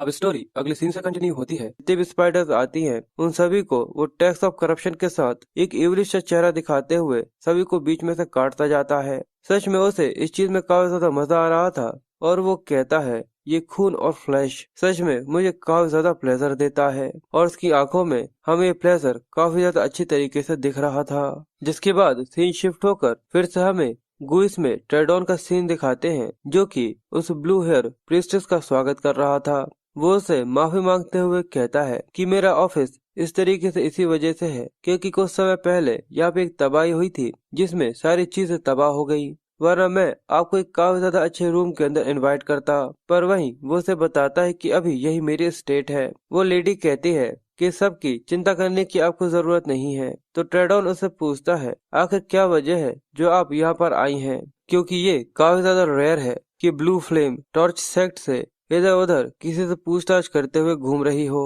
अब स्टोरी अगले सीन से कंटिन्यू होती है। जितने भी स्पाइडर्स आती हैं उन सभी को वो टैक्स ऑफ करप्शन के साथ एक इवलिश सा चेहरा दिखाते हुए सभी को बीच में से काटता जाता है। सच में उसे इस चीज में काफी ज्यादा मजा आ रहा था और वो कहता है ये खून और फ्लैश सच में मुझे काफी ज्यादा प्लेजर देता है और उसकी आंखों में हमें ये प्लेजर काफी ज्यादा अच्छी तरीके से दिख रहा था। जिसके बाद सीन शिफ्ट होकर फिर से हमें गुइस में ट्रेडॉन का सीन दिखाते हैं जो कि उस ब्लू हेयर प्रिस्टेस का स्वागत कर रहा था। वो उसे माफी मांगते हुए कहता है कि मेरा ऑफिस इस तरीके से इसी वजह से है क्योंकि कुछ समय पहले यहाँ पे एक तबाही हुई थी जिसमें सारी चीजें तबाह हो गई, वरना मैं आपको एक काफी ज्यादा अच्छे रूम के अंदर इनवाइट करता। पर वहीं वो उसे बताता है कि अभी यही मेरी स्टेट है। वो लेडी कहती है कि सबकी चिंता करने की आपको जरूरत नहीं है। तो ट्रेडॉन उससे पूछता है आखिर क्या वजह है जो आप यहाँ पर आई हैं, क्योंकि ये काफी ज्यादा रेयर है कि ब्लू फ्लेम टॉर्च सेक्ट से इधर उधर किसी से पूछताछ करते हुए घूम रही हो।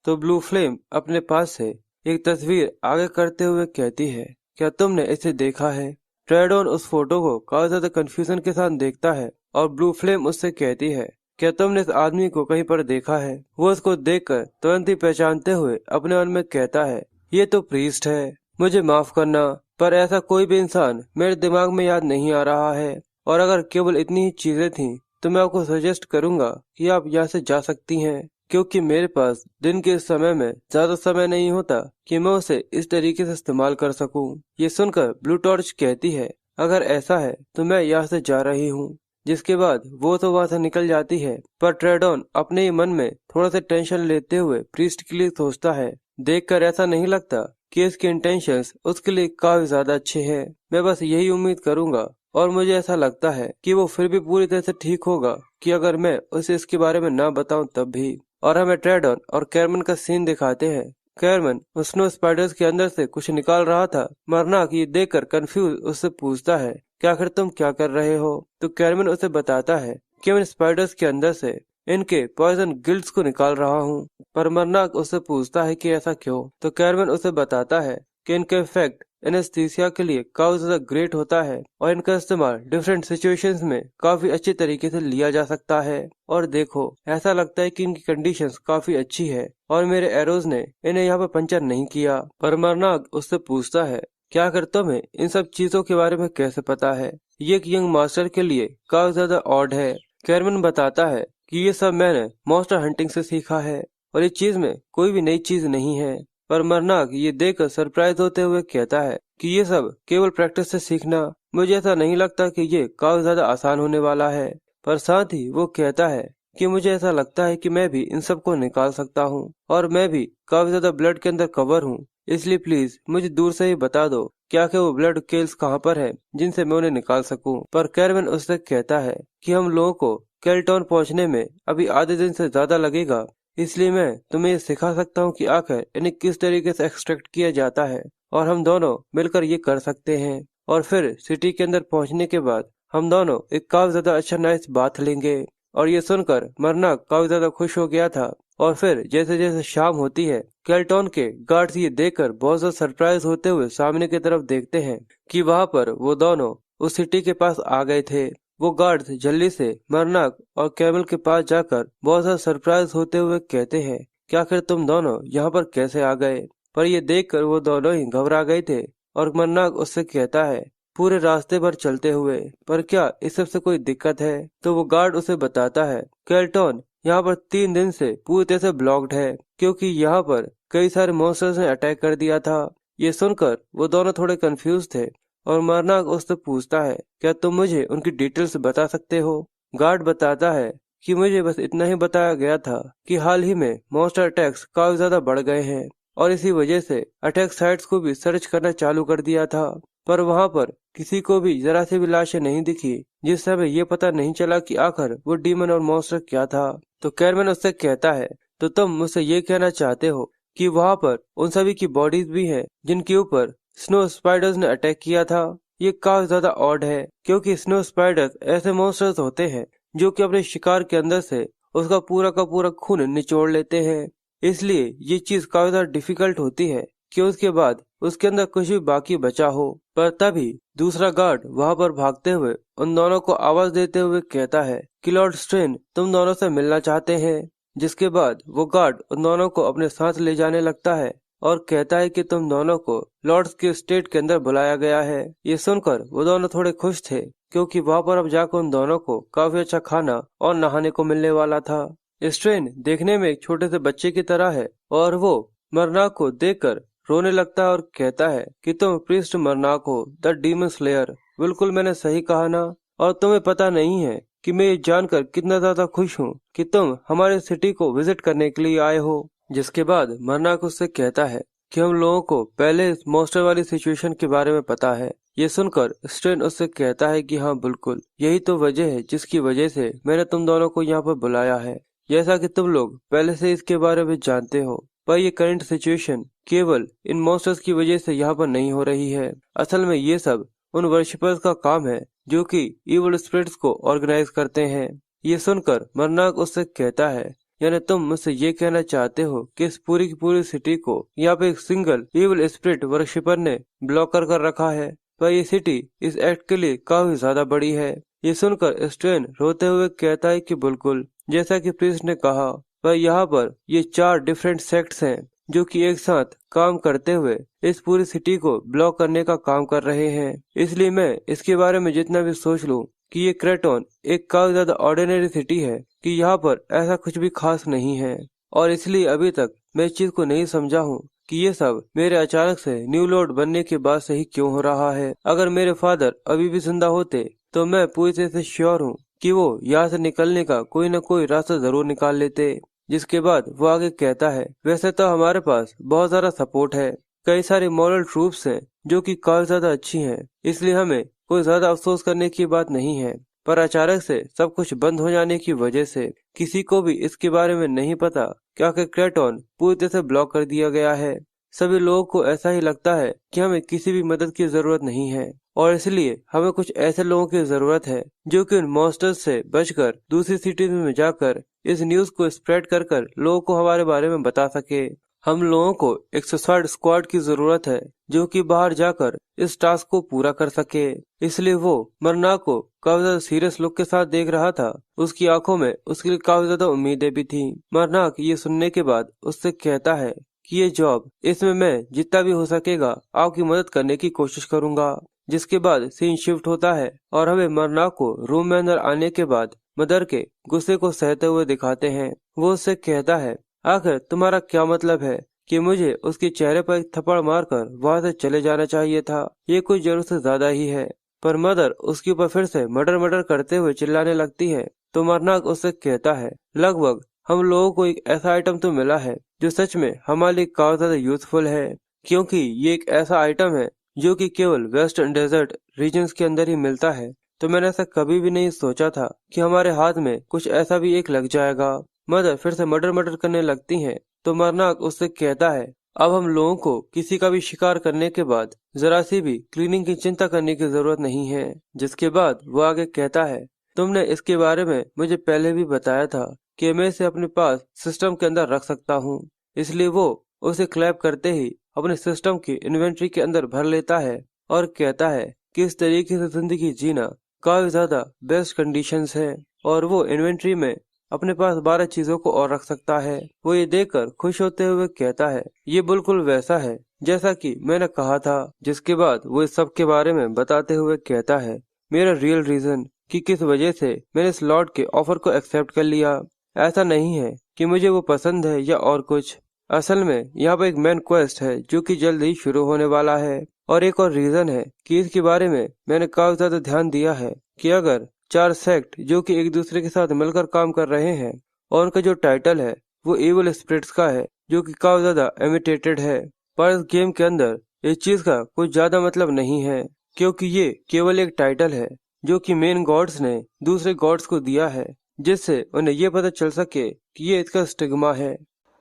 तो ब्लू फ्लेम अपने पास से एक तस्वीर आगे करते हुए कहती है क्या तुमने इसे देखा है। ट्रेडॉन उस फोटो को काफी ज्यादा कंफ्यूजन के साथ देखता है और ब्लू फ्लेम उससे कहती है क्या तुमने इस आदमी को कहीं पर देखा है। वो उसको देखकर तुरंत ही पहचानते हुए अपने मन में कहता है ये तो प्रीस्ट है, मुझे माफ करना पर ऐसा कोई भी इंसान मेरे दिमाग में याद नहीं आ रहा है। और अगर केवल इतनी ही चीजें थी तो मैं आपको सजेस्ट करूंगा कि आप यहाँ से जा सकती हैं, क्योंकि मेरे पास दिन के इस समय में ज्यादा समय नहीं होता कि मैं उसे इस तरीके से इस्तेमाल कर सकूं। ये सुनकर ब्लू टॉर्च कहती है अगर ऐसा है तो मैं यहाँ से जा रही हूँ। जिसके बाद वो तो वहां से निकल जाती है, पर ट्रेडॉन अपने ही मन में थोड़ा सा टेंशन लेते हुए प्रीस्ट के लिए सोचता है। देखकर ऐसा नहीं लगता कि इसके इंटेंशंस उसके लिए काफी ज्यादा अच्छे हैं। मैं बस यही उम्मीद करूंगा और मुझे ऐसा लगता है कि वो फिर भी पूरी तरह से ठीक होगा कि अगर मैं उसे इसके बारे में ना बताऊं तब भी। और हमें ट्रेडॉन और कैरमन का सीन दिखाते हैं। कैरमन उस स्नो स्पाइडर्स के अंदर से कुछ निकाल रहा था। मरनाक ये देखकर कंफ्यूज उससे पूछता है कि आखिर तुम क्या कर रहे हो। तो कैरमन उसे बताता है कि मैं स्पाइडर्स के अंदर से इनके पॉइजन गिल्ड्स को निकाल रहा हूँ। पर मरनाक उससे पूछता है कि ऐसा क्यों। तो कैरमन उसे बताता है कि इनका इफेक्ट एनेस्थीसिया के लिए काफी ज्यादा ग्रेट होता है और इनका इस्तेमाल डिफरेंट सिचुएशंस में काफी अच्छी तरीके से लिया जा सकता है। और देखो ऐसा लगता है कि इनकी कंडीशंस काफी अच्छी है और मेरे एरोज ने इन्हें यहाँ पर पंचर नहीं किया। पर मरनाक उससे पूछता है क्या आखिर तुम्हें इन सब चीजों के बारे में कैसे पता है। ये एक यंग मास्टर के लिए काफी ज्यादा ऑड है। कैरमन बताता है कि ये सब मैंने मॉन्स्टर हंटिंग से सीखा है और इस चीज में कोई भी नई चीज नहीं है। पर मरनाक ये देखकर सरप्राइज होते हुए कहता है कि ये सब केवल प्रैक्टिस से सीखना, मुझे ऐसा नहीं लगता कि ये काफी ज्यादा आसान होने वाला है। पर साथ ही वो कहता है कि मुझे ऐसा लगता है कि मैं भी इन सब को निकाल सकता हूँ और मैं भी काफी ज्यादा ब्लड के अंदर कवर हूँ, इसलिए प्लीज मुझे दूर से ही बता दो क्या कि वो ब्लड केल्स कहाँ पर है जिनसे मैं उन्हें निकाल सकूं। पर कैरमन उससे कहता है कि हम लोगों को केल्टॉन पहुंचने में अभी आधे दिन से ज्यादा लगेगा, इसलिए मैं तुम्हें ये सिखा सकता हूँ कि आखिर इन्हें किस तरीके से एक्सट्रैक्ट किया जाता है और हम दोनों मिलकर ये कर सकते हैं। और फिर सिटी के अंदर पहुंचने के बाद हम दोनों एक काफी ज्यादा अच्छा नाइस बाथ लेंगे। और ये सुनकर मरनाक काफी ज्यादा खुश हो गया था। और फिर जैसे जैसे शाम होती है केल्टॉन के गार्ड्स ये देखकर बहुत ज्यादा सरप्राइज होते हुए सामने की तरफ देखते हैं कि वहां पर वो दोनों उस सिटी के पास आ गए थे। वो गार्ड्स जल्दी से मरनाक और कैमल के पास जाकर बहुत ज्यादा सरप्राइज होते हुए कहते हैं कि आखिर तुम दोनों यहाँ पर कैसे आ गए। पर ये देखकर वो दोनों ही घबरा गए थे और मरनाक उससे कहता है पूरे रास्ते भर चलते हुए पर क्या इस सब से कोई दिक्कत है। तो वो गार्ड उसे बताता है केल्टॉन यहाँ पर 3 दिन से पूरी तरह से ब्लॉक्ड है क्योंकि यहाँ पर कई सारे मॉन्स्टर्स ने अटैक कर दिया था। ये सुनकर वो दोनों थोड़े कंफ्यूज थे और मरनाक उससे पूछता है क्या तुम मुझे उनकी डिटेल्स बता सकते हो। गार्ड बताता है कि मुझे बस इतना ही बताया गया था कि हाल ही में मॉन्स्टर अटैक्स काफी ज्यादा बढ़ गए हैं और इसी वजह से अटैक साइट्स को भी सर्च करना चालू कर दिया था। पर वहां पर किसी को भी जरा सी भी लाशें नहीं दिखी, जिससे हमें ये पता नहीं चला कि आखिर वो डीमन और मॉन्स्टर क्या था। तो कैरमन उससे कहता है तो तुम मुझसे ये कहना चाहते हो कि वहां पर उन सभी की बॉडीज भी हैं जिनके ऊपर स्नो स्पाइडर्स ने अटैक किया था। ये काफी ज्यादा ऑड है क्योंकि स्नो स्पाइडर्स ऐसे मॉन्स्टर्स होते हैं जो कि अपने शिकार के अंदर से उसका पूरा का पूरा खून निचोड़ लेते हैं, इसलिए ये चीज काफी ज्यादा डिफिकल्ट होती है कि उसके बाद उसके अंदर कुछ भी बाकी बचा हो। पर तभी दूसरा गार्ड वहां पर भागते हुए उन दोनों को आवाज देते हुए कहता है कि लॉर्ड स्ट्रेन तुम दोनों से मिलना चाहते हैं। जिसके बाद वो गार्ड उन दोनों को अपने साथ ले जाने लगता है और कहता है कि तुम दोनों को लॉर्ड्स के स्टेट के अंदर बुलाया गया है। ये सुनकर वो दोनों थोड़े खुश थे क्योंकि वहाँ पर अब जाकर उन दोनों को काफी अच्छा खाना और नहाने को मिलने वाला था। स्ट्रेन देखने में एक छोटे से बच्चे की तरह है और वो मरनाक को देखकर रोने लगता है और कहता है कि तुम प्रीस्ट मरनाक हो, द डीमन स्लेयर। बिल्कुल मैंने सही कहा ना? और तुम्हें पता नहीं है कि मैं ये जानकर कितना ज्यादा खुश हूँ कि तुम हमारे सिटी को विजिट करने के लिए आए हो। जिसके बाद मरनाक उससे कहता है कि हम लोगों को पहले इस मॉन्स्टर वाली सिचुएशन के बारे में पता है। ये सुनकर स्ट्रेन उससे कहता है कि हाँ बिल्कुल, यही तो वजह है जिसकी वजह से मैंने तुम दोनों को यहाँ पर बुलाया है। जैसा कि तुम लोग पहले से इसके बारे में जानते हो, पर ये करंट सिचुएशन केवल इन मॉन्स्टर्स की वजह से यहाँ पर नहीं हो रही है। असल में ये सब उन वर्शिपर्स का काम है जो कि इविल स्पिरिट्स को ऑर्गेनाइज करते हैं। ये सुनकर मरनाक उससे कहता है, यानी तुम मुझसे ये कहना चाहते हो कि इस पूरी की पूरी सिटी को यहाँ पे एक सिंगल इविल स्पिरिट वर्शिपर ने ब्लॉक कर रखा है। पर ये सिटी इस एक्ट के लिए काफी ज्यादा बड़ी है। ये सुनकर स्ट्रेन रोते हुए कहता है कि बिल्कुल जैसा कि प्रीस्ट ने कहा, पर यहाँ पर ये 4 डिफरेंट सेक्ट्स हैं जो कि एक साथ काम करते हुए इस पूरी सिटी को ब्लॉक करने का काम कर रहे हैं। इसलिए मैं इसके बारे में जितना भी सोच लूं कि ये क्रेटोन एक काफी ज्यादा ऑर्डिनरी सिटी है, कि यहाँ पर ऐसा कुछ भी खास नहीं है। और इसलिए अभी तक मैं इस चीज को नहीं समझा हूँ कि ये सब मेरे अचानक से न्यू लॉर्ड बनने के बाद से ही क्यों हो रहा है। अगर मेरे फादर अभी भी जिंदा होते तो मैं पूरी तरह से श्योर हूँ कि वो यहाँ से निकलने का कोई न कोई रास्ता जरूर निकाल लेते। जिसके बाद वो आगे कहता है, वैसे तो हमारे पास बहुत सारा सपोर्ट है, कई सारे मॉरल ट्रूप्स हैं जो कि काफी ज्यादा अच्छी हैं, इसलिए हमें कोई ज्यादा अफसोस करने की बात नहीं है। पर अचानक से सब कुछ बंद हो जाने की वजह से किसी को भी इसके बारे में नहीं पता कि आखिर क्रेटोन पूरी तरह से ब्लॉक कर दिया गया है। सभी लोगों को ऐसा ही लगता है कि हमें किसी भी मदद की जरूरत नहीं है और इसलिए हमें कुछ ऐसे लोगों की जरूरत है जो कि उन मॉन्स्टर्स से बचकर दूसरी सिटीज में जाकर इस न्यूज को स्प्रेड कर लोगों को हमारे बारे में बता सके। हम लोगों को एक सुसाइड स्क्वाड की जरूरत है जो कि बाहर जाकर इस टास्क को पूरा कर सके। इसलिए वो मरनाक को काफी ज्यादा सीरियस लुक के साथ देख रहा था। उसकी आंखों में उसके लिए काफी ज्यादा उम्मीदें भी थी। मरनाक ये सुनने के बाद उससे कहता है कि ये जॉब, इसमें मैं जितना भी हो सकेगा आपकी मदद करने की कोशिश करूंगा। जिसके बाद सीन शिफ्ट होता है और हमें मरनाक को रूम में अंदर आने के बाद मदर के गुस्से को सहते हुए दिखाते हैं। वो उससे कहता है, आखिर तुम्हारा क्या मतलब है कि मुझे उसके चेहरे पर एक थप्पड़ मारकर वहां से चले जाना चाहिए था? ये कुछ जरूरत से ज्यादा ही है। पर मदर उसके ऊपर फिर से मर्डर करते हुए चिल्लाने लगती है। तो मरनाक उससे कहता है, लगभग हम लोगों को एक ऐसा आइटम तो मिला है जो सच में हमारे लिए काफी ज्यादा यूजफुल है, क्योंकि ये एक ऐसा आइटम है जो कि केवल वेस्टर्न डेजर्ट रीजन्स के अंदर ही मिलता है। तो मैंने ऐसा कभी भी नहीं सोचा था कि हमारे हाथ में कुछ ऐसा भी एक लग जाएगा। मदर फिर से मर्डर करने लगती हैं। तो मरनाक उससे कहता है, अब हम लोगों को किसी का भी शिकार करने के बाद जरा सी भी क्लीनिंग की चिंता करने की जरूरत नहीं है। जिसके बाद वो आगे कहता है, तुमने इसके बारे में मुझे पहले भी बताया था कि मैं इसे अपने पास सिस्टम के अंदर रख सकता हूँ। इसलिए वो उसे क्लैप करते ही अपने सिस्टम की इन्वेंट्री के अंदर भर लेता है और कहता है कि इस तरीके से जिंदगी जीना काफी ज्यादा बेस्ट कंडीशंस है और वो इन्वेंट्री में अपने पास 12 चीजों को और रख सकता है। वो ये देखकर खुश होते हुए कहता है, ये बिल्कुल वैसा है जैसा कि मैंने कहा था। जिसके बाद वो इस सब के बारे में बताते हुए कहता है, मेरा रियल रीजन कि किस वजह से मैंने इस लॉर्ड के ऑफर को एक्सेप्ट कर लिया, ऐसा नहीं है कि मुझे वो पसंद है या और कुछ। असल में यहाँ पर एक मेन क्वेस्ट है जो कि जल्द ही शुरू होने वाला है। और एक और रीजन है कि इसके बारे में मैंने काफी ज्यादा ध्यान दिया है कि अगर 4 सेक्ट जो कि एक दूसरे के साथ मिलकर काम कर रहे हैं और उनका जो टाइटल है वो इविल स्पिरिट्स का है जो कि काफी ज्यादा इमिटेटेड है, पर इस गेम के अंदर इस चीज का कुछ ज्यादा मतलब नहीं है, क्योंकि ये केवल एक टाइटल है जो कि मेन गॉड्स ने दूसरे गॉड्स को दिया है, जिससे उन्हें ये पता चल सके कि ये इसका स्टिग्मा है।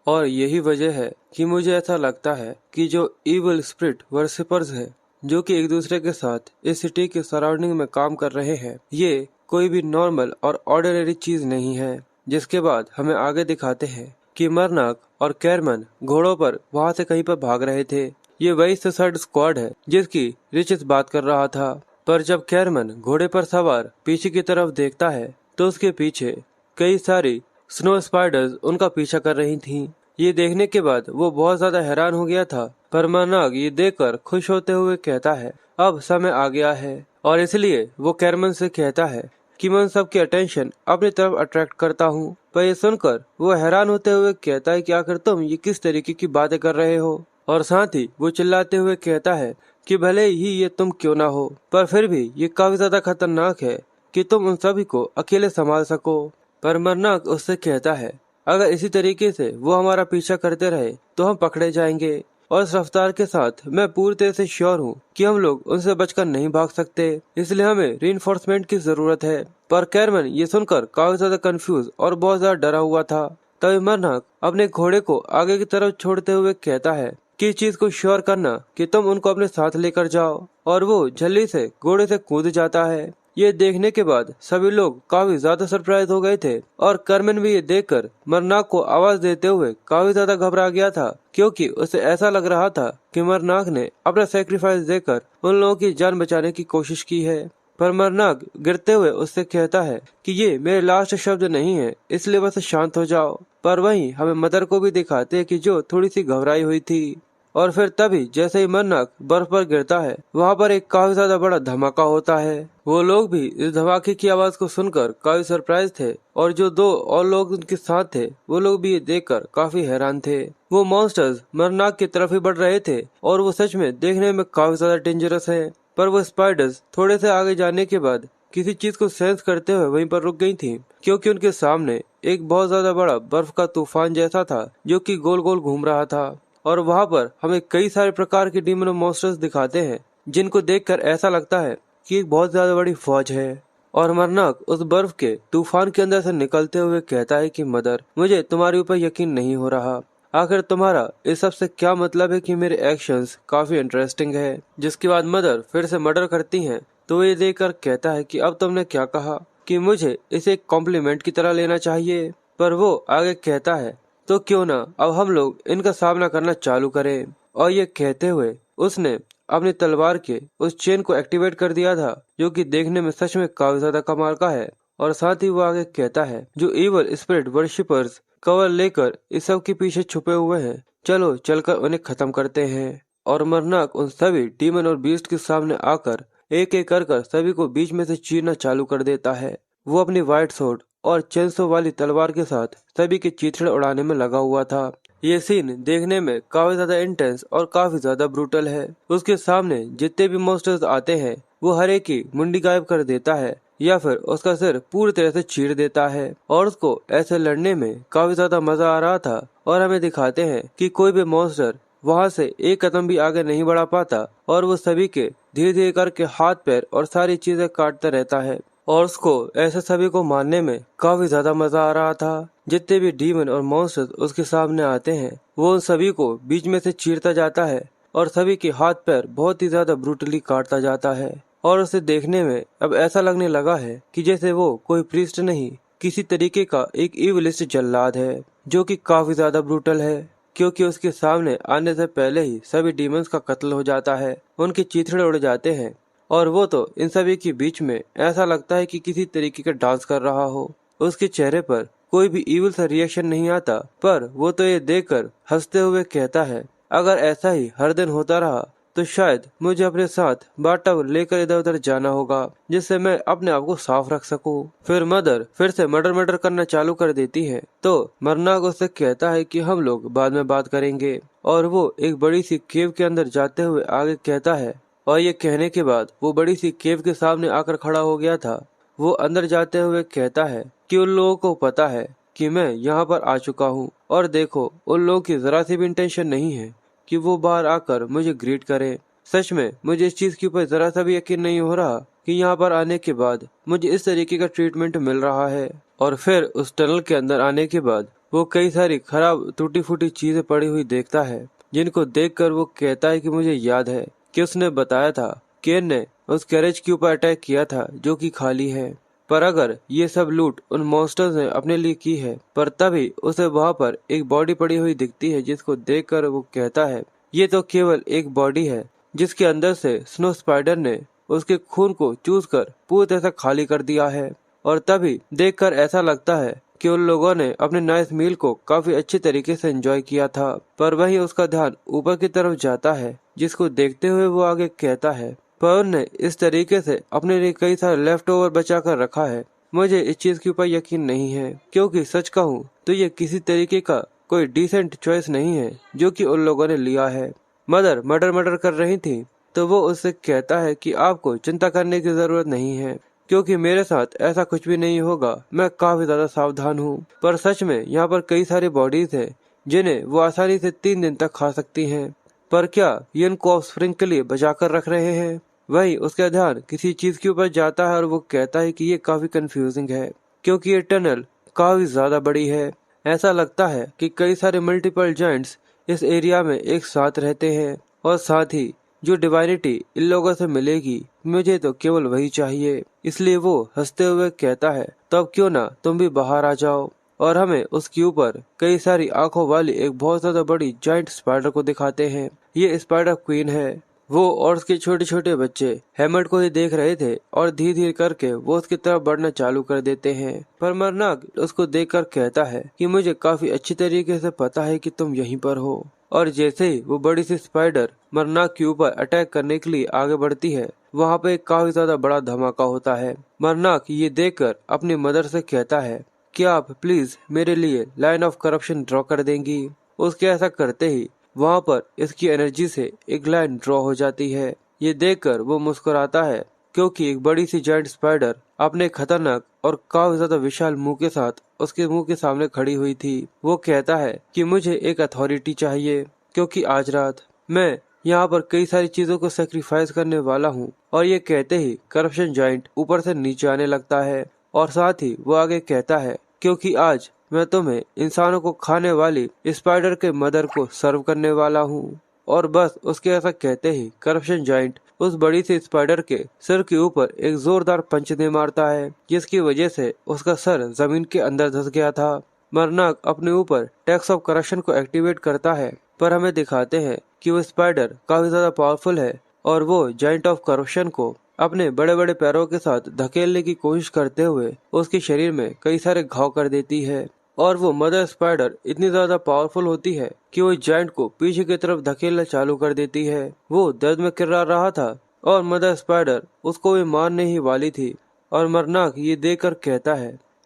और यही वजह है कि मुझे ऐसा लगता है कि जो इविल स्पिरिट वर्शिपर्स है जो कि एक दूसरे के साथ इस सिटी के सराउंडिंग में काम कर रहे हैं, ये कोई भी नॉर्मल और ऑर्डिनरी चीज नहीं है। जिसके बाद हमें आगे दिखाते हैं कि मरनाक और कैरमन घोड़ों पर वहां से कहीं पर भाग रहे थे। ये वही सुसाइड स्क्वाड है जिसकी रिचेस बात कर रहा था। पर जब कैरमन घोड़े पर सवार पीछे की तरफ देखता है तो उसके पीछे कई सारी स्नो स्पाइडर्स उनका पीछा कर रही थीं। ये देखने के बाद वो बहुत ज्यादा हैरान हो गया था, पर मरनाग ये देखकर खुश होते हुए कहता है अब समय आ गया है, और इसलिए वो कैरमन से कहता है कि मैं उन सबकी अटेंशन अपनी तरफ अट्रैक्ट करता हूँ। पर ये सुनकर वो हैरान होते हुए कहता है कि आखिर तुम ये किस तरीके की बातें कर रहे हो, और साथ ही वो चिल्लाते हुए कहता है कि भले ही ये तुम क्यों ना हो, पर फिर भी ये काफी ज्यादा खतरनाक है कि तुम उन सभी को अकेले संभाल सको। पर मरनाक उससे कहता है अगर इसी तरीके से वो हमारा पीछा करते रहे तो हम पकड़े जाएंगे, और इस रफ्तार के साथ मैं पूरी तरह से श्योर हूँ कि हम लोग उनसे बचकर नहीं भाग सकते, इसलिए हमें रीइंफोर्समेंट की जरूरत है। पर कैरमन ये सुनकर काफी ज्यादा कंफ्यूज और बहुत ज्यादा डरा हुआ था। तभी मरनाक अपने घोड़े को आगे की तरफ छोड़ते हुए कहता है कि इस चीज को श्योर करना कि तुम उनको अपने साथ लेकर जाओ, और वो जल्दी से घोड़े से कूद जाता है। ये देखने के बाद सभी लोग काफी ज्यादा सरप्राइज हो गए थे, और कर्मन भी ये देखकर मरनाक को आवाज देते हुए काफी ज्यादा घबरा गया था, क्योंकि उसे ऐसा लग रहा था कि मरनाक ने अपना सेक्रीफाइस देकर उन लोगों की जान बचाने की कोशिश की है। पर मरनाक गिरते हुए उससे कहता है कि ये मेरे लास्ट शब्द नहीं है, इसलिए बस शांत हो जाओ। पर वहीं हमें मदर को भी दिखाते हैं कि जो थोड़ी सी घबराई हुई थी। और फिर तभी जैसे ही मरनाक बर्फ पर गिरता है, वहाँ पर एक काफी ज्यादा बड़ा धमाका होता है। वो लोग भी इस धमाके की आवाज को सुनकर काफी सरप्राइज थे, और जो दो और लोग उनके साथ थे वो लोग भी ये देखकर काफी हैरान थे। वो मॉन्स्टर्स मरनाक की तरफ ही बढ़ रहे थे, और वो सच में देखने में काफी ज्यादा डेंजरस है। पर वो स्पाइडर्स थोड़े से आगे जाने के बाद किसी चीज को सेंस करते हुए वहीं पर रुक गई थी, क्योंकि उनके सामने एक बहुत ज्यादा बड़ा बर्फ का तूफान जैसा था जो कि गोल गोल घूम रहा था। और वहाँ पर हमें कई सारे प्रकार के डीमन मॉन्स्टर्स दिखाते हैं, जिनको देखकर ऐसा लगता है कि एक बहुत ज्यादा बड़ी फौज है। और मरनाक उस बर्फ के तूफान के अंदर से निकलते हुए कहता है कि मदर, मुझे तुम्हारे ऊपर यकीन नहीं हो रहा। आखिर तुम्हारा इस सब से क्या मतलब है कि मेरे एक्शंस काफी इंटरेस्टिंग है। जिसके बाद मदर फिर से मर्डर करती हैं, तो ये देखकर कहता है कि अब तुमने क्या कहा कि मुझे इसे एक कॉम्प्लीमेंट की तरह लेना चाहिए। पर वो आगे कहता है तो क्यों ना अब हम लोग इनका सामना करना चालू करें। और ये कहते हुए उसने अपनी तलवार के उस चेन को एक्टिवेट कर दिया था, जो कि देखने में सच में काफी ज्यादा कमाल का है। और साथ ही वो आगे कहता है जो इवल स्पिरिट वर्शिपर्स कवर लेकर इस सब के पीछे छुपे हुए हैं, चलो चलकर उन्हें खत्म करते हैं। और मरनाक उन सभी डीमन और बीस्ट के सामने आकर एक एक कर सभी को बीच में से चीरना चालू कर देता है। वो अपनी व्हाइट सोर्ड और चेंसो वाली तलवार के साथ सभी के चीथड़े उड़ाने में लगा हुआ था। ये सीन देखने में काफी ज्यादा इंटेंस और काफी ज्यादा ब्रूटल है। उसके सामने जितने भी मॉन्स्टर्स आते हैं वो हर एक की मुंडी गायब कर देता है, या फिर उसका सिर पूरी तरह से चीर देता है। और उसको ऐसे लड़ने में काफी ज्यादा मजा आ रहा था। और हमें दिखाते हैं कि कोई भी मॉन्स्टर वहाँ से एक कदम भी आगे नहीं बढ़ा पाता, और वो सभी के धीरे धीरे करके हाथ पैर और सारी चीजें काटता रहता है। और उसको ऐसे सभी को मारने में काफी ज्यादा मजा आ रहा था। जितने भी डीमन और मॉन्स्टर्स उसके सामने आते हैं वो उन सभी को बीच में से चीरता जाता है, और सभी के हाथ पैर बहुत ही ज्यादा ब्रूटली काटता जाता है। और उसे देखने में अब ऐसा लगने लगा है कि जैसे वो कोई प्रीस्ट नहीं, किसी तरीके का एक इविलिस्ट जल्लाद है, जो कि काफी ज्यादा ब्रूटल है। क्योंकि उसके सामने आने से पहले ही सभी डीमंस का कत्ल हो जाता है, उनके चीथड़े उड़ जाते हैं, और वो तो इन सभी के बीच में ऐसा लगता है कि किसी तरीके का डांस कर रहा हो। उसके चेहरे पर कोई भी इविल सा रिएक्शन नहीं आता, पर वो तो ये देखकर हंसते हुए कहता है अगर ऐसा ही हर दिन होता रहा तो शायद मुझे अपने साथ बाटव लेकर इधर उधर जाना होगा, जिससे मैं अपने आप को साफ रख सकूं। फिर मदर फिर से मर्डर करना चालू कर देती है, तो मरनाग उससे कहता है कि हम लोग बाद में बात करेंगे। और वो एक बड़ी सी केव के अंदर जाते हुए आगे कहता है, और ये कहने के बाद वो बड़ी सी केव के सामने आकर खड़ा हो गया था। वो अंदर जाते हुए कहता है कि उन लोगों को पता है कि मैं यहाँ पर आ चुका हूँ, और देखो उन लोगों की जरा सी भी इंटेंशन नहीं है कि वो बाहर आकर मुझे ग्रीट करें। सच में मुझे इस चीज के ऊपर जरा सा भी यकीन नहीं हो रहा कि यहाँ पर आने के बाद मुझे इस तरीके का ट्रीटमेंट मिल रहा है। और फिर उस टनल के अंदर आने के बाद वो कई सारी खराब टूटी फूटी चीजें पड़ी हुई देखता है, जिनको देखकर वो कहता है कि मुझे याद है कि उसने बताया था केन ने उस कैरेज के ऊपर अटैक किया था जो कि खाली है। पर अगर ये सब लूट उन मॉन्स्टर्स ने अपने लिए की है, पर तभी उसे वहाँ पर एक बॉडी पड़ी हुई दिखती है, जिसको देखकर वो कहता है ये तो केवल एक बॉडी है जिसके अंदर से स्नो स्पाइडर ने उसके खून को चूस कर पूरी तरह से खाली कर दिया है। और तभी देखकर ऐसा लगता है कि उन लोगों ने अपने नाइस मील को काफी अच्छी तरीके से एंजॉय किया था, पर वहीं उसका ध्यान ऊपर की तरफ जाता है, जिसको देखते हुए वो आगे कहता है, पर ने इस तरीके से अपने लिए कई सारे लेफ्ट ओवर बचा कर रखा है। मुझे इस चीज के ऊपर यकीन नहीं है, क्योंकि सच कहूँ तो ये किसी तरीके का कोई डिसेंट चॉइस नहीं है जो कि उन लोगों ने लिया है। मदर मर्डर कर रही थी, तो वो उससे कहता है कि आपको चिंता करने की जरूरत नहीं है, क्योंकि मेरे साथ ऐसा कुछ भी नहीं होगा। मैं काफी ज्यादा सावधान हूँ। पर सच में यहाँ पर कई सारी बॉडीज है जिन्हें वो आसानी से 3 दिन तक खा सकती हैं। पर क्या ये इनको ऑफस्प्रिंग के लिए बचा कर रख रहे हैं? वही उसका ध्यान किसी चीज के ऊपर जाता है और वो कहता है कि ये काफी कंफ्यूजिंग है, क्योंकि ये टनल काफी ज्यादा बड़ी है। ऐसा लगता है कि कई सारे मल्टीपल जायंट्स इस एरिया में एक साथ रहते हैं, और साथ ही जो डिवाइनिटी इन लोगों से मिलेगी, मुझे तो केवल वही चाहिए। इसलिए वो हंसते हुए कहता है, तब क्यों ना तुम भी बाहर आ जाओ। और हमें उसके ऊपर कई सारी आंखों वाली एक बहुत ज्यादा बड़ी जाइंट स्पाइडर को दिखाते हैं। ये स्पाइडर क्वीन है। वो और उसके छोटे छोटे बच्चे हैमंड को ही देख रहे थे, और धीरे धीरे करके वो उसकी तरफ बढ़ना चालू कर देते हैं। पर मरनाक उसको देखकर कहता है कि मुझे काफी अच्छी तरीके से पता है कि तुम यहीं पर हो। और जैसे ही वो बड़ी सी स्पाइडर मरनाक के ऊपर अटैक करने के लिए आगे बढ़ती है, वहाँ पे एक काफी ज्यादा बड़ा धमाका होता है। मरनाक ये देखकर अपनी मदर से कहता है कि आप प्लीज मेरे लिए लाइन ऑफ करप्शन ड्रॉ कर देंगी। उसके ऐसा करते ही वहाँ पर इसकी एनर्जी से एक लाइन ड्रॉ हो जाती है। ये देखकर वो मुस्कुराता है, क्योंकि एक बड़ी सी जायंट स्पाइडर अपने खतरनाक और काफी ज्यादा विशाल मुंह के साथ उसके मुंह के सामने खड़ी हुई थी। वो कहता है कि मुझे एक अथॉरिटी चाहिए, क्योंकि आज रात मैं यहाँ पर कई सारी चीजों को सेक्रीफाइस करने वाला हूँ। और ये कहते ही करप्शन जायंट ऊपर से नीचे आने लगता है, और साथ ही वो आगे कहता है, क्योंकि आज मैं तुम्हें इंसानों को खाने वाली स्पाइडर के मदर को सर्व करने वाला हूँ। और बस उसके ऐसा कहते ही करप्शन जायंट उस बड़ी सी स्पाइडर के सिर के ऊपर एक जोरदार पंच दे मारता है, जिसकी वजह से उसका सर जमीन के अंदर धंस गया था। मरनाक अपने ऊपर टैक्स ऑफ करप्शन को एक्टिवेट करता है, पर हमें दिखाते हैं कि वो स्पाइडर काफी ज्यादा पावरफुल है, और वो जायंट ऑफ करप्शन को अपने बड़े बड़े पैरों के साथ धकेलने की कोशिश करते हुए उसके शरीर में कई सारे घाव कर देती है। और वो मदर स्पाइडर इतनी ज्यादा पावरफुल होती है कि वो जायंट को पीछे की तरफ धकेलना चालू कर देती है। वो दर्द में किर्रा रहा था, और मदर स्पाइडर उसको भी मारने ही वाली थी। और मरनाक ये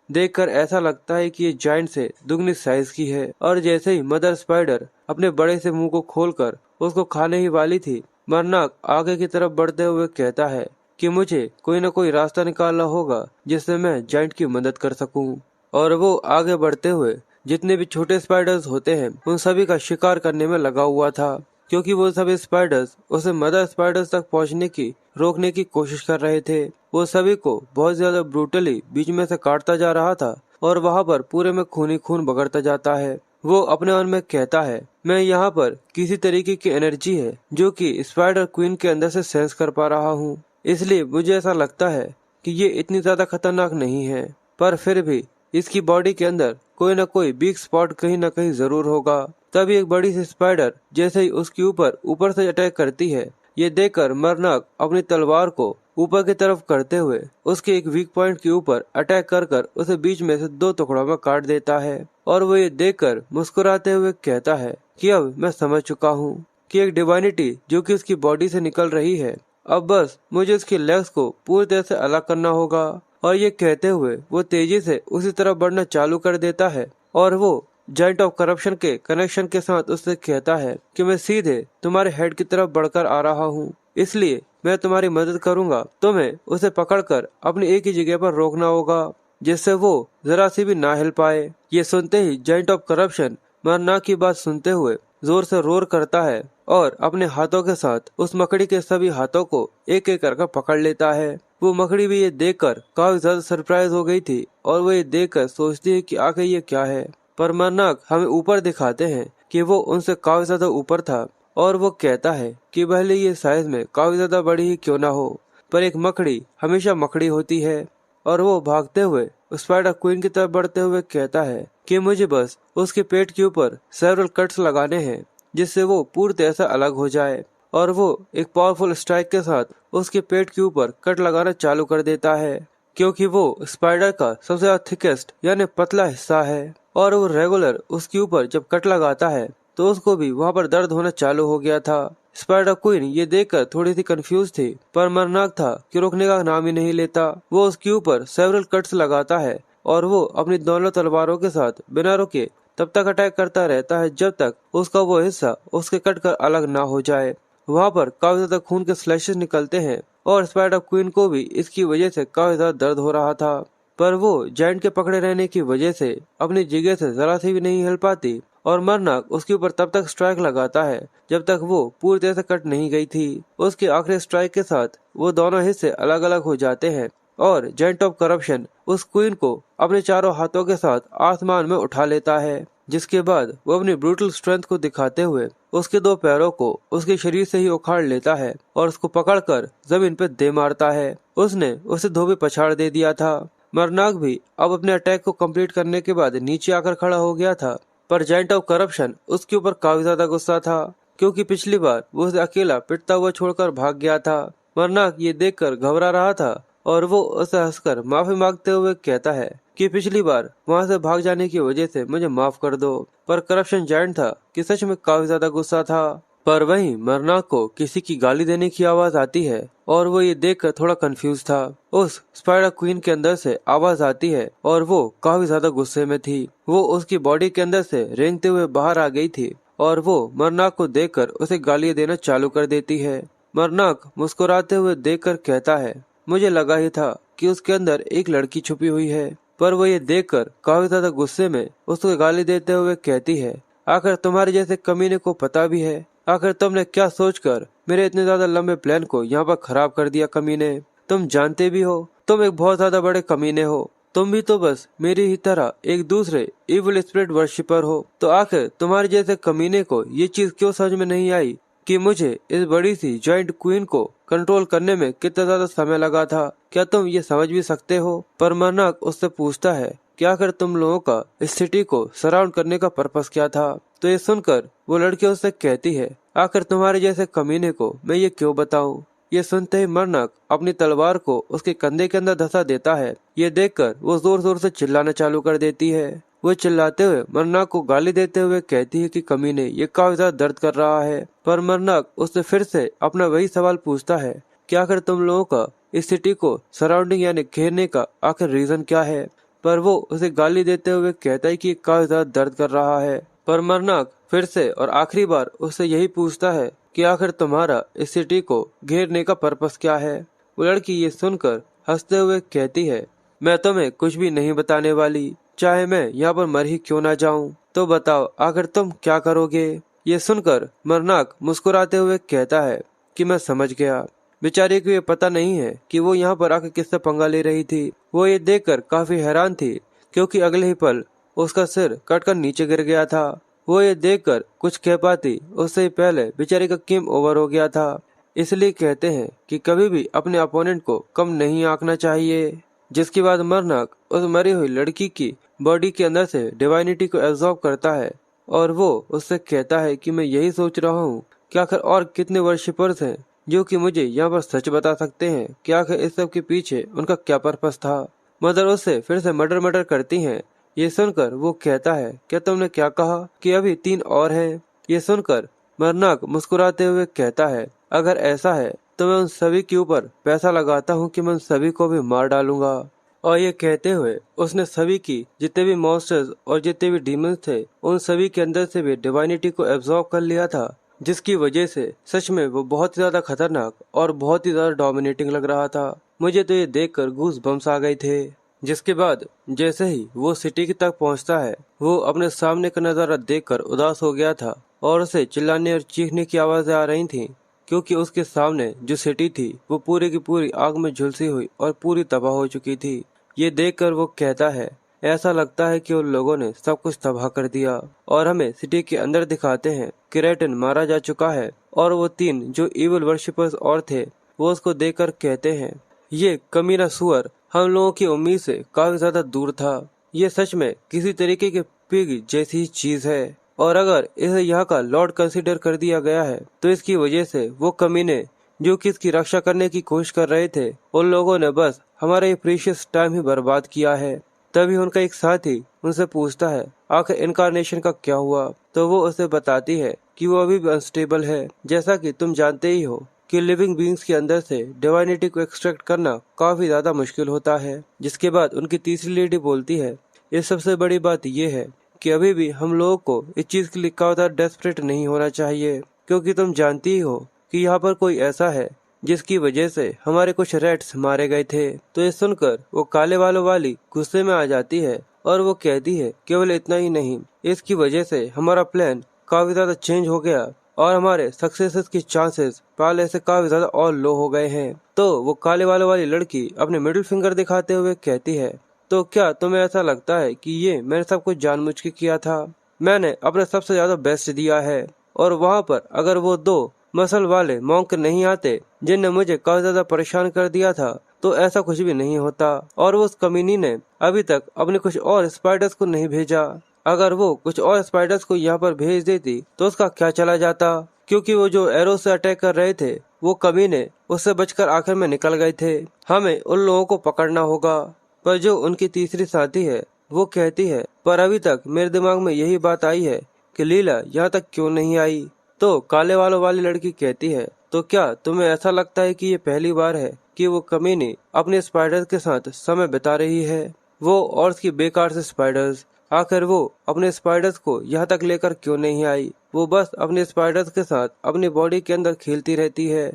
देखकर ऐसा लगता है कि ये जायंट से दुगनी साइज की है। और जैसे ही मदर स्पाइडर अपने बड़े से मुंह को खोलकर उसको खाने ही वाली थी, मरनाक आगे की तरफ बढ़ते हुए कहता है कि मुझे कोई न कोई रास्ता निकालना होगा जिससे मैं जायंट की मदद कर सकूं। और वो आगे बढ़ते हुए जितने भी छोटे स्पाइडर्स होते हैं उन सभी का शिकार करने में लगा हुआ था, क्योंकि वो सभी स्पाइडर्स उसे मदर स्पाइडर्स तक पहुंचने की रोकने की कोशिश कर रहे थे। वो सभी को बहुत ज्यादा ब्रूटली बीच में से काटता जा रहा था, और वहाँ पर पूरे में खून ही खून बगड़ता जाता है। वो अपने मन में कहता है, मैं यहाँ पर किसी तरीके की एनर्जी है जो कि स्पाइडर क्वीन के अंदर से सेंस कर पा रहा हूँ, इसलिए मुझे ऐसा लगता है कि ये इतनी ज्यादा खतरनाक नहीं है। पर फिर भी इसकी बॉडी के अंदर कोई न कोई वीक स्पॉट कहीं न कहीं जरूर होगा। तभी एक बड़ी सी स्पाइडर जैसे ही उसके ऊपर से अटैक करती है। ये देखकर मरनाक अपनी तलवार को ऊपर की तरफ करते हुए उसके एक वीक पॉइंट के ऊपर अटैक कर उसे बीच में से 2 टुकड़ों में काट देता है। और वो ये देखकर मुस्कुराते हुए कहता है कि अब मैं समझ चुका हूँ कि एक डिवाइनिटी जो कि उसकी बॉडी से निकल रही है, अब बस मुझे उसकी लेग्स को पूरी तरह से अलग करना होगा। और ये कहते हुए वो तेजी से उसी तरफ बढ़ना चालू कर देता है, और वो जायंट ऑफ करप्शन के कनेक्शन के साथ उससे कहता है कि मैं सीधे तुम्हारे हेड की तरफ बढ़कर आ रहा हूँ, इसलिए मैं तुम्हारी मदद करूंगा। तुम्हें उसे पकड़कर अपनी एक ही जगह पर रोकना होगा, जिससे वो जरा सी भी ना हिल पाए। ये सुनते ही जायंट ऑफ करप्शन मरनाक की बात सुनते हुए जोर से रोर करता है, और अपने हाथों के साथ उस मकड़ी के सभी हाथों को एक एक करके पकड़ लेता है। वो मकड़ी भी ये देखकर काफी ज्यादा सरप्राइज हो गई थी, और वो ये देखकर सोचती है कि आखिर ये क्या है। पर मरनाक हमें ऊपर दिखाते हैं कि वो उनसे काफी ज्यादा ऊपर था, और वो कहता है कि भले ये साइज में काफी ज्यादा बड़ी ही क्यों ना हो, पर एक मकड़ी हमेशा मकड़ी होती है। और वो भागते हुए स्पाइडर क्वीन की तरफ बढ़ते हुए कहता है कि मुझे बस उसके पेट के ऊपर सेवरल कट्स लगाने हैं, जिससे वो पूरी तरह से अलग हो जाए। और वो एक पावरफुल स्ट्राइक के साथ उसके पेट के ऊपर कट लगाना चालू कर देता है। क्योंकि वो स्पाइडर का सबसे ज्यादा थिकेस्ट यानी पतला हिस्सा है और वो रेगुलर उसके ऊपर जब कट लगाता है तो उसको भी वहाँ पर दर्द होना चालू हो गया था। स्पाइडर क्वीन ये देखकर थोड़ी सी कंफ्यूज थी, पर मरनाक था कि रुकने का नाम ही नहीं लेता। वो उसके ऊपर सेवरल कट्स लगाता है और वो अपनी दोनों तलवारों के साथ बिना रुके तब तक अटैक करता रहता है जब तक उसका वो हिस्सा उसके कट कर अलग ना हो जाए। वहाँ पर काफी ज्यादा खून के स्लैशेस निकलते हैं और स्पाइडर क्वीन को भी इसकी वजह से काफी ज्यादा दर्द हो रहा था, पर वो जायंट के पकड़े रहने की वजह से अपनी जगह से जरा सी भी नहीं हिल पाती और मरनाक उसके ऊपर तब तक स्ट्राइक लगाता है जब तक वो पूरी तरह से कट नहीं गई थी। उसके आखिरी स्ट्राइक के साथ वो दोनों हिस्से अलग अलग हो जाते हैं और जायंट ऑफ करप्शन उस क्वीन को अपने चारों हाथों के साथ आसमान में उठा लेता है, जिसके बाद वो अपनी ब्रूटल स्ट्रेंथ को दिखाते हुए उसके दो पैरों को उसके शरीर से ही उखाड़ लेता है और उसको पकड़कर जमीन पे दे मारता है। उसने उसे धोबी पछाड़ दे दिया था। मरनाक भी अब अपने अटैक को कंप्लीट करने के बाद नीचे आकर खड़ा हो गया था, पर जायंट ऑफ करप्शन उसके ऊपर काफी ज्यादा गुस्सा था क्योंकि पिछली बार वो उसे अकेला पिटता हुआ छोड़कर भाग गया था। मरनाक ये देखकर घबरा रहा था और वो उसे हंसकर माफी मांगते हुए कहता है कि पिछली बार वहाँ से भाग जाने की वजह से मुझे माफ कर दो। पर करप्शन जायंट था कि सच में काफी ज्यादा गुस्सा था। पर वहीं मरनाक को किसी की गाली देने की आवाज आती है और वो ये देखकर थोड़ा कंफ्यूज था। उस स्पाइडर क्वीन के अंदर से आवाज आती है और वो काफी ज्यादा गुस्से में थी। वो उसकी बॉडी के अंदर से रेंगते हुए बाहर आ गई थी और वो मरनाक को देखकर उसे गालियां देना चालू कर देती है। मरनाक मुस्कुराते हुए देखकर कहता है, मुझे लगा ही था कि उसके अंदर एक लड़की छुपी हुई है। पर वो ये देखकर काफी ज्यादा गुस्से में उसको गाली देते हुए कहती है, आखिर तुम्हारे जैसे कमीने को पता भी है? आखिर तुमने क्या सोचकर मेरे इतने ज्यादा लंबे प्लान को यहाँ पर खराब कर दिया कमीने? तुम जानते भी हो तुम एक बहुत ज्यादा बड़े कमीने हो। तुम भी तो बस मेरी ही तरह एक दूसरे इविल स्पिरिट वर्शिपर हो। तो आखिर तुम्हारे जैसे कमीने को ये चीज क्यों समझ में नहीं आई कि मुझे इस बड़ी सी जॉइंट क्वीन को कंट्रोल करने में कितना ज्यादा समय लगा था? क्या तुम ये समझ भी सकते हो? पर मरनाक उससे पूछता है कि आखिर तुम लोगों का इस सिटी को सराउंड करने का पर्पस क्या था? तो ये सुनकर वो लड़की उससे कहती है, आखिर तुम्हारे जैसे कमीने को मैं ये क्यों बताऊं? ये सुनते ही मरनाक अपनी तलवार को उसके कंधे के अंदर धंसा देता है। ये देखकर वो जोर जोर से चिल्लाना चालू कर देती है। वो चिल्लाते हुए मरनाक को गाली देते हुए कहती है कि कमीने ये काफी ज्यादा दर्द कर रहा है। पर मरनाक उससे फिर से अपना वही सवाल पूछता है कि आखिर तुम लोगों का इस सिटी को सराउंडिंग यानी घेरने का आखिर रीजन क्या है? पर वो उसे गाली देते हुए कहता है कि काफी ज्यादा दर्द कर रहा है। पर मरनाक फिर से और आखिरी बार उससे यही पूछता है कि आखिर तुम्हारा इस सिटी को घेरने का पर्पस क्या है? वो लड़की ये सुनकर हंसते हुए कहती है, मैं तुम्हें कुछ भी नहीं बताने वाली, चाहे मैं यहाँ पर मर ही क्यों ना जाऊँ। तो बताओ आखिर तुम क्या करोगे? ये सुनकर मरनाक मुस्कुराते हुए कहता है कि मैं समझ गया। बेचारे को ये पता नहीं है कि वो यहाँ पर आकर किससे पंगा ले रही थी। वो ये देखकर काफी हैरान थी क्योंकि अगले ही पल उसका सिर कटकर नीचे गिर गया था। वो ये देखकर कुछ कह पाती उससे पहले बेचारे का गेम ओवर हो गया था। इसलिए कहते हैं कि कभी भी अपने अपोनेंट को कम नहीं आंकना चाहिए। जिसके बाद मरनाक उस मरी हुई लड़की की बॉडी के अंदर से डिवाइनिटी को एब्जॉर्ब करता है और वो उससे कहता है कि मैं यही सोच रहा हूँ कि आखिर और कितने वर्शिपर्स हैं जो कि मुझे यहाँ पर सच बता सकते हैं कि आखिर इस सब के पीछे उनका क्या पर्पस था। मदर उससे फिर से मर्डर करती हैं। ये सुनकर वो कहता है, क्या तुमने क्या कहा कि अभी 3 और हैं? ये सुनकर मरनाक मुस्कुराते हुए कहता है, अगर ऐसा है तो मैं उन सभी के ऊपर पैसा लगाता हूँ कि मैं उन सभी को भी मार डालूंगा। और ये कहते हुए उसने सभी की जितने भी मॉन्स्टर्स और जितने भी डीमंस थे उन सभी के अंदर से भी डिवाइनिटी को एब्जॉर्ब कर लिया था, जिसकी वजह से सच में वो बहुत ही ज्यादा खतरनाक और बहुत ही ज्यादा डोमिनेटिंग लग रहा था। मुझे तो ये देखकर गूज बम्स आ गए थे। जिसके बाद जैसे ही वो सिटी की तक पहुंचता है, वो अपने सामने का नजारा देखकर उदास हो गया था और उसे चिल्लाने और चीखने की आवाजें आ रही थीं, क्योंकि उसके सामने जो सिटी थी वो पूरी की पूरी आग में झुलसी हुई और पूरी तबाह हो चुकी थी। ये देखकर वो कहता है, ऐसा लगता है कि उन लोगों ने सब कुछ तबाह कर दिया। और हमें सिटी के अंदर दिखाते हैं कि रेटन मारा जा चुका है और वो 3 जो इविल वर्शिपर्स और थे वो उसको देखकर कहते हैं, ये कमीना सुअर हम लोगों की उम्मीद से काफी ज्यादा दूर था। ये सच में किसी तरीके के पिग जैसी चीज है और अगर इसे यहाँ का लॉर्ड कंसीडर कर दिया गया है तो इसकी वजह से वो कमीने जो कि इसकी रक्षा करने की कोशिश कर रहे थे, उन लोगों ने बस हमारा ये प्रीशियस टाइम ही बर्बाद किया है। तभी उनका एक साथी उनसे पूछता है आखिर इनकारनेशन का क्या हुआ, तो वो उसे बताती है कि वो अभी भी अनस्टेबल है। जैसा कि तुम जानते ही हो कि लिविंग बीइंग्स के अंदर से डिवाइनिटी को एक्सट्रैक्ट करना काफी ज्यादा मुश्किल होता है। जिसके बाद उनकी तीसरी लेडी बोलती है, इस सबसे बड़ी बात ये है कि अभी भी हम लोगों को इस चीज के लिए ज्यादा डेस्परेट नहीं होना चाहिए, क्योंकि तुम जानती ही हो कि यहाँ पर कोई ऐसा है जिसकी वजह से हमारे कुछ रैट्स मारे गए थे। तो ये सुनकर वो काले बालों वाली गुस्से में आ जाती है और वो कहती है केवल इतना ही नहीं, इसकी वजह से हमारा प्लान काफी ज्यादा चेंज हो गया और हमारे सक्सेस की चांसेस पहले से काफी ज्यादा और लो हो गए हैं। तो वो काले बालों वाली लड़की अपने मिडिल फिंगर दिखाते हुए कहती है, तो क्या तुम्हें ऐसा लगता है कि ये मैंने सब कुछ जानबूझ के किया था? मैंने अपना सबसे ज्यादा बेस्ट दिया है और वहाँ पर अगर वो दो मसल वाले मॉन्क नहीं आते जिनने मुझे काफी ज्यादा परेशान कर दिया था, तो ऐसा कुछ भी नहीं होता। और वो उस कमीनी ने अभी तक अपने कुछ और स्पाइडर्स को नहीं भेजा। अगर वो कुछ और स्पाइडर्स को यहाँ पर भेज देती तो उसका क्या चला जाता, क्योंकि वो जो एरो से अटैक कर रहे थे वो कमीने उससे बचकर आखिर में निकल गए थे। हमें उन लोगों को पकड़ना होगा। पर जो उनकी तीसरी साथी है वो कहती है, पर अभी तक मेरे दिमाग में यही बात आई है कि लीला यहाँ तक क्यों नहीं आई। तो काले बालों वाली लड़की कहती है, तो क्या तुम्हें ऐसा लगता है कि ये पहली बार है कि वो कमीनी अपने स्पाइडर्स के साथ समय बिता रही है? वो और उसकी बेकार से स्पाइडर्स, आखिर वो अपने स्पाइडर्स को यहाँ तक लेकर क्यों नहीं आई? वो बस अपने स्पाइडर्स के साथ अपनी बॉडी के अंदर खेलती रहती है।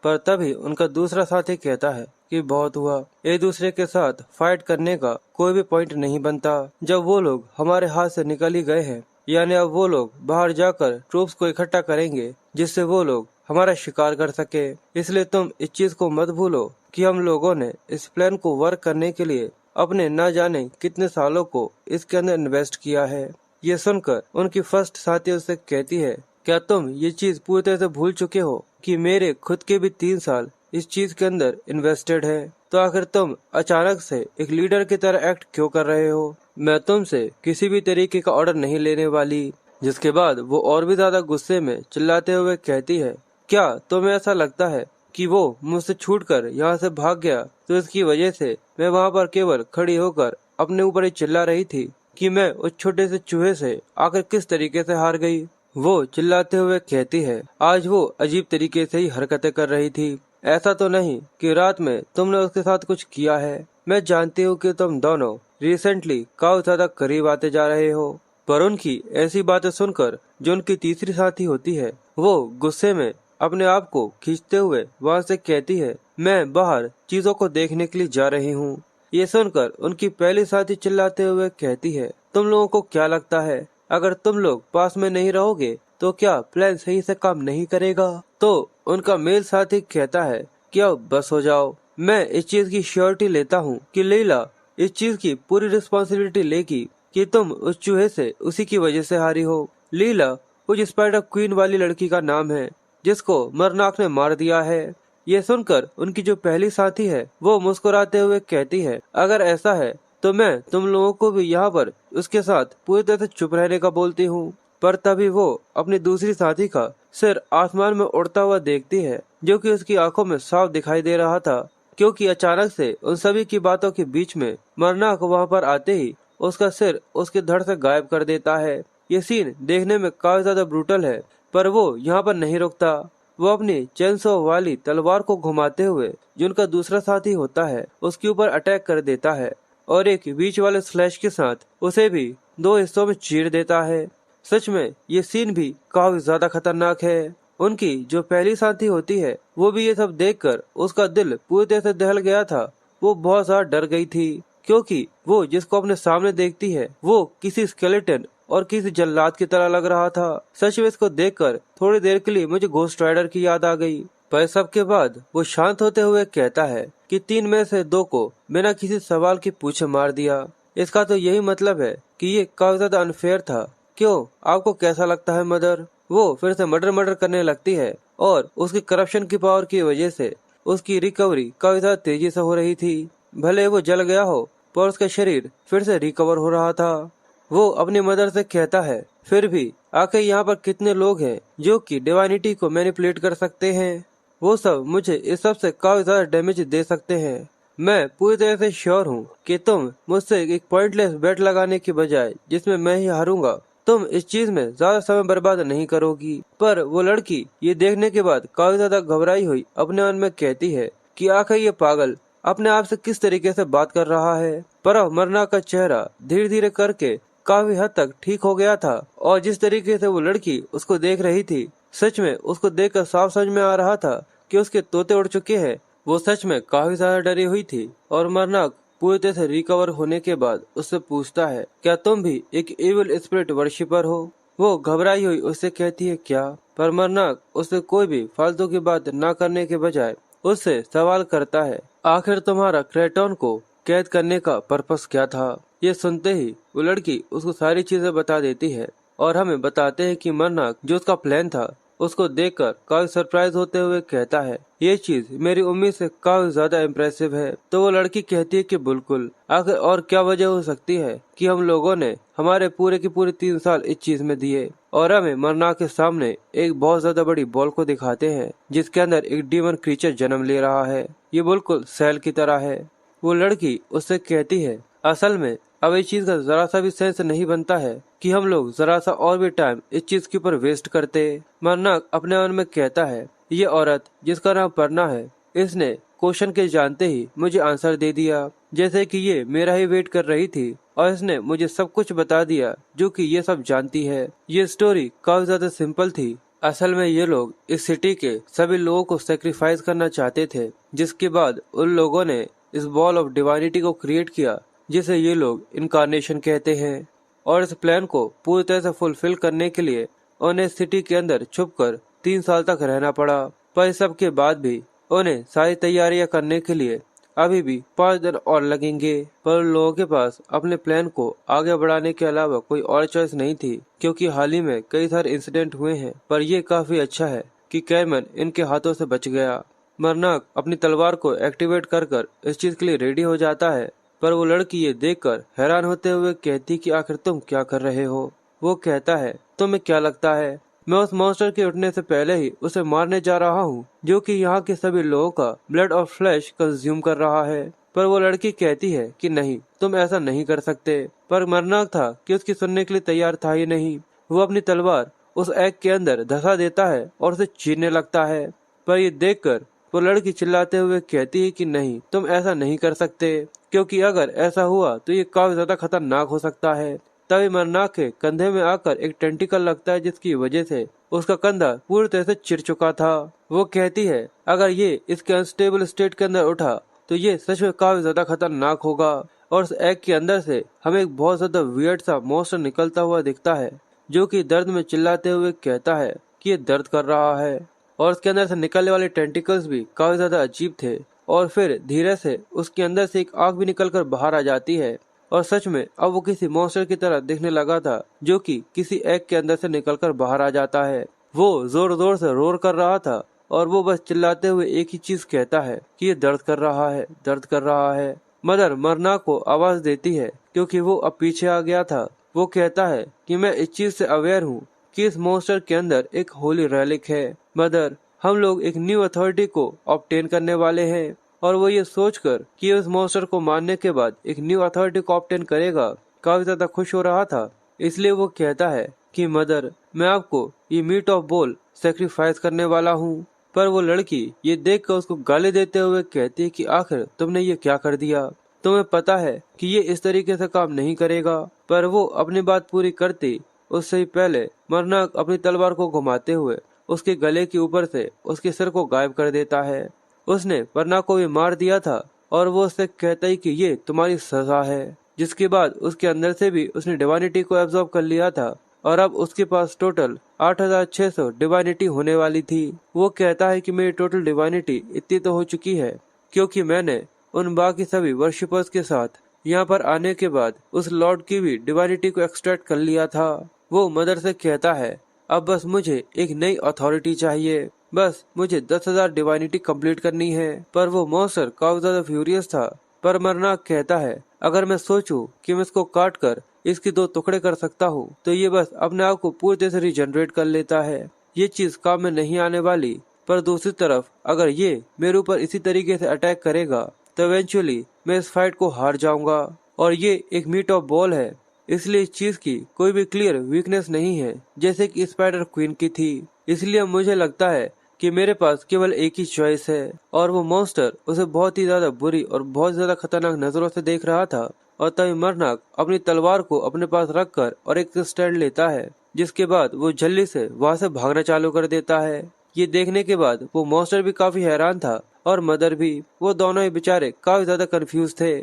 पर तभी उनका दूसरा साथी कहता है कि बहुत हुआ, एक दूसरे के साथ फाइट करने का कोई भी पॉइंट नहीं बनता जब वो लोग हमारे हाथ से निकल ही गए हैं। यानी अब वो लोग बाहर जाकर ट्रूप्स को इकट्ठा करेंगे जिससे वो लोग हमारा शिकार कर सके। इसलिए तुम इस चीज को मत भूलो कि हम लोगों ने इस प्लान को वर्क करने के लिए अपने न जाने कितने सालों को इसके अंदर इन्वेस्ट किया है। ये सुनकर उनकी फर्स्ट साथी उससे कहती है, क्या तुम ये चीज पूरी तरह से भूल चुके हो कि मेरे खुद के भी 3 साल इस चीज के अंदर इन्वेस्टेड है? तो आखिर तुम अचानक से एक लीडर की तरह एक्ट क्यों कर रहे हो? मैं तुमसे किसी भी तरीके का ऑर्डर नहीं लेने वाली। जिसके बाद वो और भी ज्यादा गुस्से में चिल्लाते हुए कहती है, क्या तुम्हें ऐसा लगता है कि वो मुझसे छूटकर यहाँ से भाग गया तो इसकी वजह से मैं वहाँ पर केवल खड़ी होकर अपने ऊपर ही चिल्ला रही थी कि मैं उस छोटे से चूहे से आखिर किस तरीके से हार गई? वो चिल्लाते हुए कहती है, आज वो अजीब तरीके से ही हरकतें कर रही थी। ऐसा तो नहीं कि रात में तुमने उसके साथ कुछ किया है। मैं जानती हूँ कि तुम दोनों रिसेंटली काफी ज्यादा करीब आते जा रहे हो। पर उनकी ऐसी बातें सुनकर जो उनकी तीसरी साथी होती है वो गुस्से में अपने आप को खींचते हुए वहाँ से कहती है, मैं बाहर चीजों को देखने के लिए जा रही हूँ। ये सुनकर उनकी पहली साथी चिल्लाते हुए कहती है, तुम लोगों को क्या लगता है अगर तुम लोग पास में नहीं रहोगे तो क्या प्लान सही से काम नहीं करेगा? तो उनका मेल साथी कहता है कि अब बस हो जाओ, मैं इस चीज की श्योरिटी लेता हूँ कि लीला इस चीज की पूरी रिस्पॉन्सिबिलिटी लेगी कि तुम उस चूहे से उसी की वजह से हारी हो। लीला उस स्पाइडर क्वीन वाली लड़की का नाम है जिसको मरनाक ने मार दिया है। ये सुनकर उनकी जो पहली साथी है वो मुस्कुराते हुए कहती है, अगर ऐसा है तो मैं तुम लोगों को भी यहाँ पर उसके साथ पूरी तरह से चुप रहने का बोलती हूँ। पर तभी वो अपनी दूसरी साथी का सिर आसमान में उड़ता हुआ देखती है जो कि उसकी आंखों में साफ दिखाई दे रहा था, क्योंकि अचानक से उन सभी की बातों के बीच में मरनाक वहाँ पर आते ही उसका सिर उसके धड़ से गायब कर देता है। ये सीन देखने में काफी ज्यादा ब्रूटल है, पर वो यहाँ पर नहीं रुकता। वो अपनी चेनसो वाली तलवार को घुमाते हुए जो उनका दूसरा साथी होता है उसके ऊपर अटैक कर देता है और एक बीच वाले स्लैश के साथ उसे भी 2 हिस्सों में चीर देता है। सच में ये सीन भी काफी ज्यादा खतरनाक है। उनकी जो पहली साथी होती है वो भी ये सब देखकर उसका दिल पूरी तरह से दहल गया था। वो बहुत ज्यादा डर गई थी क्योंकि वो जिसको अपने सामने देखती है वो किसी स्केलेटन और किसी जल्लाद की तरह लग रहा था। सच में इसको देखकर थोड़ी देर के लिए मुझे घोस्ट राइडर की याद आ गई। पर सबके बाद वो शांत होते हुए कहता है कि 3 में से 2 को बिना किसी सवाल की पूछे मार दिया। इसका तो यही मतलब है कि ये काफी ज्यादा अनफेयर था। क्यों, आपको कैसा लगता है मदर? वो फिर से मर्डर करने लगती है और उसकी करप्शन की पावर की वजह से उसकी रिकवरी काफी ज्यादा तेजी से हो रही थी। भले वो जल गया हो पर उसका शरीर फिर से रिकवर हो रहा था। वो अपनी मदर से कहता है, फिर भी आखिर यहाँ पर कितने लोग हैं जो कि डिवाइनिटी को मैनिपुलेट कर सकते हैं? वो सब मुझे इस सब से काफी ज्यादा डैमेज दे सकते हैं। मैं पूरी तरह से श्योर हूँ कि तुम मुझसे एक पॉइंटलेस बेट लगाने की बजाय जिसमें मैं ही हारूंगा, तुम इस चीज में ज्यादा समय बर्बाद नहीं करोगी। पर वो लड़की ये देखने के बाद काफी ज्यादा घबराई हुई अपने मन में कहती है कि आखिर ये पागल अपने आप से किस तरीके से बात कर रहा है। पर अमरनाथ का चेहरा धीरे धीरे करके काफी हद तक ठीक हो गया था और जिस तरीके से वो लड़की उसको देख रही थी, सच में उसको देखकर साफ समझ में आ रहा था कि उसके तोते उड़ चुके हैं। वो सच में काफी ज्यादा डरी हुई थी और अमरनाथ पूरी तरह से रिकवर होने के बाद उससे पूछता है, क्या तुम भी एक इविल स्पिरिट वर्शिपर हो? वो घबराई हुई उससे कहती है, क्या? पर अमरनाथ उससे कोई भी फालतू की बात न करने के बजाय उससे सवाल करता है, आखिर तुम्हारा क्रेटोन को कैद करने का पर्पस क्या था? ये सुनते ही वो लड़की उसको सारी चीजें बता देती है और हमें बताते हैं कि अमरनाथ जो उसका प्लान था उसको देखकर काफी सरप्राइज होते हुए कहता है, ये चीज मेरी उम्मीद से काफी ज्यादा इम्प्रेसिव है। तो वो लड़की कहती है कि बिल्कुल, आखिर और क्या वजह हो सकती है कि हम लोगों ने हमारे पूरे की पूरे 3 साल इस चीज में दिए। और हमें अमरनाथ के सामने एक बहुत ज्यादा बड़ी बॉल को दिखाते हैं जिसके अंदर एक डीमन क्रीचर जन्म ले रहा है। ये बिल्कुल सेल की तरह है। वो लड़की उससे कहती है, असल में अब इस चीज का जरा सा भी सेंस नहीं बनता है कि हम लोग जरा सा और भी टाइम इस चीज के ऊपर वेस्ट करते। अमरनाथ अपने मन में कहता है, ये औरत जिसका नाम परना है, इसने क्वेश्चन के जानते ही मुझे आंसर दे दिया, जैसे कि ये मेरा ही वेट कर रही थी और इसने मुझे सब कुछ बता दिया जो कि ये सब जानती है। ये स्टोरी काफी ज्यादा सिंपल थी। असल में ये लोग इस सिटी के सभी लोगों को सेक्रीफाइस करना चाहते थे, जिसके बाद उन लोगों ने इस बॉल ऑफ डिवाइनिटी को क्रिएट किया जिसे ये लोग इनकारनेशन कहते हैं। और इस प्लान को पूरी तरह से फुलफिल करने के लिए उन्हें सिटी के अंदर छुपकर 3 साल तक रहना पड़ा। पर इस सब के बाद भी उन्हें सारी तैयारियां करने के लिए अभी भी 5 दिन और लगेंगे। पर उन लोगों के पास अपने प्लान को आगे बढ़ाने के अलावा कोई और चॉइस नहीं थी, क्योंकि हाल ही में कई सारे इंसिडेंट हुए हैं। पर यह काफी अच्छा है कि कैरमैन इनके हाथों से बच गया। अमरनाथ अपनी तलवार को एक्टिवेट कर इस चीज के लिए रेडी हो जाता है। पर वो लड़की ये देखकर हैरान होते हुए कहती कि आखिर तुम क्या कर रहे हो? वो कहता है, तुम्हें क्या लगता है मैं उस मॉन्स्टर के उठने से पहले ही उसे मारने जा रहा हूँ जो कि यहाँ के सभी लोगों का ब्लड और फ्लैश कंज्यूम कर रहा है? पर वो लड़की कहती है कि नहीं, तुम ऐसा नहीं कर सकते। पर मरना था कि उसकी सुनने के लिए तैयार था ही नहीं। वो अपनी तलवार उस एग के अंदर धसा देता है और उसे चीरने लगता है। पर ये देखकर वो लड़की चिल्लाते हुए कहती है कि नहीं, तुम ऐसा नहीं कर सकते, क्योंकि अगर ऐसा हुआ तो ये काफी ज्यादा खतरनाक हो सकता है। तभी मरनाक के कंधे में आकर एक टेंटिकल लगता है जिसकी वजह से उसका कंधा पूरी तरह से चिर चुका था। वो कहती है, अगर ये इसके अनस्टेबल स्टेट के अंदर उठा तो ये सच में काफी ज्यादा खतरनाक होगा। और उस एग के अंदर से हमें एक बहुत ज्यादा वियर्ड सा मॉन्स्टर निकलता हुआ दिखता है जो कि दर्द में चिल्लाते हुए कहता है कि ये दर्द कर रहा है। और उसके अंदर से निकलने वाले टेंटिकल्स भी काफी ज्यादा अजीब थे। और फिर धीरे से उसके अंदर से एक आग भी निकलकर बाहर आ जाती है और सच में अब वो किसी मॉन्स्टर की तरह दिखने लगा था जो कि किसी एग के अंदर से निकलकर बाहर आ जाता है। वो जोर जोर से रोर कर रहा था और वो बस चिल्लाते हुए एक ही चीज कहता है कि ये दर्द कर रहा है, दर्द कर रहा है। मदर मरना को आवाज देती है क्योंकि वो अब पीछे आ गया था। वो कहता है कि मैं इस चीज से अवेयर हूँ कि इस मॉन्स्टर के अंदर एक होली रेलिक है। मदर, हम लोग एक न्यू अथॉरिटी को ऑब्टेन करने वाले हैं। और वो ये सोचकर कि उस मॉन्स्टर को मारने के बाद एक न्यू अथॉरिटी को ऑब्टेन करेगा काफी ज्यादा खुश हो रहा था। इसलिए वो कहता है कि मदर, मैं आपको ये मीट ऑफ बोल सेक्रीफाइस करने वाला हूँ। पर वो लड़की ये देखकर उसको गाली देते हुए कहती है कि आखिर तुमने ये क्या कर दिया? तुम्हें पता है कि ये इस तरीके से काम नहीं करेगा। पर वो अपनी बात पूरी करती उससे ही पहले मरना अपनी तलवार को घुमाते हुए उसके गले के ऊपर से उसके सिर को गायब कर देता है। उसने परना को भी मार दिया था और वो उससे कहता है कि ये तुम्हारी सजा है। जिसके बाद उसके अंदर से भी उसने डिवाइनिटी को एब्जॉर्ब कर लिया था और अब उसके पास टोटल 8600 डिवाइनिटी होने वाली थी। वो कहता है कि मेरी टोटल डिवाइनिटी इतनी तो हो चुकी है क्योंकि मैंने उन बाकी सभी वर्शिपर्स के साथ यहाँ पर आने के बाद उस लॉर्ड की भी डिवाइनिटी को एक्सट्रैक्ट कर लिया था। वो मदर से कहता है, अब बस मुझे एक नई अथॉरिटी चाहिए, बस मुझे 10,000 डिवाइनिटी कंप्लीट करनी है। पर वो मॉन्स्टर काफी ज्यादा फ्यूरियस था। पर मरनाक कहता है, अगर मैं सोचूं कि मैं इसको काट कर इसके 2 टुकड़े कर सकता हूँ तो ये बस अपने आप को पूरी तरह से रिजनरेट कर लेता है। ये चीज काम में नहीं आने वाली पर दूसरी तरफ अगर ये मेरे ऊपर इसी तरीके से अटैक करेगा तो इवेंचुअली मैं इस फाइट को हार जाऊंगा। और ये एक मीट ऑफ बॉल है, इसलिए इस चीज की कोई भी क्लियर वीकनेस नहीं है जैसे कि स्पाइडर क्वीन की थी। इसलिए मुझे लगता है कि मेरे पास केवल एक ही चॉइस है, और वो मॉन्स्टर उसे बहुत ही ज्यादा बुरी और बहुत ज्यादा खतरनाक नजरों से देख रहा था। और तभी मरनाक अपनी तलवार को अपने पास रखकर और एक स्टैंड लेता है, जिसके बाद वो जल्दी से वहां से भागना चालू कर देता है। ये देखने के बाद वो मॉन्स्टर भी काफी हैरान था और मदर भी। वो दोनों ही बेचारे काफी ज्यादा कंफ्यूज थे।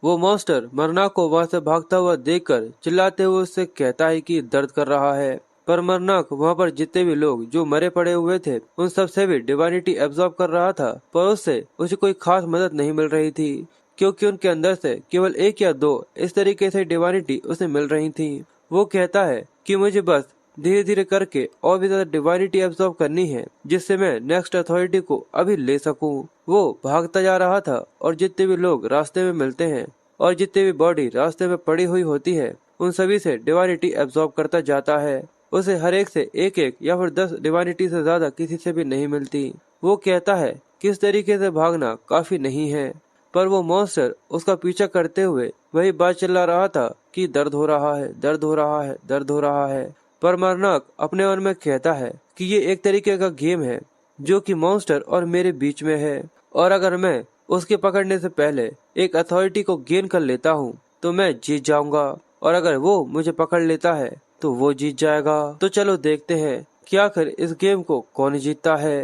वो मॉन्स्टर मरनाक को वहां से भागता हुआ देखकर चिल्लाते हुए उससे कहता है कि दर्द कर रहा है। पर मरनाक वहां पर जितने भी लोग जो मरे पड़े हुए थे उन सब से भी डिवाइनिटी एब्जॉर्ब कर रहा था, पर उससे उसे कोई खास मदद नहीं मिल रही थी, क्योंकि उनके अंदर से केवल एक या दो इस तरीके से डिवाइनिटी उसे मिल रही थी। वो कहता है कि मुझे बस धीरे धीरे करके और भी ज्यादा डिवाइनिटी एब्जॉर्ब करनी है, जिससे मैं नेक्स्ट अथॉरिटी को अभी ले सकूं। वो भागता जा रहा था और जितने भी लोग रास्ते में मिलते हैं और जितने भी बॉडी रास्ते में पड़ी हुई होती है उन सभी से डिवाइनिटी एब्जॉर्ब करता जाता है। उसे हर एक से एक एक या फिर 10 डिवाइनिटी से ज्यादा किसी से भी नहीं मिलती। वो कहता है कि इस तरीके से भागना काफी नहीं है, पर वो मॉन्स्टर उसका पीछा करते हुए वही बात चिल्ला रहा था कि दर्द हो रहा है, दर्द हो रहा है, दर्द हो रहा है। पर मरनाक अपने मन में कहता है कि ये एक तरीके का गेम है जो कि मॉन्स्टर और मेरे बीच में है, और अगर मैं उसके पकड़ने से पहले एक अथॉरिटी को गेन कर लेता हूँ तो मैं जीत जाऊंगा, और अगर वो मुझे पकड़ लेता है तो वो जीत जाएगा। तो चलो देखते हैं कि आखिर इस गेम को कौन जीतता है।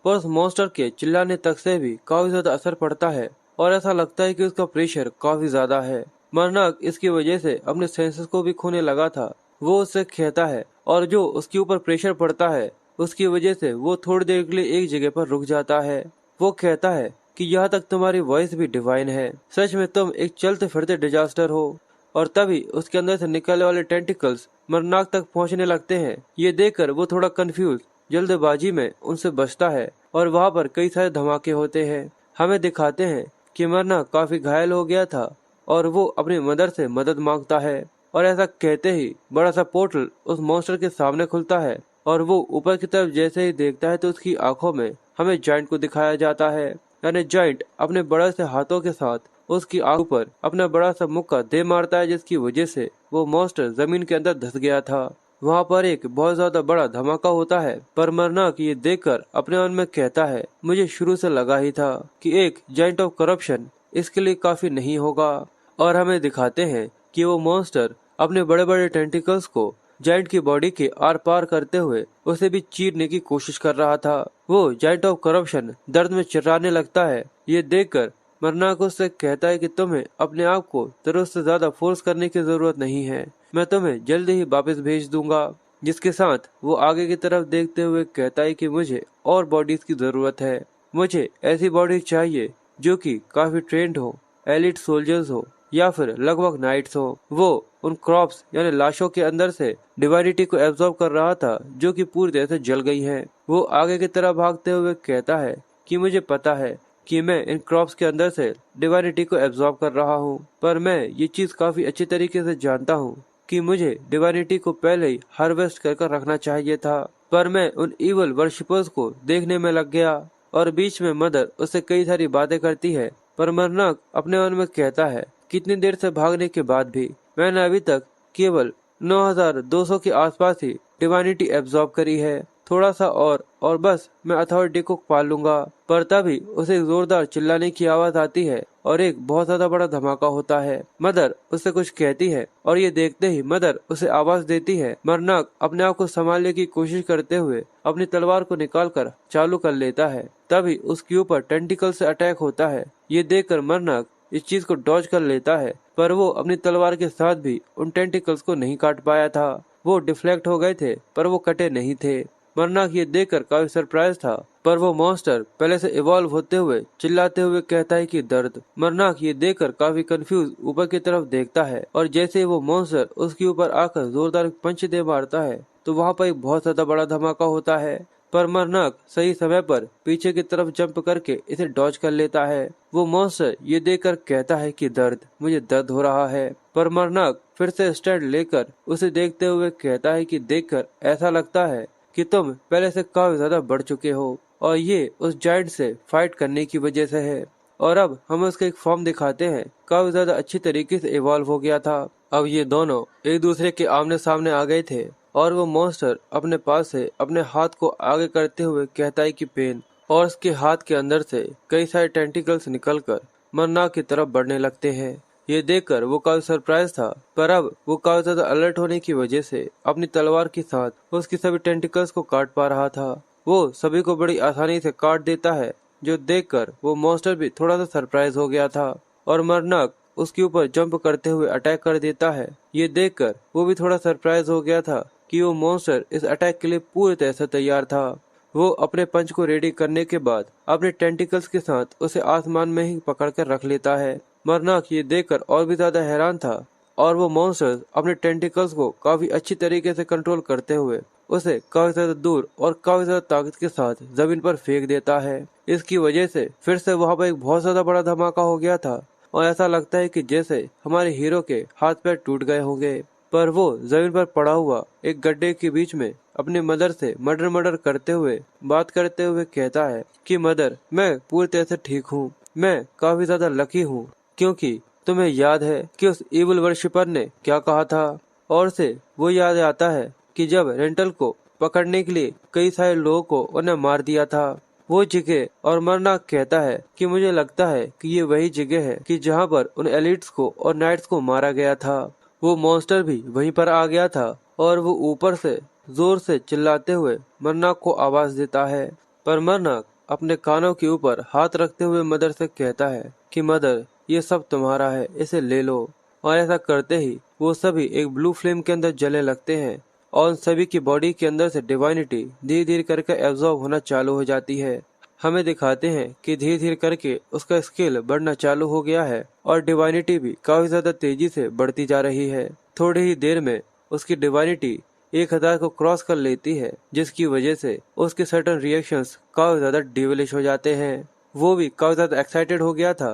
पर उस मॉन्स्टर के चिल्लाने तक से भी काफी ज्यादा असर पड़ता है और ऐसा लगता है कि उसका प्रेशर काफी ज्यादा है। मरनाक इसकी वजह से अपने सेंसेस को भी खोने लगा था। वो उससे कहता है और जो उसके ऊपर प्रेशर पड़ता है उसकी वजह से वो थोड़ी देर के लिए एक जगह पर रुक जाता है। वो कहता है कि यहाँ तक तुम्हारी वॉइस भी डिवाइन है, सच में तुम एक चलते फिरते डिजास्टर हो। और तभी उसके अंदर से निकलने वाले टेंटिकल्स मरनाक तक पहुंचने लगते हैं। ये देखकर वो थोड़ा कंफ्यूज जल्दबाजी में उनसे बचता है और वहाँ पर कई सारे धमाके होते हैं। हमें दिखाते हैं कि मरनाक काफी घायल हो गया था और वो अपनी मदर से मदद मांगता है, और ऐसा कहते ही बड़ा सा पोर्टल उस मॉन्स्टर के सामने खुलता है और वो ऊपर की तरफ जैसे ही देखता है तो उसकी आंखों में हमें जाइंट को दिखाया जाता है। यानी जाइंट अपने बड़े से हाथों के साथ उसकी आंखों पर अपना बड़ा सा मुक्का दे मारता है, जिसकी वजह से वो मॉन्स्टर जमीन के अंदर धंस गया था। वहाँ पर एक बहुत ज्यादा बड़ा धमाका होता है, पर मरनाक ये देखकर अपने मन में कहता है मुझे शुरू से लगा ही था कि एक जाइंट ऑफ करप्शन इसके लिए काफी नहीं होगा। और हमें दिखाते हैं कि वो मॉन्स्टर अपने बड़े बड़े टेंटिकल्स को जाइंट की बॉडी के आर पार करते हुए उसे भी चीरने की कोशिश कर रहा था। वो जाइंट ऑफ करप्शन दर्द में चिल्लाने लगता है। ये देखकर मरनाक उससे कहता है कि तुम्हें अपने आप को जरूरत से ज्यादा फोर्स करने की जरूरत नहीं है, मैं तुम्हें जल्दी ही वापस भेज दूंगा। जिसके साथ वो आगे की तरफ देखते हुए कहता है कि मुझे और बॉडीज की जरूरत है, मुझे ऐसी बॉडी चाहिए जो कि काफी ट्रेंड हो, एलिट सोल्जर्स हो या फिर लगभग नाइट्स हो। वो उन क्रॉप्स यानी लाशों के अंदर से डिवाइनिटी को एब्जॉर्ब कर रहा था जो कि पूरी तरह से जल गई है। वो आगे की तरफ भागते हुए कहता है कि मुझे पता है कि मैं इन क्रॉप्स के अंदर से डिवाइनिटी को एब्जॉर्ब कर रहा हूँ, पर मैं ये चीज काफी अच्छी तरीके से जानता हूँ कि मुझे डिवाइनिटी को पहले ही हार्वेस्ट कर रखना चाहिए था। पर मैं उन इवल वर्शिपर्स को देखने में लग गया, और बीच में मदर उससे कई सारी बातें करती है। पर मरनाक अपने मन में कहता है कितनी देर से भागने के बाद भी मैंने अभी तक केवल 9200 के आसपास ही डिवाइनिटी एब्जॉर्ब करी है, थोड़ा सा और बस मैं अथॉरिटी को पा लूंगा। पर तभी उसे जोरदार चिल्लाने की आवाज आती है और एक बहुत ज्यादा बड़ा धमाका होता है। मदर उससे कुछ कहती है और ये देखते ही मदर उसे आवाज देती है। मरनाक अपने आप को संभालने की कोशिश करते हुए अपनी तलवार को निकालकर चालू कर लेता है। तभी उसके ऊपर टेंटिकल से अटैक होता है। ये देखकर मरनाक इस चीज को डॉज कर लेता है, पर वो अपनी तलवार के साथ भी उन टेंटिकल्स को नहीं काट पाया था। वो डिफ्लेक्ट हो गए थे पर वो कटे नहीं थे। मरनाक ये देखकर काफी सरप्राइज था, पर वो मॉन्स्टर पहले से इवॉल्व होते हुए चिल्लाते हुए कहता है कि दर्द। मरनाक ये देखकर काफी कंफ्यूज ऊपर की तरफ देखता है, और जैसे ही वो मॉन्स्टर उसके ऊपर आकर जोरदार पंच दे मारता है तो वहाँ पर एक बहुत ज्यादा बड़ा धमाका होता है। पर मरनाक सही समय पर पीछे की तरफ जंप करके इसे डॉज कर लेता है। वो मॉन्स्टर ये देखकर कहता है कि दर्द, मुझे दर्द हो रहा है। पर मरनाक फिर से स्टैंड लेकर उसे देखते हुए कहता है कि देखकर ऐसा लगता है कि तुम पहले से काफी ज्यादा बढ़ चुके हो और ये उस जायंट से फाइट करने की वजह से है। और अब हमें उसका एक फॉर्म दिखाते हैं, काफी ज्यादा अच्छी तरीके से इवॉल्व हो गया था। अब ये दोनों एक दूसरे के आमने सामने आ गए थे और वो मॉन्स्टर अपने पास से अपने हाथ को आगे करते हुए कहता है कि पेन, और उसके हाथ के अंदर से कई सारे टेंटिकल्स निकलकर मरना की तरफ बढ़ने लगते हैं। ये देखकर वो काफी सरप्राइज था, पर अब वो काफी ज्यादा अलर्ट होने की वजह से अपनी तलवार के साथ उसकी सभी टेंटिकल्स को काट पा रहा था। वो सभी को बड़ी आसानी से काट देता है, जो देखकर वो मॉन्स्टर भी थोड़ा सा सरप्राइज हो गया था और मरनाक उसके ऊपर जंप करते हुए अटैक कर देता है। ये देखकर वो भी थोड़ा सरप्राइज हो गया था कि वो मॉन्स्टर इस अटैक के लिए पूरी तरह से तैयार था। वो अपने पंच को रेडी करने के बाद अपने टेंटिकल्स के साथ उसे आसमान में ही पकड़कर रख लेता है। मरनाक ये देखकर और भी ज्यादा हैरान था और वो मॉन्स्टर अपने टेंटिकल्स को काफी अच्छी तरीके से कंट्रोल करते हुए उसे काफी ज्यादा दूर और काफी ज्यादा ताकत के साथ जमीन पर फेंक देता है। इसकी वजह से फिर से वहाँ पर एक बहुत ज्यादा बड़ा धमाका हो गया था और ऐसा लगता है कि जैसे हमारे हीरो के हाथ पैर टूट गए होंगे। पर वो जमीन पर पड़ा हुआ एक गड्ढे के बीच में अपने मदर से मर्डर मर्डर करते हुए बात करते हुए कहता है कि मदर, मैं पूरी तरह से ठीक हूँ, मैं काफी ज्यादा लकी हूँ, क्योंकि तुम्हें याद है कि उस इविल वर्शिपर ने क्या कहा था। और से वो याद आता है कि जब रेंटल को पकड़ने के लिए कई सारे लोगों को उन्हें मार दिया था वो जगह, और मरनाक कहता है कि मुझे लगता है कि ये वही जगह है कि जहाँ पर उन एलिट्स को और नाइट्स को मारा गया था। वो मॉन्स्टर भी वहीं पर आ गया था और वो ऊपर से जोर से चिल्लाते हुए मरनाक को आवाज देता है। पर मरनाक अपने कानों के ऊपर हाथ रखते हुए मदर से कहता है कि मदर, ये सब तुम्हारा है, इसे ले लो। और ऐसा करते ही वो सभी एक ब्लू फ्लेम के अंदर जलने लगते हैं और उन सभी की बॉडी के अंदर से डिवाइनिटी धीरे धीरे करके एब्जॉर्ब होना चालू हो जाती है। हमें दिखाते हैं कि धीरे धीरे करके उसका स्केल बढ़ना चालू हो गया है और डिवाइनिटी भी काफी ज्यादा तेजी से बढ़ती जा रही है। थोड़ी ही देर में उसकी डिवाइनिटी 1000 को क्रॉस कर लेती है, जिसकी वजह से उसके सर्टन रिएक्शंस काफी ज्यादा डिवेलिश हो जाते हैं। वो भी काफी ज्यादा एक्साइटेड हो गया था,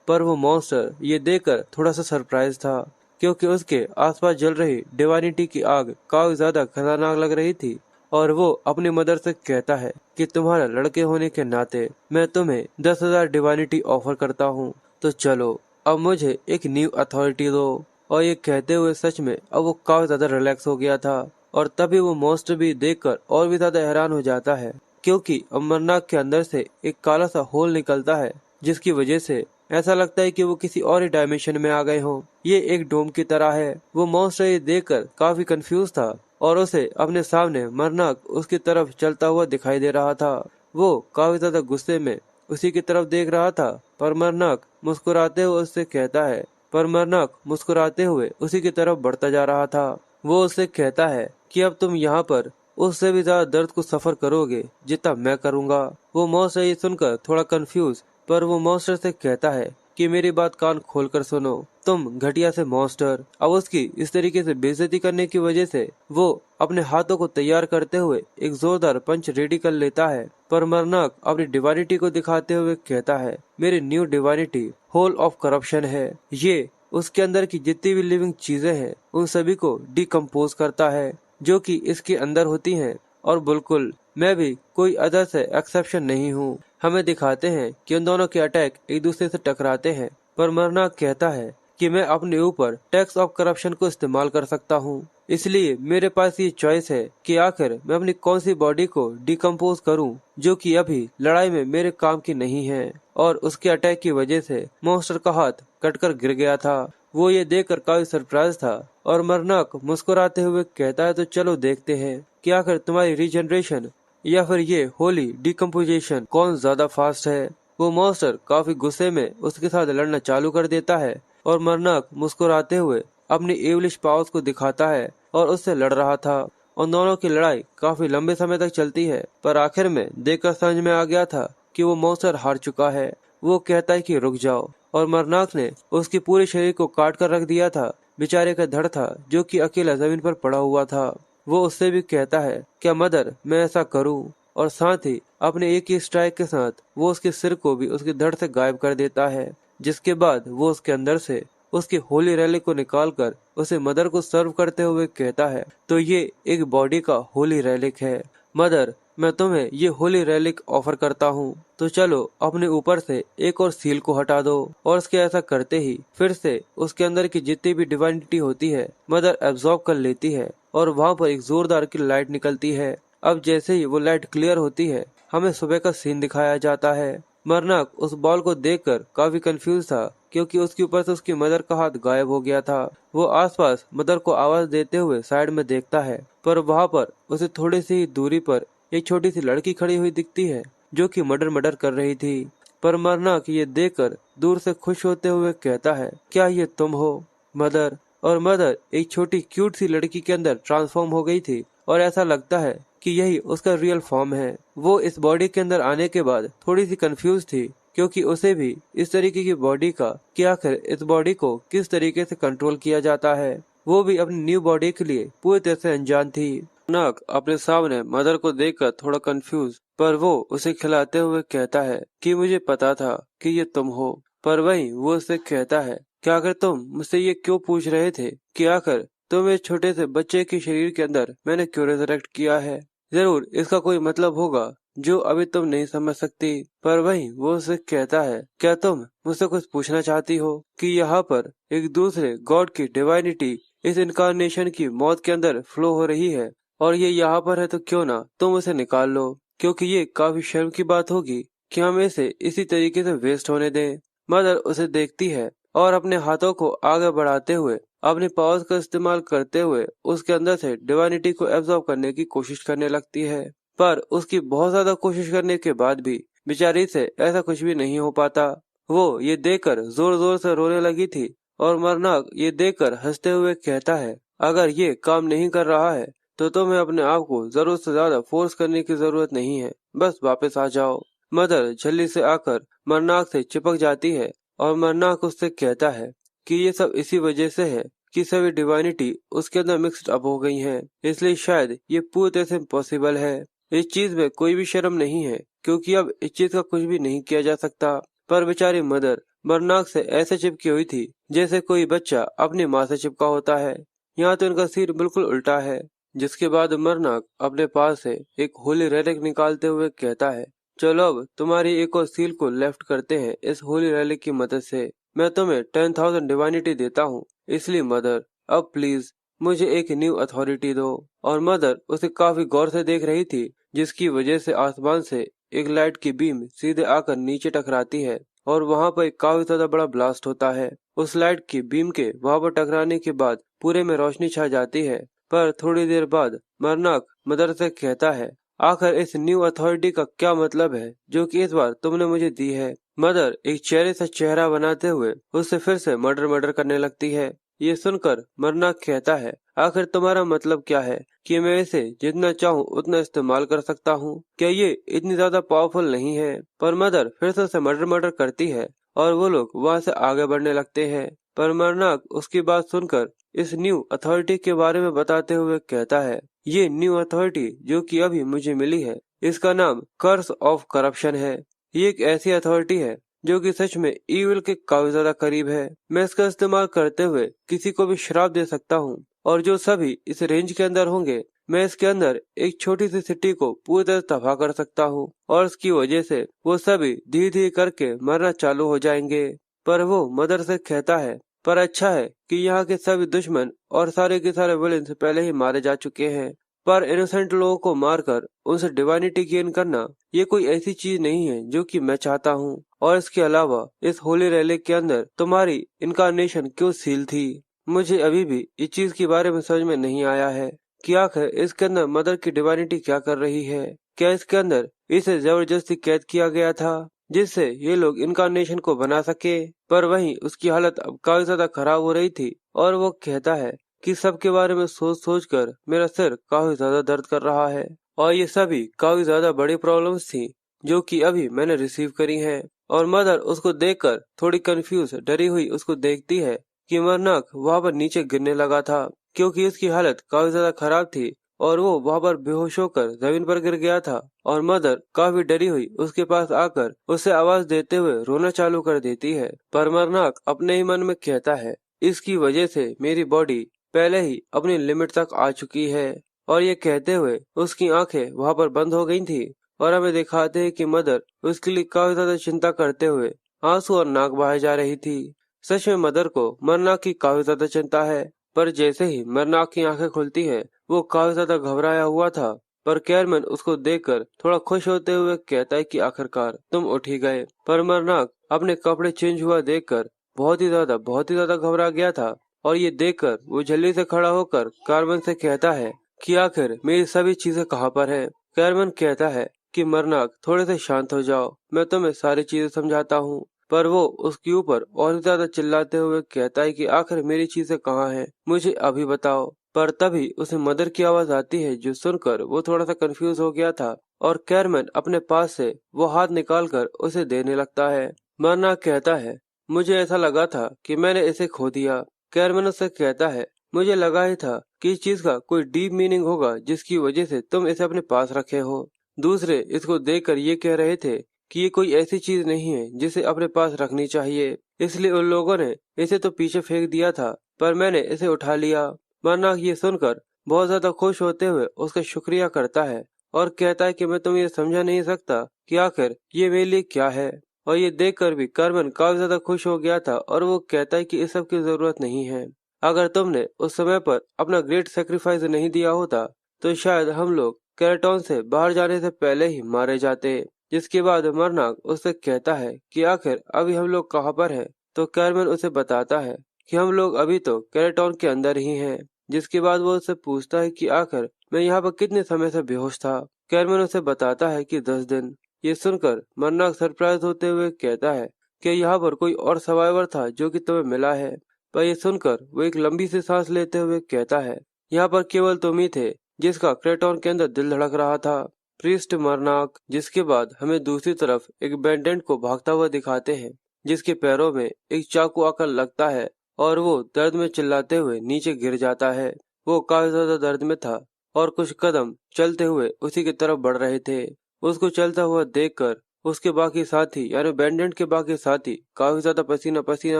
पर वो मॉन्स्टर ये देखकर थोड़ा सा सरप्राइज था, क्योंकि उसके आसपास जल रही डिवाइनिटी की आग काफी ज्यादा खतरनाक लग रही थी। और वो अपनी मदर से कहता है कि तुम्हारे लड़के होने के नाते मैं तुम्हें 10,000 डिवाइनिटी ऑफर करता हूँ, तो चलो अब मुझे एक न्यू अथॉरिटी दो। और ये कहते हुए सच में अब वो काफी ज्यादा रिलैक्स हो गया था। और तभी वो मॉन्स्टर भी देखकर और भी ज्यादा हैरान हो जाता है, क्योंकि अमरनाथ के अंदर से एक काला सा होल निकलता है, जिसकी वजह से ऐसा लगता है कि वो किसी और ही डायमेंशन में आ गए हों। ये एक डोम की तरह है। वो मॉन्स्टर ये देखकर काफी कंफ्यूज था और उसे अपने सामने मरनाक उसकी तरफ चलता हुआ दिखाई दे रहा था। वो काफी ज्यादा गुस्से में उसी की तरफ देख रहा था, पर मरनाक मुस्कुराते हुए उससे कहता है पर मरनाक मुस्कुराते हुए उसी की तरफ बढ़ता जा रहा था। वो उससे कहता है कि अब तुम यहाँ पर उससे भी ज्यादा दर्द को सफर करोगे जितना मैं करूँगा। वो मॉन्स्टर ये सुनकर थोड़ा कंफ्यूज, पर वो मॉन्स्टर से कहता है कि मेरी बात कान खोलकर सुनो, तुम घटिया से मॉन्स्टर। अब उसकी इस तरीके से बेइज्जती करने की वजह से वो अपने हाथों को तैयार करते हुए एक जोरदार पंच रेडी कर लेता है, पर मरनाक अपनी डिवाइनिटी को दिखाते हुए कहता है मेरी new divinity whole of corruption है। ये उसके अंदर की जितनी भी लिविंग चीजें हैं उन सभी को डिकम्पोज करता है जो कि इसके अंदर होती हैं, और बिल्कुल मैं भी कोई अदर से एक्सेप्शन नहीं हूँ। हमें दिखाते हैं कि उन दोनों के अटैक एक दूसरे से टकराते हैं, पर मरनाक कहता है कि मैं अपने ऊपर टैक्स ऑफ करप्शन को इस्तेमाल कर सकता हूँ, इसलिए मेरे पास ये चॉइस है कि आखिर मैं अपनी कौन सी बॉडी को डिकम्पोज करूँ जो कि अभी लड़ाई में मेरे काम की नहीं है। और उसके अटैक की वजह से मॉन्स्टर का हाथ कटकर गिर गया था। वो ये देखकर काफी सरप्राइज था और मरनाक मुस्कुराते हुए कहता है तो चलो देखते हैं कि आखिर तुम्हारी रीजनरेशन या फिर ये होली डिकम्पोजिशन कौन ज्यादा फास्ट है। वो मॉन्स्टर काफी गुस्से में उसके साथ लड़ना चालू कर देता है और मरनाक मुस्कुराते हुए अपनी एवलिश पावर्स को दिखाता है और उससे लड़ रहा था। उन दोनों की लड़ाई काफी लंबे समय तक चलती है, पर आखिर में देखकर समझ में आ गया था कि वो मॉन्स्टर हार चुका है। वो कहता है कि रुक जाओ, और मरनाक ने उसके पूरे शरीर को काट कर रख दिया था। बेचारे का धड़ था जो कि अकेला जमीन पर पड़ा हुआ था। वो उससे भी कहता है क्या मदर मैं ऐसा करूं, और साथ ही अपने एक ही स्ट्राइक के साथ वो उसके सिर को भी उसके धड़ से गायब कर देता है। जिसके बाद वो उसके अंदर से उसकी होली रैली को निकालकर उसे मदर को सर्व करते हुए कहता है तो ये एक बॉडी का होली रैलिक है। मदर, मैं तुम्हें ये होली रेलिक ऑफर करता हूँ, तो चलो अपने ऊपर से एक और सील को हटा दो। और उसके ऐसा करते ही फिर से उसके अंदर की जितनी भी डिवाइनिटी होती है मदर एब्जॉर्ब कर लेती है और वहाँ पर एक जोरदार की लाइट निकलती है। अब जैसे ही वो लाइट क्लियर होती है हमें सुबह का सीन दिखाया जाता है। मरनाक उस बॉल को देखकर काफी कंफ्यूज था क्योंकि उसके ऊपर से उसकी मदर का हाथ गायब हो गया था। वो आसपास मदर को आवाज देते हुए साइड में देखता है, पर वहाँ पर उसे थोड़ी सी ही दूरी पर एक छोटी सी लड़की खड़ी हुई दिखती है जो कि मर्डर मर्डर कर रही थी। पर मरनाक ये देखकर दूर से खुश होते हुए कहता है, क्या ये तुम हो मदर? और मदर एक छोटी क्यूट सी लड़की के अंदर ट्रांसफॉर्म हो गई थी और ऐसा लगता है कि यही उसका रियल फॉर्म है। वो इस बॉडी के अंदर आने के बाद थोड़ी सी कंफ्यूज थी क्योंकि उसे भी इस तरीके की बॉडी का कि आखिर इस बॉडी को किस तरीके से कंट्रोल किया जाता है, वो भी अपनी न्यू बॉडी के लिए पूरी तरह से अनजान थी। नाक अपने सामने मदर को देखकर थोड़ा कंफ्यूज, पर वो उसे खिलाते हुए कहता है कि मुझे पता था कि ये तुम हो। पर वहीं वो उसे कहता है कि आखिर तुम मुझसे ये क्यों पूछ रहे थे कि आखिर तुम्हें छोटे से बच्चे के शरीर के अंदर मैंने क्यों रिजरेक्ट किया है? जरूर इसका कोई मतलब होगा जो अभी तुम नहीं समझ सकती। पर वहीं वो उसे कहता है, क्या तुम मुझसे कुछ पूछना चाहती हो कि यहाँ पर एक दूसरे गॉड की डिवाइनिटी इस इनकारनेशन की मौत के अंदर फ्लो हो रही है और ये यहाँ पर है, तो क्यों ना तुम उसे निकाल लो, क्योंकि ये काफी शर्म की बात होगी कि हम इसे इसी तरीके से वेस्ट होने दें। मदर उसे देखती है और अपने हाथों को आगे बढ़ाते हुए अपने पावर्स का इस्तेमाल करते हुए उसके अंदर से डिवाइनिटी को एब्जॉर्ब करने की कोशिश करने लगती है। पर उसकी बहुत ज्यादा कोशिश करने के बाद भी बेचारी से ऐसा कुछ भी नहीं हो पाता। वो ये देखकर जोर जोर से रोने लगी थी और मरनाक ये देखकर हंसते हुए कहता है, अगर ये काम नहीं कर रहा है तो तुम्हें अपने आप को जरूरत से ज्यादा फोर्स करने की जरूरत नहीं है, बस वापस आ जाओ। मदर जल्दी से आकर मरनाक से चिपक जाती है और मरनाक उससे कहता है कि ये सब इसी वजह से है कि सभी डिवाइनिटी उसके अंदर मिक्स्ड अप हो गई हैं, इसलिए शायद ये पूरी तरह से इम्पॉसिबल है। इस चीज में कोई भी शर्म नहीं है क्योंकि अब इस चीज का कुछ भी नहीं किया जा सकता। पर बेचारी मदर मरनाक से ऐसे चिपकी हुई थी जैसे कोई बच्चा अपनी माँ से चिपका होता है। यहाँ तो इनका सिर बिल्कुल उल्टा है। जिसके बाद मरनाक अपने पास से एक होली रेलिक निकालते हुए कहता है, चलो अब तुम्हारी एक और सील को लेफ्ट करते हैं इस होली रेलिक की मदद से। मैं तुम्हें 10,000 डिवाइनिटी देता हूँ, इसलिए मदर अब प्लीज मुझे एक न्यू अथॉरिटी दो। और मदर उसे काफी गौर से देख रही थी जिसकी वजह से आसमान से एक लाइट की बीम सीधे आकर नीचे टकराती है और वहाँ पर एक काफी ज्यादा बड़ा ब्लास्ट होता है। उस लाइट की बीम के वहाँ पर टकराने के बाद पूरे में रोशनी छा जाती है। पर थोड़ी देर बाद मरनाक मदर से कहता है, आखिर इस न्यू अथॉरिटी का क्या मतलब है जो कि इस बार तुमने मुझे दी है? मदर एक चेहरे से चेहरा बनाते हुए उससे फिर से मर्डर मर्डर करने लगती है। ये सुनकर मरनाक कहता है, आखिर तुम्हारा मतलब क्या है कि मैं इसे जितना चाहूँ उतना इस्तेमाल कर सकता हूँ? क्या ये इतनी ज्यादा पावरफुल नहीं है? पर मदर फिर से उसे मर्डर मर्डर करती है और वो लोग वहाँ से आगे बढ़ने लगते हैं। पर मरनाक उसकी बात सुनकर इस न्यू अथॉरिटी के बारे में बताते हुए कहता है, ये न्यू अथॉरिटी जो कि अभी मुझे मिली है इसका नाम कर्स ऑफ करप्शन है। ये एक ऐसी अथॉरिटी है जो कि सच में ईविल के काफी ज्यादा करीब है। मैं इसका इस्तेमाल करते हुए किसी को भी श्राप दे सकता हूँ और जो सभी इस रेंज के अंदर होंगे मैं इसके अंदर एक छोटी सी सिटी को पूरी तरह तबाह कर सकता हूँ और इसकी वजह से वो सभी धीरे धीरे करके मरना चालू हो जाएंगे। पर वो मदर से कहता है, पर अच्छा है कि यहाँ के सभी दुश्मन और सारे के सारे विलेन पहले ही मारे जा चुके हैं। पर इनोसेंट लोगों को मारकर उनसे डिवाइनिटी गेन करना ये कोई ऐसी चीज नहीं है जो कि मैं चाहता हूँ। और इसके अलावा इस होली रेलिक के अंदर तुम्हारी इनकारनेशन क्यों सील थी? मुझे अभी भी इस चीज के बारे में समझ में नहीं आया है कि आखिर इसके अंदर मदर की डिवाइनिटी क्या कर रही है। क्या इसके अंदर इसे जबरदस्ती कैद किया गया था जिससे ये लोग इनकारनेशन को बना सके? पर वहीं उसकी हालत अब काफी ज्यादा खराब हो रही थी और वो कहता है कि सबके बारे में सोच सोच कर मेरा सिर काफी ज्यादा दर्द कर रहा है और ये सभी काफी ज्यादा बड़ी प्रॉब्लम्स थी जो कि अभी मैंने रिसीव करी हैं। और मदर उसको देखकर थोड़ी कंफ्यूज डरी हुई उसको देखती है कि मरनाक वहाँ पर नीचे गिरने लगा था क्योंकि उसकी हालत काफी ज्यादा खराब थी और वो वहाँ पर बेहोश होकर जमीन पर गिर गया था। और मदर काफी डरी हुई उसके पास आकर उसे आवाज देते हुए रोना चालू कर देती है। पर मरनाक अपने ही मन में कहता है, इसकी वजह से मेरी बॉडी पहले ही अपनी लिमिट तक आ चुकी है और ये कहते हुए उसकी आंखें वहां पर बंद हो गई थी और हमें दिखाते हैं कि मदर उसके लिए काफी ज्यादा चिंता करते हुए आंसू और नाक बहाए जा रही थी। सच में मदर को मरनाक की काफी ज्यादा चिंता है, पर जैसे ही मरनाक की आंखें खुलती है वो काफी ज्यादा घबराया हुआ था। पर कैरमैन उसको देखकर थोड़ा खुश होते हुए कहता है कि आखिरकार तुम उठ ही गए। पर मरनाक अपने कपड़े चेंज हुआ देखकर बहुत ही ज्यादा घबरा गया था और ये देखकर वो जल्दी से खड़ा होकर कार्मेन से कहता है कि आखिर मेरी सभी चीजें कहाँ पर है। कार्मेन कहता है कि मरनाक थोड़े से शांत हो जाओ, मैं तुम्हें सारी चीजें समझाता हूँ। पर वो उसके ऊपर और ज्यादा चिल्लाते हुए कहता है कि आखिर मेरी चीजें कहाँ हैं, मुझे अभी बताओ। पर तभी उसे मदर की आवाज आती है, जो सुनकर वो थोड़ा सा कंफ्यूज हो गया था और कैरमैन अपने पास से वो हाथ निकालकर उसे देने लगता है। मरनाक कहता है, मुझे ऐसा लगा था कि मैंने इसे खो दिया। कैरमैन उससे कहता है, मुझे लगा ही था कि इस चीज का कोई डीप मीनिंग होगा जिसकी वजह से तुम इसे अपने पास रखे हो। दूसरे इसको देखकर ये कह रहे थे कि ये कोई ऐसी चीज नहीं है जिसे अपने पास रखनी चाहिए, इसलिए उन लोगों ने इसे तो पीछे फेंक दिया था, पर मैंने इसे उठा लिया। मरनाक ये सुनकर बहुत ज्यादा खुश होते हुए उसका शुक्रिया करता है और कहता है कि मैं तुम्हें ये समझा नहीं सकता कि आखिर ये मेरे लिए क्या है। और ये देखकर भी कार्मेन काफी ज्यादा खुश हो गया था और वो कहता है कि इस सब की जरूरत नहीं है। अगर तुमने उस समय पर अपना ग्रेट सेक्रीफाइस नहीं दिया होता तो शायद हम लोग कैरेटॉन से बाहर जाने से पहले ही मारे जाते। जिसके बाद मरनाक उससे कहता है कि आखिर अभी हम लोग कहाँ पर हैं। तो कैरमैन उसे बताता है कि हम लोग अभी तो कैरेटॉन के अंदर ही हैं। जिसके बाद वो उससे पूछता है कि आखिर मैं यहाँ पर कितने समय से बेहोश था। कैरमैन उसे बताता है कि 10 दिन। ये सुनकर मरनाक सरप्राइज होते हुए कहता है कि यहाँ पर कोई और सर्वाइवर था जो कि तुम्हें मिला है। पर ये सुनकर वो एक लंबी सी सांस लेते हुए कहता है, यहाँ पर केवल तुम ही थे जिसका क्रेटॉन के अंदर दिल धड़क रहा था। प्रीस्ट मरनाक। जिसके बाद हमें दूसरी तरफ एक बैंडेंट को भागता हुआ दिखाते हैं, जिसके पैरों में एक चाकू आकर लगता है और वो दर्द में चिल्लाते हुए नीचे गिर जाता है। वो काफी ज्यादा दर्द में था और कुछ कदम चलते हुए उसी की तरफ बढ़ रहे थे। उसको चलता हुआ देखकर उसके बाकी साथी यानी बैंडेंट के बाकी साथी काफी ज्यादा पसीना पसीना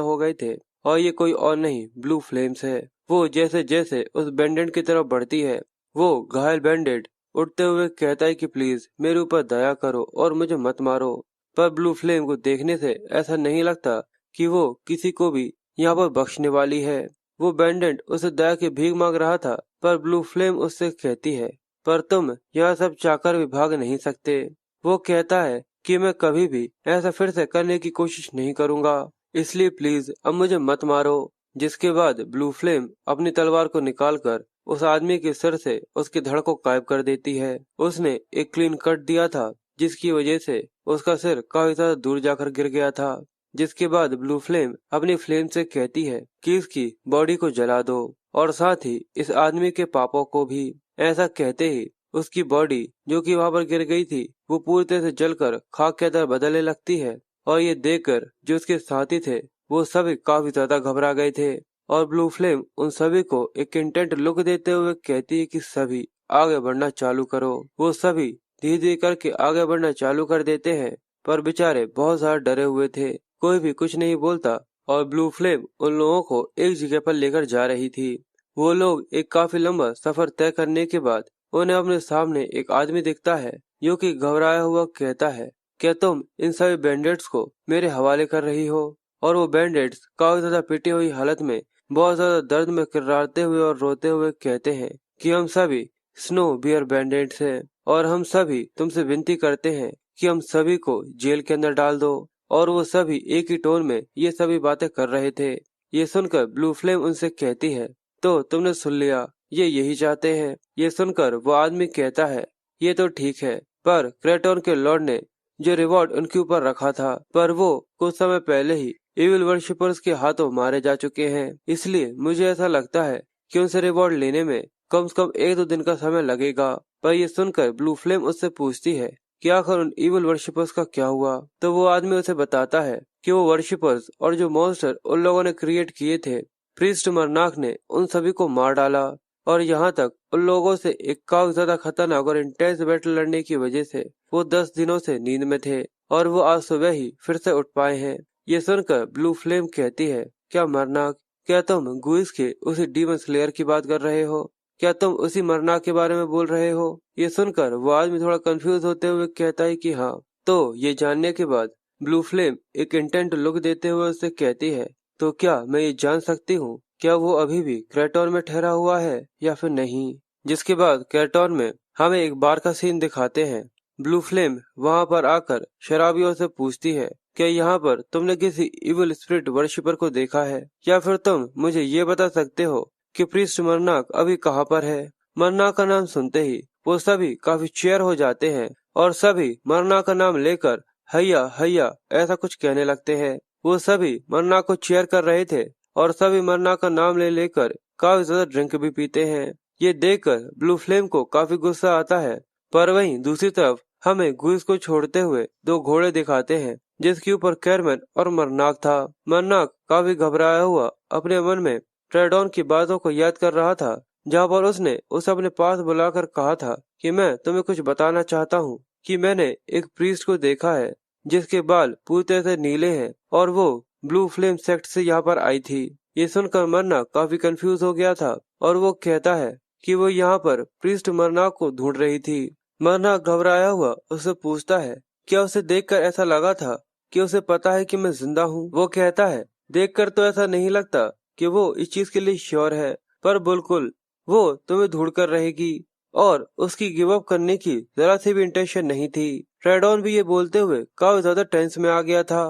हो गए थे और ये कोई और नहीं ब्लू फ्लेम्स है। वो जैसे जैसे उस बैंडेंट की तरफ बढ़ती है, वो घायल बैंडेड उठते हुए कहता है कि प्लीज मेरे ऊपर दया करो और मुझे मत मारो। पर ब्लू फ्लेम को देखने से ऐसा नहीं लगता कि वो किसी को भी यहाँ पर बख्शने वाली है। वो बैंडेड उसे दया की भीख मांग रहा था, पर ब्लू फ्लेम उससे कहती है, पर तुम यह सब चाहकर भी भाग नहीं सकते। वो कहता है कि मैं कभी भी ऐसा फिर से करने की कोशिश नहीं करूंगा, इसलिए प्लीज अब मुझे मत मारो। जिसके बाद ब्लू फ्लेम अपनी तलवार को निकालकर उस आदमी के सिर से उसकी धड़ को गायब कर देती है। उसने एक क्लीन कट दिया था जिसकी वजह से उसका सिर काफी ज्यादा दूर जाकर गिर गया था। जिसके बाद ब्लू फ्लेम अपनी फ्लेम से कहती है कि इसकी बॉडी को जला दो और साथ ही इस आदमी के पापों को भी। ऐसा कहते ही उसकी बॉडी जो कि वहां पर गिर गई थी वो पूरी तरह से जलकर खाक के अंदर बदलने लगती है। और ये देखकर जो उसके साथी थे वो सभी काफी ज्यादा घबरा गए थे और ब्लू फ्लेम उन सभी को एक इंटेंट लुक देते हुए कहती है कि सभी आगे बढ़ना चालू करो। वो सभी धीरे धीरे करके आगे बढ़ना चालू कर देते हैं, पर बेचारे बहुत ज्यादा डरे हुए थे, कोई भी कुछ नहीं बोलता और ब्लू फ्लेम उन लोगों को एक जगह पर लेकर जा रही थी। वो लोग एक काफी लंबा सफर तय करने के बाद उन्हें अपने सामने एक आदमी दिखता है जो कि घबराया हुआ कहता है, क्या तुम इन सभी बैंडेट्स को मेरे हवाले कर रही हो। और वो बैंडेट्स काफी ज्यादा पिटी हुई हालत में बहुत ज्यादा दर्द में किर्राते हुए और रोते हुए कहते हैं कि हम सभी स्नो बियर बैंडेट्स हैं और हम सभी तुमसे विनती करते हैं कि हम सभी को जेल के अंदर डाल दो। और वो सभी एक ही टोन में ये सभी बातें कर रहे थे। ये सुनकर ब्लू फ्लेम उनसे कहती है, तो तुमने सुन लिया, ये यही चाहते हैं। ये सुनकर वो आदमी कहता है, ये तो ठीक है, पर क्रेटोन के लॉर्ड ने जो रिवॉर्ड उनके ऊपर रखा था, पर वो कुछ समय पहले ही इविल वर्शिपर्स के हाथों मारे जा चुके हैं, इसलिए मुझे ऐसा लगता है कि उनसे रिवॉर्ड लेने में कम से कम 1-2 दिन का समय लगेगा। पर ये सुनकर ब्लू फ्लेम उससे पूछती है कि आखिर उन इविल वर्शिपर्स का क्या हुआ। तो वो आदमी उसे बताता है कि वो वर्शिपर्स और जो मॉन्स्टर उन लोगों ने क्रिएट किए थे, प्रीस्ट मरनाक ने उन सभी को मार डाला और यहाँ तक उन लोगों से एक काफी ज्यादा खतरनाक और इंटेंस बैटल लड़ने की वजह से वो 10 दिनों से नींद में थे और वो आज सुबह ही फिर से उठ पाए हैं। ये सुनकर ब्लू फ्लेम कहती है, क्या मरनाक, क्या तुम गुइस के उसी डीमन स्लेयर की बात कर रहे हो। क्या तुम उसी मरनाक के बारे में बोल रहे हो? ये सुनकर वो आदमी थोड़ा कंफ्यूज होते हुए कहता है कि हाँ। तो ये जानने के बाद ब्लू फ्लेम एक इंटेंट लुक देते हुए उससे कहती है, तो क्या मैं ये जान सकती हूँ क्या वो अभी भी क्रेटोन में ठहरा हुआ है या फिर नहीं? जिसके बाद क्रेटोन में हमें एक बार का सीन दिखाते हैं। ब्लू फ्लेम वहाँ पर आकर शराबियों से पूछती है, क्या यहाँ पर तुमने किसी इविल स्पिरिट वर्शिपर को देखा है, या फिर तुम मुझे ये बता सकते हो कि प्रीस्ट मरनाक अभी कहाँ पर है? मरनाक का नाम सुनते ही वो सभी काफी चेयर हो जाते हैं और सभी मरनाक का नाम लेकर हैया हैया ऐसा कुछ कहने लगते हैं। वो सभी मरनाक को चेयर कर रहे थे और सभी मरनाक का नाम ले लेकर काफी ज्यादा ड्रिंक भी पीते हैं। ये देखकर ब्लू फ्लेम को काफी गुस्सा आता है, पर वहीं दूसरी तरफ हमें गुइस को छोड़ते हुए दो घोड़े दिखाते हैं जिसके ऊपर कैरमन और मरनाक था। मरनाक काफी घबराया हुआ अपने मन में ट्रेडॉन की बातों को याद कर रहा था, जहाँ पर उसने उसे अपने पास बुलाकर कहा था कि मैं तुम्हें कुछ बताना चाहता हूँ कि मैंने एक प्रीस्ट को देखा है जिसके बाल पूरी तरह से नीले हैं और वो ब्लू फ्लेम सेक्ट से यहाँ पर आई थी। ये सुनकर मरनाक काफी कंफ्यूज हो गया था और वो कहता है कि वो यहाँ पर प्रीस्ट मरनाक को ढूंढ रही थी। मरनाक घबराया हुआ उससे पूछता है, क्या उसे देखकर ऐसा लगा था कि उसे पता है कि मैं जिंदा हूँ? वो कहता है, देखकर तो ऐसा नहीं लगता कि वो इस चीज के लिए श्योर है, पर बिल्कुल वो तुम्हें ढूंढ कर रहेगी और उसकी गिव अप करने की जरा सी भी इंटेंशन नहीं थी। ट्रेडॉन भी ये बोलते हुए काफी ज्यादा टेंस में आ गया था।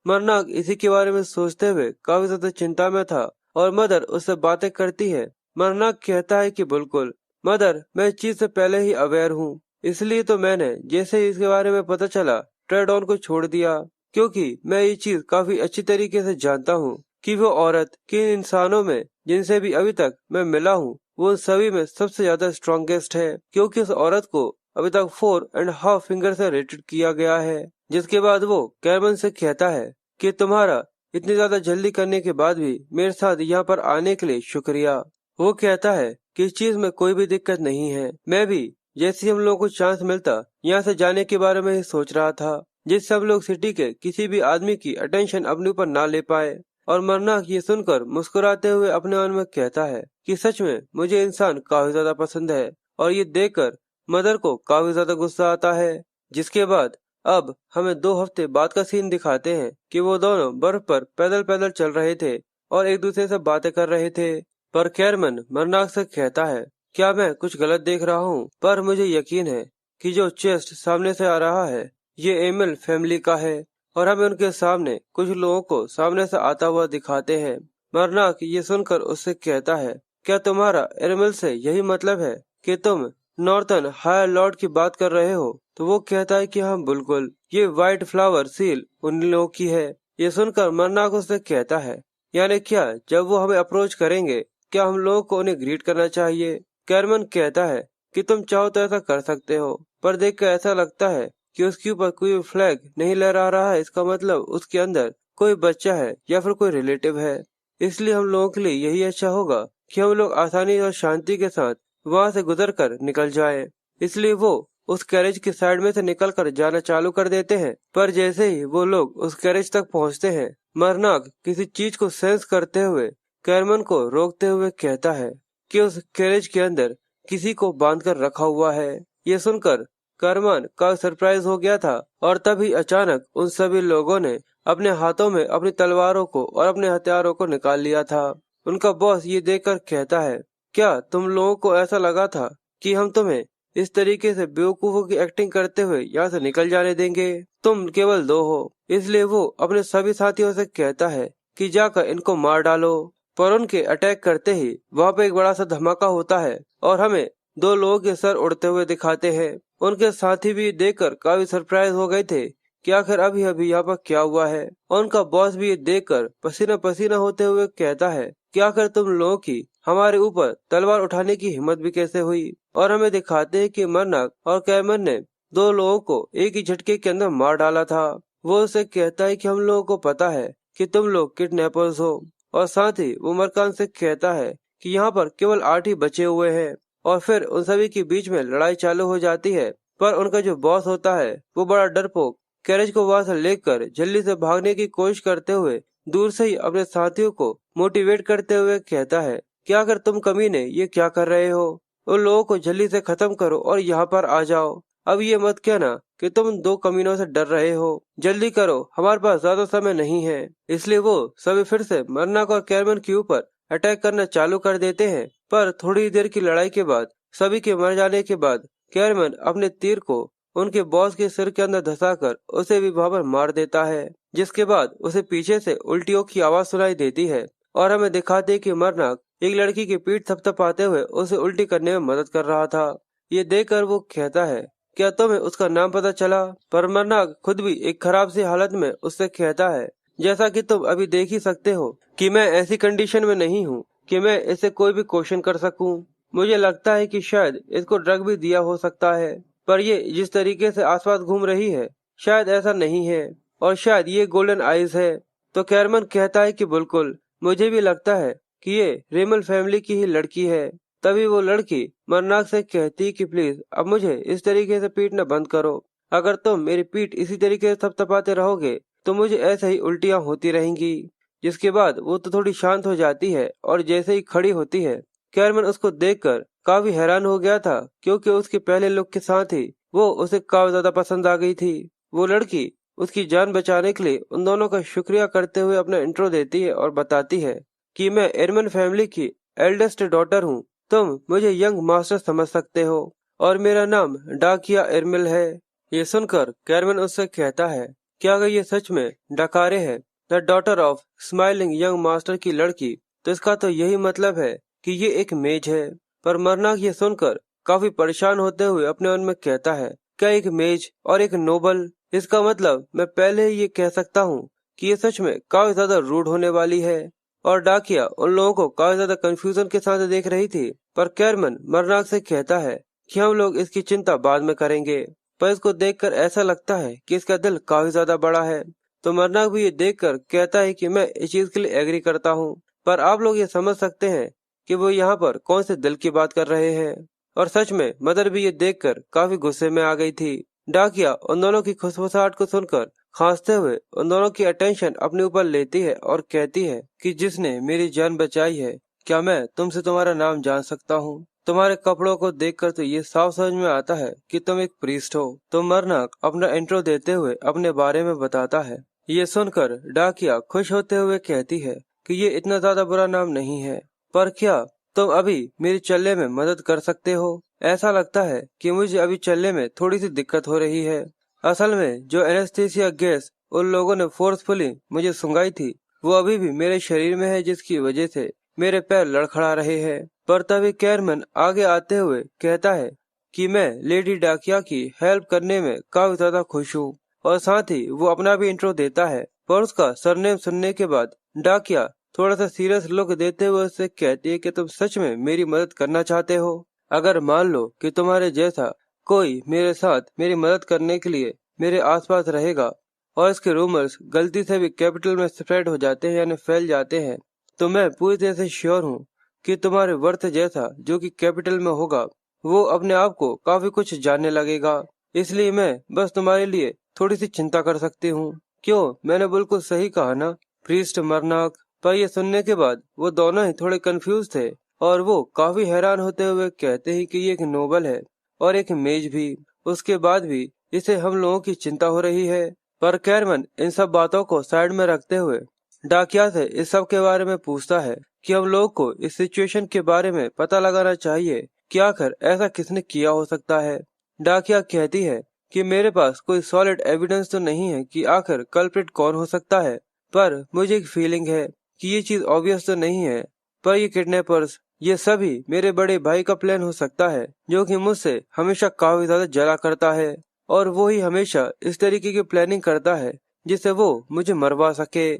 मरनाक इसी के बारे में सोचते हुए काफी ज्यादा चिंता में था और मदर उससे बातें करती है। मरनाक कहता है कि बिल्कुल मदर, मैं इस चीज से पहले ही अवेयर हूँ, इसलिए तो मैंने जैसे ही इसके बारे में पता चला ट्रेडॉन को छोड़ दिया, क्योंकि मैं ये चीज काफी अच्छी तरीके से जानता हूँ कि वो औरत किन इंसानों में जिनसे भी अभी तक मैं मिला हूँ वो उन सभी में सबसे ज्यादा स्ट्रॉन्गेस्ट है, क्योंकि उस औरत को अभी तक 4.5 फिंगर से रेटेड किया गया है। जिसके बाद वो कैरमन से कहता है कि तुम्हारा इतनी ज्यादा जल्दी करने के बाद भी मेरे साथ यहाँ पर आने के लिए शुक्रिया। वो कहता है कि इस चीज में कोई भी दिक्कत नहीं है, मैं भी जैसे ही हम लोगों को चांस मिलता यहाँ से जाने के बारे में ही सोच रहा था, जिससे हम लोग सिटी के किसी भी आदमी की अटेंशन अपने ऊपर ना ले पाए। और मरनाक ये सुनकर मुस्कुराते हुए अपने मन में कहता है कि सच में मुझे इंसान काफी ज्यादा पसंद है, और ये देखकर मदर को काफी ज्यादा गुस्सा आता है। जिसके बाद अब हमें 2 हफ्ते बाद का सीन दिखाते हैं कि वो दोनों बर्फ पर पैदल पैदल चल रहे थे और एक दूसरे से बातें कर रहे थे। पर कैरमन मरनाक से कहता है, क्या मैं कुछ गलत देख रहा हूँ? पर मुझे यकीन है कि जो चेस्ट सामने से आ रहा है ये एमिल फैमिली का है, और हमें उनके सामने कुछ लोगों को सामने से आता हुआ दिखाते हैं। मरनाक ये सुनकर उससे कहता है, क्या तुम्हारा एमिल से यही मतलब है कि तुम नॉर्थन हायर लॉर्ड की बात कर रहे हो? तो वो कहता है कि हाँ बिल्कुल, ये व्हाइट फ्लावर सील उन लोगों की है। ये सुनकर मरनाक उससे कहता है, यानी क्या जब वो हमें अप्रोच करेंगे क्या हम लोगों को उन्हें ग्रीट करना चाहिए? कैरमन कहता है कि तुम चाहो तो ऐसा कर सकते हो, पर देख कर ऐसा लगता है कि उसके ऊपर कोई फ्लैग नहीं लहरा रहा है, इसका मतलब उसके अंदर कोई बच्चा है या फिर कोई रिलेटिव है। इसलिए हम लोगों के लिए यही अच्छा होगा कि हम लोग आसानी और शांति के साथ वहाँ से गुजर कर निकल जाए। इसलिए वो उस कैरेज की साइड में से निकल कर जाना चालू कर देते हैं, पर जैसे ही वो लोग उस कैरेज तक पहुँचते हैं मरनाक किसी चीज को सेंस करते हुए कैरमन को रोकते हुए कहता है कि उस कैरेज के अंदर किसी को बांध कर रखा हुआ है। ये सुनकर कैरमन का सरप्राइज हो गया था और तभी अचानक उन सभी लोगों ने अपने हाथों में अपनी तलवारों को और अपने हथियारों को निकाल लिया था। उनका बॉस ये देखकर कहता है, क्या तुम लोगों को ऐसा लगा था कि हम तुम्हें इस तरीके से बेवकूफों की एक्टिंग करते हुए यहाँ से निकल जाने देंगे? तुम केवल 2 हो। इसलिए वो अपने सभी साथियों से कहता है कि जाकर इनको मार डालो। पर उनके अटैक करते ही वहाँ पे एक बड़ा सा धमाका होता है और हमें 2 लोगों के सर उड़ते हुए दिखाते हैं। उनके साथी भी देखकर काफी सरप्राइज हो गए थे कि आखिर अभी अभी यहाँ पर क्या हुआ है। और उनका बॉस भी ये देखकर पसीना पसीना होते हुए कहता है कि आखिर तुम लोगों की हमारे ऊपर तलवार उठाने की हिम्मत भी कैसे हुई? और हमें दिखाते हैं कि मरनाक और कैरमन ने 2 लोगों को एक ही झटके के अंदर मार डाला था। वो उसे कहता है कि हम लोगों को पता है कि तुम लोग किडनैपर्स हो, और साथ ही वो मरकान से कहता है कि यहाँ पर केवल 8 ही बचे हुए हैं। और फिर उन सभी के बीच में लड़ाई चालू हो जाती है, पर उनका जो बॉस होता है वो बड़ा डरपोक कैरेज को वहां से लेकर जल्दी से भागने की कोशिश करते हुए दूर से ही अपने साथियों को मोटिवेट करते हुए कहता है कि अगर तुम कमीने ये क्या कर रहे हो? उन लोगों को जल्दी से खत्म करो और यहाँ पर आ जाओ। अब ये मत कहना कि तुम दो कमीनों से डर रहे हो। जल्दी करो, हमारे पास ज्यादा समय नहीं है। इसलिए वो सभी फिर से मरनाक और कैरमन के ऊपर अटैक करना चालू कर देते हैं। पर थोड़ी देर की लड़ाई के बाद, सभी के मर जाने के बाद, कैरमन अपने तीर को उनके बॉस के सिर के अंदर धंसाकर उसे भी वहां पर मार देता है। जिसके बाद उसे पीछे से उल्टियों की आवाज सुनाई देती है और हमें दिखाते हैं कि मरनाक एक लड़की की पीठ थपथपाते हुए उसे उल्टी करने में मदद कर रहा था। ये देखकर वो कहता है, क्या तुम्हें उसका नाम पता चला? पर मरनाक खुद भी एक खराब सी हालत में उससे कहता है, जैसा कि तुम अभी देख ही सकते हो कि मैं ऐसी कंडीशन में नहीं हूँ कि मैं इसे कोई भी क्वेश्चन कर सकूं। मुझे लगता है कि शायद इसको ड्रग भी दिया हो सकता है, पर ये जिस तरीके से आसपास घूम रही है शायद ऐसा नहीं है, और शायद ये गोल्डन आइज है। तो कैरमन कहता है कि बिल्कुल, मुझे भी लगता है कि ये रेमल फैमिली की ही लड़की है। तभी वो लड़की मरनाक से कहती कि प्लीज अब मुझे इस तरीके से पीटना बंद करो। अगर तुम मेरी पीठ इसी तरीके से थपथपाते रहोगे तो मुझे ऐसे ही उल्टियां होती रहेंगी। जिसके बाद वो तो थोड़ी शांत हो जाती है और जैसे ही खड़ी होती है, कैरमन उसको देखकर काफी हैरान हो गया था, क्योंकि उसके पहले लुक के साथ ही वो उसे काफी ज्यादा पसंद आ गई थी। वो लड़की उसकी जान बचाने के लिए उन दोनों का शुक्रिया करते हुए अपना इंट्रो देती है और बताती है कि मैं एरमन फैमिली की एल्डेस्ट डॉटर हूँ। तुम मुझे यंग मास्टर समझ सकते हो और मेरा नाम डाकिया एरमिल है। ये सुनकर कैरमन उससे कहता है, क्या अगर ये सच में डकारे है, the daughter of smiling young master की लड़की, तो इसका तो यही मतलब है कि ये एक मेज है। पर मरनाक ये सुनकर काफी परेशान होते हुए अपने मन में कहता है, क्या एक मेज और एक नोबल? इसका मतलब मैं पहले ही ये कह सकता हूँ कि ये सच में काफी ज्यादा रूड होने वाली है। और डाकिया उन लोगों को काफी ज्यादा कंफ्यूजन के साथ देख रही थी। पर कैरमन मरनाक से कहता है कि हम लोग इसकी चिंता बाद में करेंगे। पर इसको देखकर ऐसा लगता है कि इसका दिल काफी ज्यादा बड़ा है। तो मरनाक भी ये देखकर कहता है कि मैं इस चीज के लिए एग्री करता हूँ, पर आप लोग ये समझ सकते हैं कि वो यहाँ पर कौन से दिल की बात कर रहे हैं। और सच में मदर भी ये देखकर काफी गुस्से में आ गई थी। डाकिया उन दोनों की खुसफुसाहट को सुनकर खांसते हुए उन दोनों की अटेंशन अपने ऊपर लेती है और कहती है कि जिसने मेरी जान बचाई है, क्या मैं तुमसे तुम्हारा नाम जान सकता हूँ? तुम्हारे कपड़ों को देखकर तो ये साफ समझ में आता है कि तुम एक प्रीस्ट हो। तो मरनाक अपना इंट्रो देते हुए अपने बारे में बताता है। ये सुनकर डाकिया खुश होते हुए कहती है कि ये इतना ज्यादा बुरा नाम नहीं है, पर क्या तुम अभी मेरी चलने में मदद कर सकते हो? ऐसा लगता है कि मुझे अभी चलने में थोड़ी सी दिक्कत हो रही है। असल में जो एनेस्थीसिया गैस उन लोगों ने फोर्सफुली मुझे सुंघाई थी, वो अभी भी मेरे शरीर में है, जिसकी वजह से मेरे पैर लड़खड़ा रहे हैं। पर तभी कैरमन आगे आते हुए कहता है कि मैं लेडी डाकिया की हेल्प करने में काफी ज्यादा खुश हूँ, और साथ ही वो अपना भी इंट्रो देता है। पर उसका सरनेम सुनने के बाद डाकिया थोड़ा सा सीरियस लुक देते हुए उससे कहती है कि तुम सच में मेरी मदद करना चाहते हो? अगर मान लो कि तुम्हारे जैसा कोई मेरे साथ मेरी मदद करने के लिए मेरे आसपास रहेगा और इसके रूमर्स गलती से भी कैपिटल में स्प्रेड हो जाते हैं यानी फैल जाते हैं, तो मैं पूरी तरह से श्योर हूँ कि तुम्हारे वर्थ जैसा जो कि कैपिटल में होगा, वो अपने आप को काफी कुछ जानने लगेगा। इसलिए मैं बस तुम्हारे लिए थोड़ी सी चिंता कर सकती हूँ। क्यों, मैंने बिल्कुल सही कहा ना, प्रीस्ट मरनाक? पर ये सुनने के बाद वो दोनों ही थोड़े कंफ्यूज थे और वो काफी हैरान होते हुए कहते हैं कि ये एक नोबल है और एक मेज भी, उसके बाद भी इसे हम लोगों की चिंता हो रही है। पर कैरमन इन सब बातों को साइड में रखते हुए डाकिया से इस सब के बारे में पूछता है कि हम लोग को इस सिचुएशन के बारे में पता लगाना चाहिए कि आखिर ऐसा किसने किया हो सकता है। डाकिया कहती है कि मेरे पास कोई सॉलिड एविडेंस तो नहीं है कि आखिर कल्प्रिट कौन हो सकता है, पर मुझे एक फीलिंग है कि ये चीज ऑब्वियस तो नहीं है, पर ये किडनैपर्स, ये सभी मेरे बड़े भाई का प्लान हो सकता है, जो कि मुझसे हमेशा काफी ज्यादा जला करता है, और वो ही हमेशा इस तरीके की प्लानिंग करता है जिससे वो मुझे मरवा सके।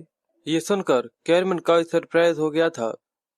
ये सुनकर कैरमन काफी सरप्राइज हो गया था।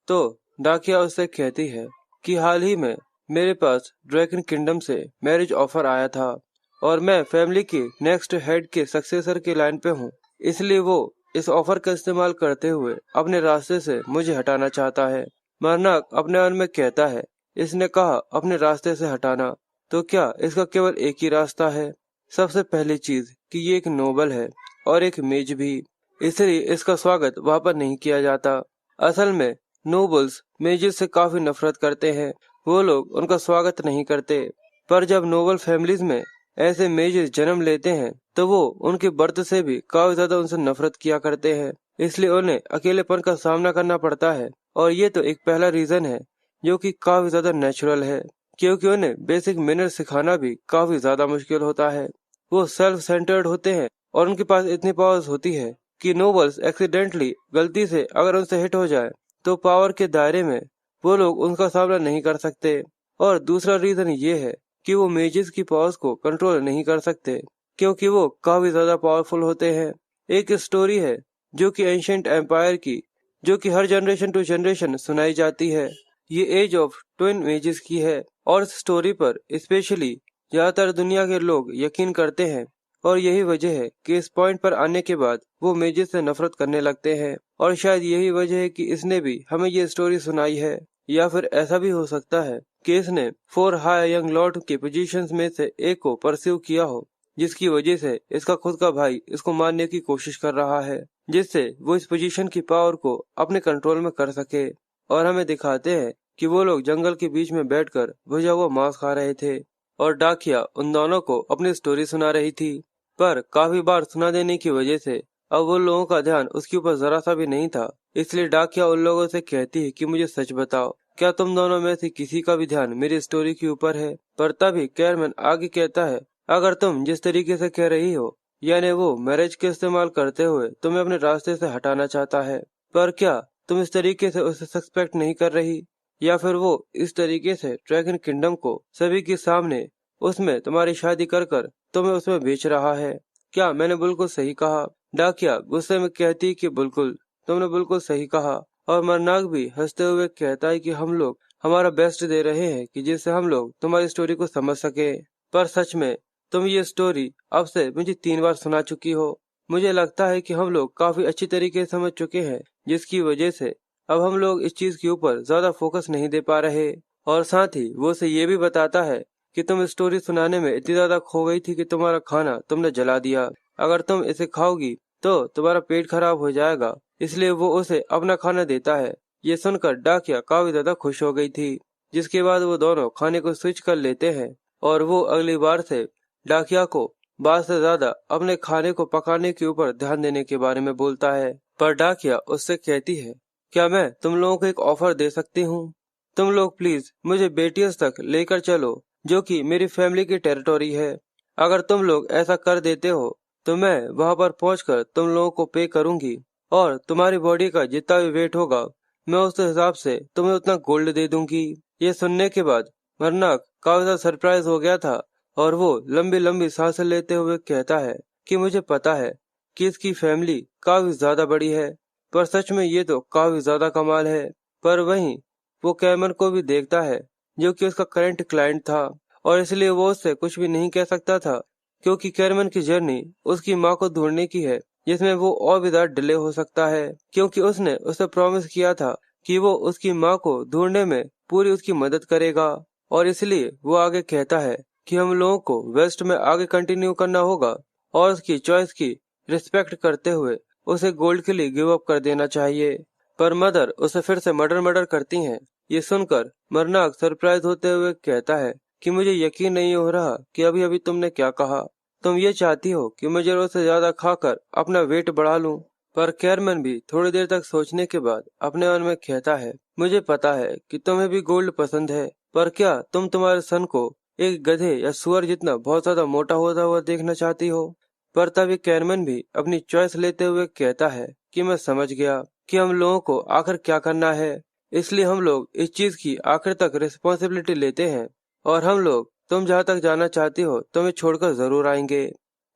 तो डाकिया उससे कहती है कि हाल ही में मेरे पास ड्रैगन किंगडम से मैरिज ऑफर आया था और मैं फैमिली के नेक्स्ट हेड के सक्सेसर की लाइन पे हूँ, इसलिए वो इस ऑफर का इस्तेमाल करते हुए अपने रास्ते से मुझे हटाना चाहता है। मरनाक अपने मन में कहता है, इसने कहा अपने रास्ते से हटाना, तो क्या इसका केवल एक ही रास्ता है? सबसे पहली चीज कि ये एक नोबल है और एक मेज भी, इसलिए इसका स्वागत वहाँ पर नहीं किया जाता। असल में नोबल्स मेजेस से काफी नफरत करते हैं, वो लोग उनका स्वागत नहीं करते। पर जब नोबल फैमिलीज में ऐसे मेजेस जन्म लेते हैं तो वो उनके बर्थ से भी काफी ज्यादा उनसे नफरत किया करते हैं, इसलिए उन्हें अकेलेपन का सामना करना पड़ता है। और ये तो एक पहला रीजन है जो कि काफी ज्यादा नेचुरल है, क्योंकि उन्हें बेसिक मैनर सिखाना भी काफी ज्यादा मुश्किल होता है। वो सेल्फ सेंटर्ड होते हैं और उनके पास इतनी पावर्स होती है कि नोबल्स एक्सीडेंटली गलती से अगर उनसे हिट हो जाए तो पावर के दायरे में वो लोग उनका सामना नहीं कर सकते। और दूसरा रीजन ये है कि वो मेजेस की पावर्स को कंट्रोल नहीं कर सकते, क्योंकि वो काफी ज्यादा पावरफुल होते हैं। एक स्टोरी है जो कि एंशिएंट एम्पायर की, जो कि हर जनरेशन टू जनरेशन सुनाई जाती है। ये एज ऑफ ट्विन मेजेस की है और इस स्टोरी पर स्पेशली ज्यादातर दुनिया के लोग यकीन करते हैं। और यही वजह है कि इस पॉइंट पर आने के बाद वो मेजेस से नफरत करने लगते हैं। और शायद यही वजह है कि इसने भी हमें ये स्टोरी सुनाई है। या फिर ऐसा भी हो सकता है कि इसने 4 हाई यंग लॉर्ड के पोजीशंस में से एक को परस्यू किया हो, जिसकी वजह से इसका खुद का भाई इसको मारने की कोशिश कर रहा है, जिससे वो इस पोजीशन की पावर को अपने कंट्रोल में कर सके। और हमें दिखाते हैं कि वो लोग जंगल के बीच में बैठकर भुजा हुआ मांस खा रहे थे और डाकिया उन दोनों को अपनी स्टोरी सुना रही थी। पर काफी बार सुना देने की वजह से अब वो लोगों का ध्यान उसके ऊपर जरा सा भी नहीं था, इसलिए डाकिया उन लोगों से कहती है कि मुझे सच बताओ, क्या तुम दोनों में से किसी का भी ध्यान मेरी स्टोरी के ऊपर है? पर तभी कैरमैन आगे कहता है, अगर तुम जिस तरीके से कह रही हो, यानी वो मैरिज के इस्तेमाल करते हुए तुम्हें अपने रास्ते से हटाना चाहता है, पर क्या तुम इस तरीके से उसे सस्पेक्ट नहीं कर रही? या फिर वो इस तरीके से ड्रैगन किंगडम को सभी के सामने उसमें तुम्हारी शादी कर कर तुम्हें उसमें बेच रहा है? क्या मैंने बिल्कुल सही कहा? डाकिया गुस्से में कहती कि बिल्कुल, तुमने बिल्कुल सही कहा। और मरनाक भी हंसते हुए कहता है कि हम लोग हमारा बेस्ट दे रहे हैं कि जिससे हम लोग तुम्हारी स्टोरी को समझ सके। पर सच में तुम ये स्टोरी अब से मुझे 3 बार सुना चुकी हो। मुझे लगता है कि हम लोग काफी अच्छी तरीके से समझ चुके हैं, जिसकी वजह से अब हम लोग इस चीज के ऊपर ज्यादा फोकस नहीं दे पा रहे। और साथ ही वो उसे ये भी बताता है कि तुम स्टोरी सुनाने में इतनी ज्यादा खो गई थी कि तुम्हारा खाना तुमने जला दिया। अगर तुम इसे खाओगी तो तुम्हारा पेट खराब हो जाएगा, इसलिए वो उसे अपना खाना देता है। ये सुनकर डाकिया काफी ज्यादा खुश हो गई थी, जिसके बाद वो दोनों खाने को स्विच कर लेते हैं। और वो अगली बार से डाकिया को बात से ज्यादा अपने खाने को पकाने के ऊपर ध्यान देने के बारे में बोलता है। पर डाकिया उससे कहती है, क्या मैं तुम लोगों को एक ऑफर दे सकती हूँ? तुम लोग प्लीज मुझे बेटियस तक लेकर चलो, जो कि मेरी फैमिली की टेरिटोरी है। अगर तुम लोग ऐसा कर देते हो तो मैं वहां पर पहुंचकर तुम लोगों को पे करूंगी, और तुम्हारी बॉडी का जितना भी वेट होगा मैं उस हिसाब से तुम्हें उतना गोल्ड दे दूंगी। ये सुनने के बाद मरनाक काफी ज्यादा सरप्राइज हो गया था और वो लंबी लंबी सांसें लेते हुए कहता है कि मुझे पता है कि इसकी फैमिली काफी ज्यादा बड़ी है, पर सच में ये तो काफी ज्यादा कमाल है। पर वहीं वो कैमन को भी देखता है, जो कि उसका करंट क्लाइंट था, और इसलिए वो उससे कुछ भी नहीं कह सकता था, क्योंकि कैरमन की जर्नी उसकी माँ को ढूंढने की है, जिसमें वो और भी ज्यादा डिले हो सकता है, क्योंकि उसने उसे प्रॉमिस किया था कि वो उसकी माँ को ढूंढने में पूरी उसकी मदद करेगा। और इसलिए वो आगे कहता है कि हम लोगों को वेस्ट में आगे कंटिन्यू करना होगा और उसकी चॉइस की रिस्पेक्ट करते हुए उसे गोल्ड के लिए गिव अप कर देना चाहिए। पर मदर उसे फिर से मर्डर करती हैं। ये सुनकर मरनाक सरप्राइज होते हुए कहता है कि मुझे यकीन नहीं हो रहा कि अभी अभी तुमने क्या कहा। तुम ये चाहती हो कि मैं जरूरत से ज्यादा खाकर अपना वेट बढ़ा लूं? पर कैरमैन भी थोड़ी देर तक सोचने के बाद अपने मन में कहता है, मुझे पता है कि तुम्हें भी गोल्ड पसंद है, पर क्या तुम तुम्हारे सन को एक गधे या सुअर जितना बहुत ज्यादा मोटा होता हुआ देखना चाहती हो? पर तभी कैरमैन भी अपनी चॉइस लेते हुए कहता है कि मैं समझ गया कि हम लोगों को आखिर क्या करना है, इसलिए हम लोग इस चीज की आखिर तक रिस्पॉन्सिबिलिटी लेते हैं, और हम लोग तुम जहाँ तक जाना चाहती हो तुम्हें छोड़कर जरूर आएंगे।